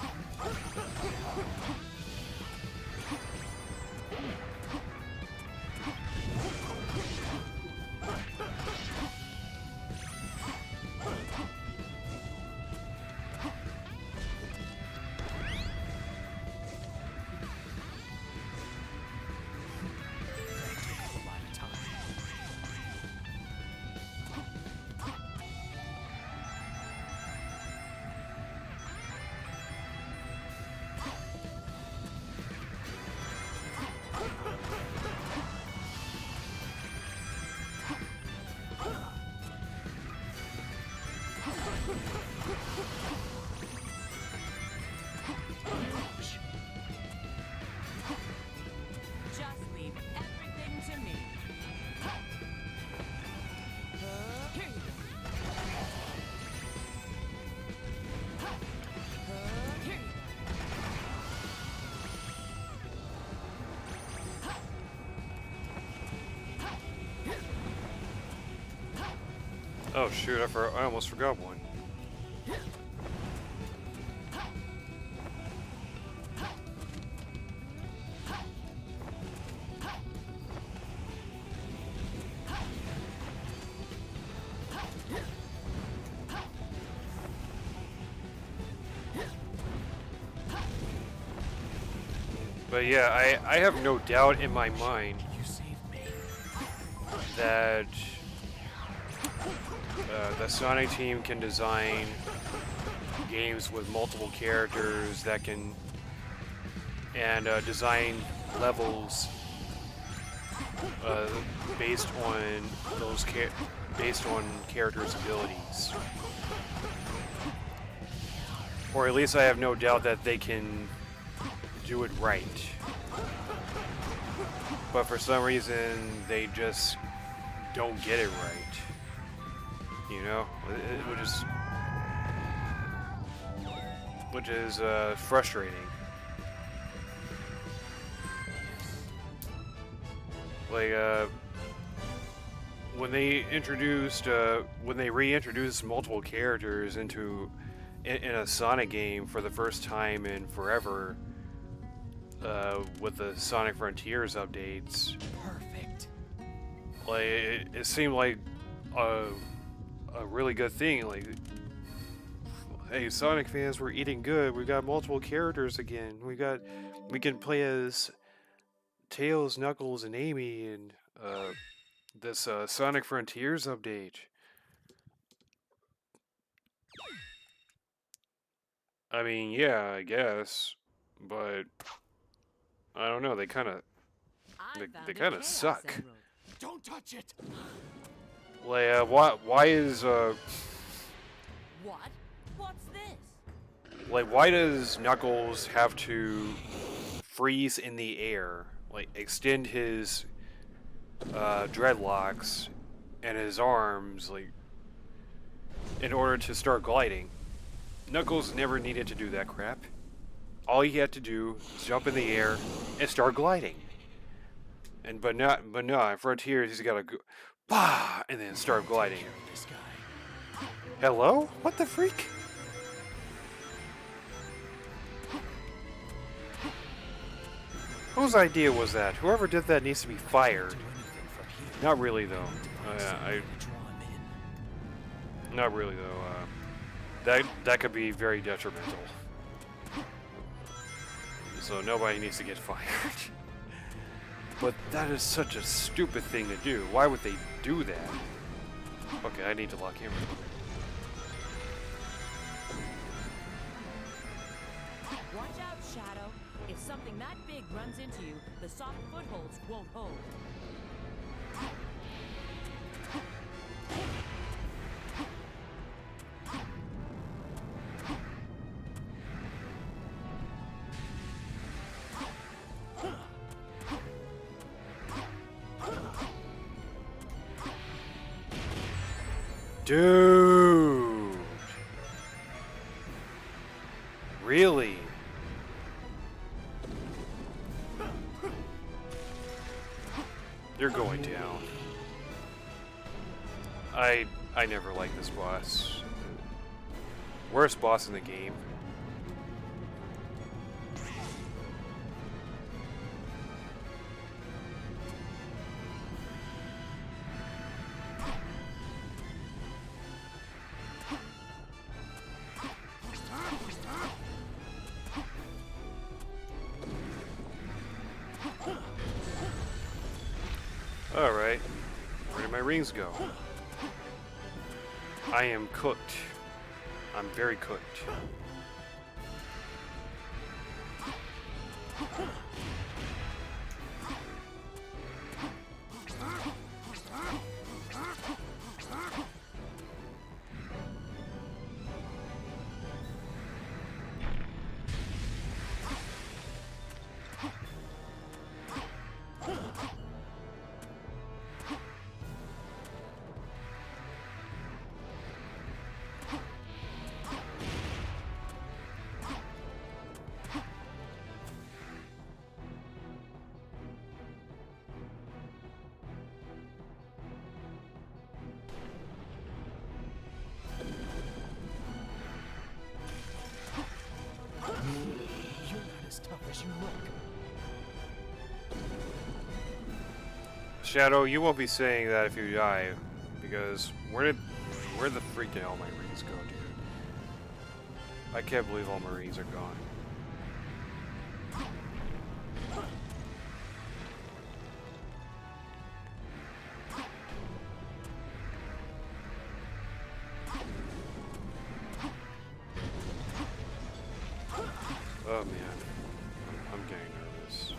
Just leave everything to me. Here you go. Here you go. Oh shoot, I almost forgot one. But yeah, I have no doubt in my mind You saved me. that the Sonic team can design games with multiple characters that can, and design levels based on those based on characters' abilities. Or at least I have no doubt that they can do it right. But for some reason, they just don't get it right. You know? Which is frustrating. Like, when they reintroduced multiple characters into in a Sonic game for the first time in forever, with the Sonic Frontiers updates, Perfect. like it seemed like a really good thing. Like, hey, Sonic fans, we're eating good. We got multiple characters again. We can play as Tails, Knuckles, and Amy, and this Sonic Frontiers update. I mean, yeah, I guess, but I don't know. They kind of I found they a kind of Chaos suck. Emerald. Don't touch it. Like, why is What? What's this? like, why does Knuckles have to freeze in the air, like extend his dreadlocks and his arms, like, in order to start gliding? Knuckles never needed to do that crap. All he had to do was jump in the air and start gliding. But no, in Frontiers he's gotta go, bah, and then start gliding. This guy. Hello? What the freak? Whose idea was that? Whoever did that needs to be fired. Do anything from here. Not really, though. Draw him in. Not really, though. That could be very detrimental. So nobody needs to get fired. But that is such a stupid thing to do. Why would they do that? Okay, I need to lock him. Watch out, Shadow. If something that big runs into you, the soft footholds won't hold. Dude! Really? You're going down. I never liked this boss. Worst boss in the game. Alright. Where did my rings go? I am cooked. I'm very cooked. as you look. Shadow, you won't be saying that if you die, because where the freaking hell my rings go, dude? I can't believe all my rings are gone. Oh man, I'm getting nervous.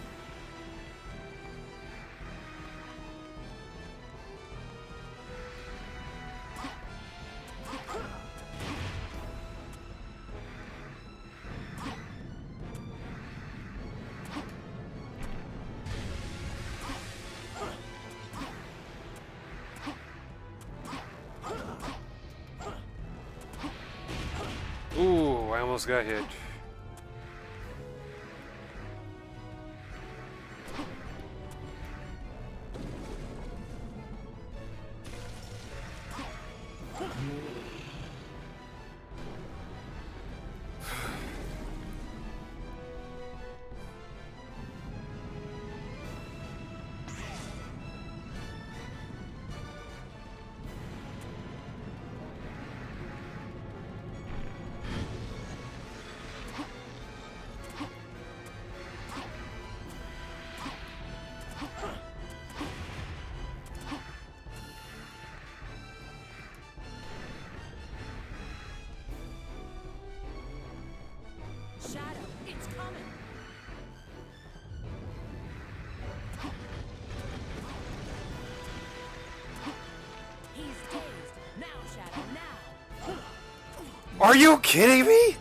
Ooh, I almost got hit. Shadow, it's coming. He's dazed. Now, Shadow, now. Are you kidding me?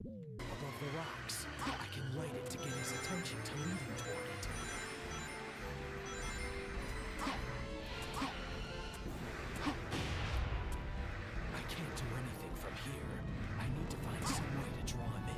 Above the rocks, I can light it to get his attention to lead him toward it. I can't do anything from here. I need to find some way to draw him in.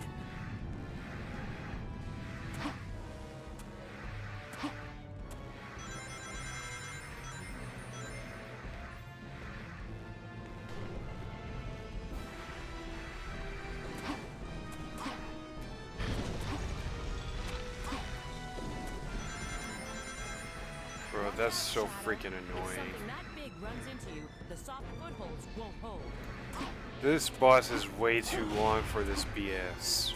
Bro, that's so freaking If annoying. something that big runs into you, the soft footholds won't hold. This boss is way too long for this BS.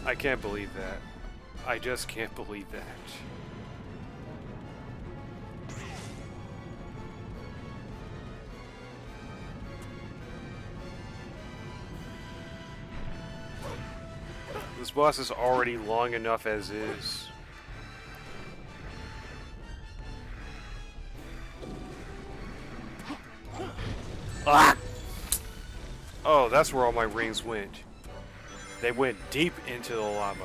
I can't believe that. I just can't believe that. This boss is already long enough as is. Ah! Oh, that's where all my rings went. They went deep into the lava.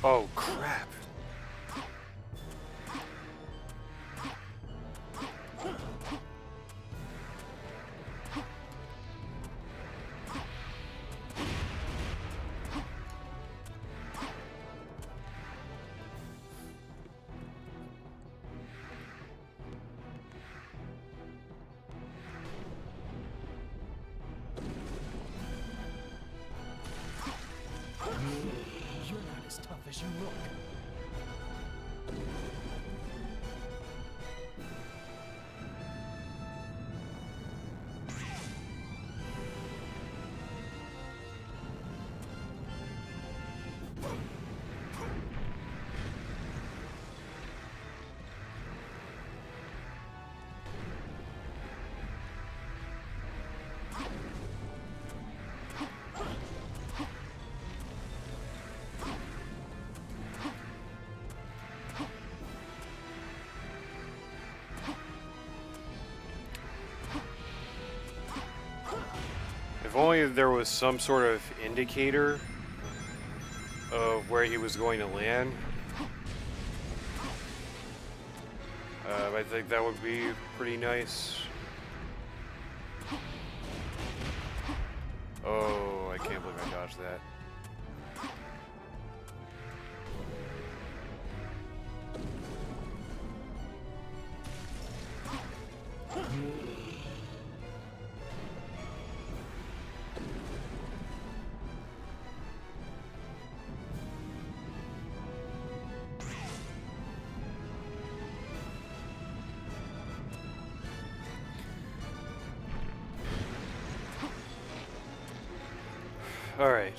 Oh, crap. You're not as tough as you look. only there was some sort of indicator of where he was going to land, I think that would be pretty nice. Oh, I can't believe I dodged that. All right.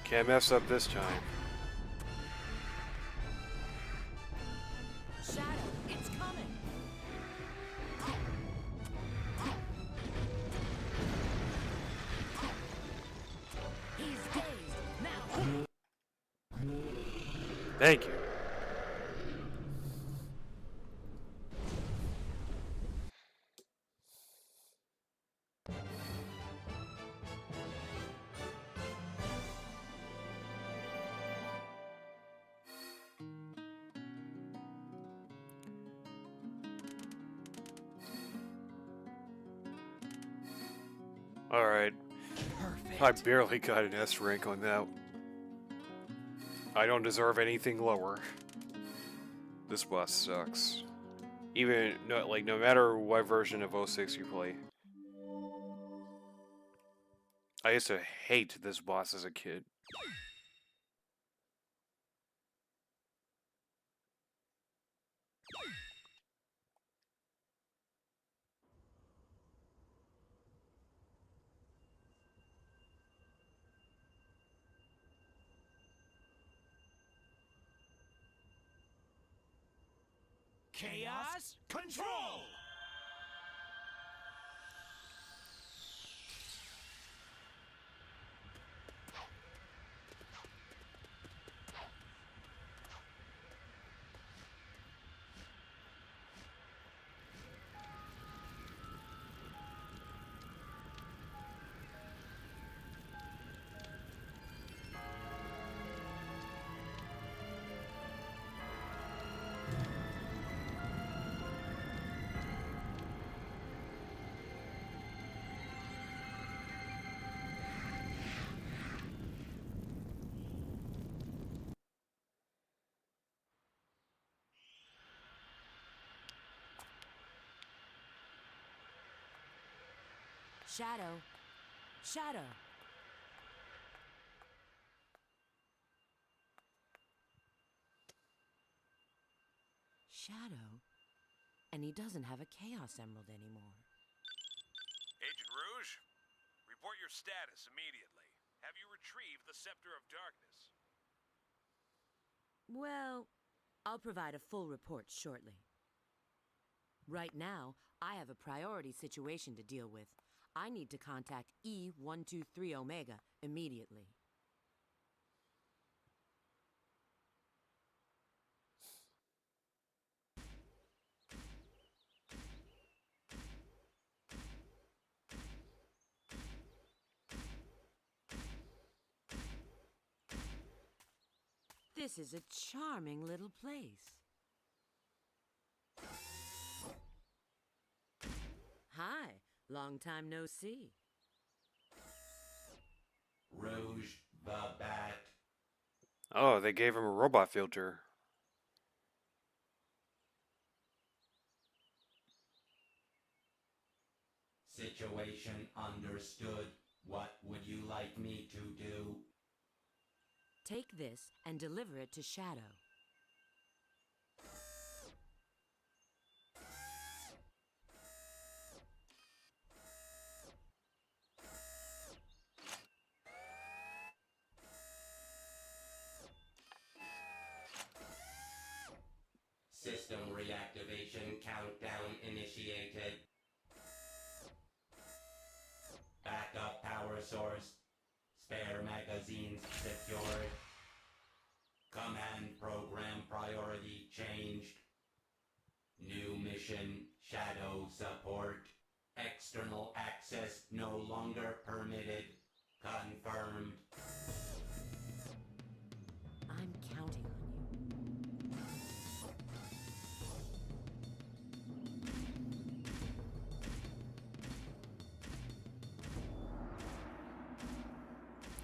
Can't mess up this time. Shadow, it's coming. He's dazed. Now. Thank you. Alright. I barely got an S rank on that. I don't deserve anything lower. This boss sucks. Even, no matter what version of 06 you play. I used to hate this boss as a kid. Chaos Control! Shadow. Shadow. Shadow? And he doesn't have a Chaos Emerald anymore. Agent Rouge, report your status immediately. Have you retrieved the Scepter of Darkness? Well, I'll provide a full report shortly. Right now, I have a priority situation to deal with. I need to contact E123 Omega immediately. This is a charming little place. Hi, long time no see. Rouge the Bat. Oh, they gave him a robot filter. Situation understood. What would you like me to do? Take this and deliver it to Shadow. System reactivation countdown initiated. Backup power source. Spare magazines secured. Command program priority changed. New mission, Shadow support. External access no longer permitted. Confirmed. I'm counting on you.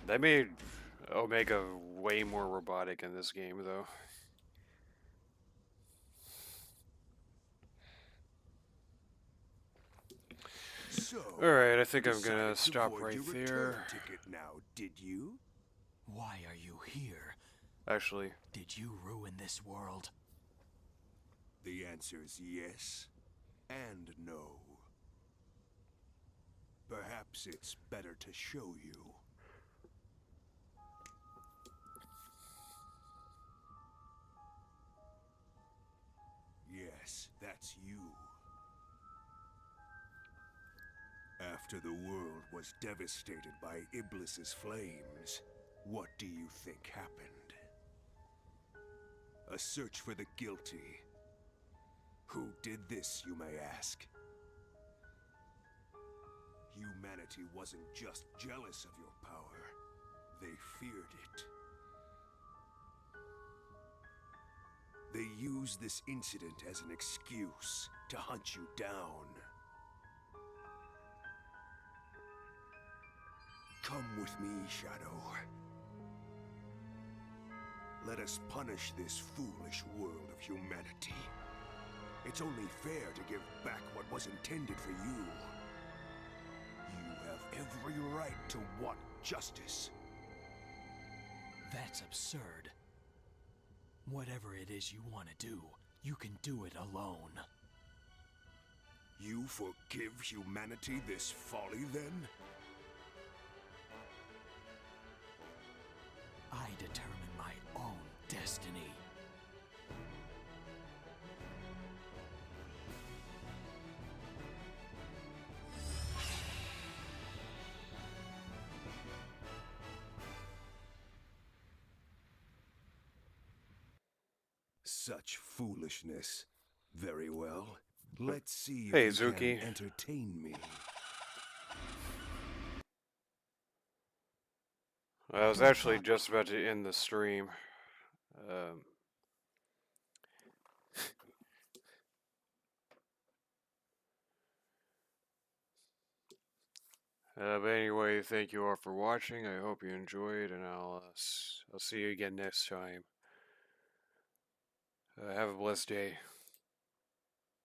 They made Omega way more robotic in this game, though. So, Alright, I think you I'm gonna decided to stop void right your return there. ticket now, did you? Why are you here? Actually, Did you ruin this world? The answer's yes and no. Perhaps it's better to show you. Yes, that's you. After the world was devastated by Iblis's flames, what do you think happened? A search for the guilty. Who did this, you may ask? Humanity wasn't just jealous of your power, they feared it. They used this incident as an excuse to hunt you down. Come with me, Shadow. Let us punish this foolish world of humanity. It's only fair to give back what was intended for you. You have every right to want justice. That's absurd. Whatever it is you want to do, you can do it alone. You forgive humanity this folly, then? I determine my own destiny. Such foolishness. Very well. Let's see if hey, you Zuki. can entertain me. I was actually just about to end the stream. Um, but anyway, thank you all for watching. I hope you enjoyed, and I'll see you again next time. Have a blessed day.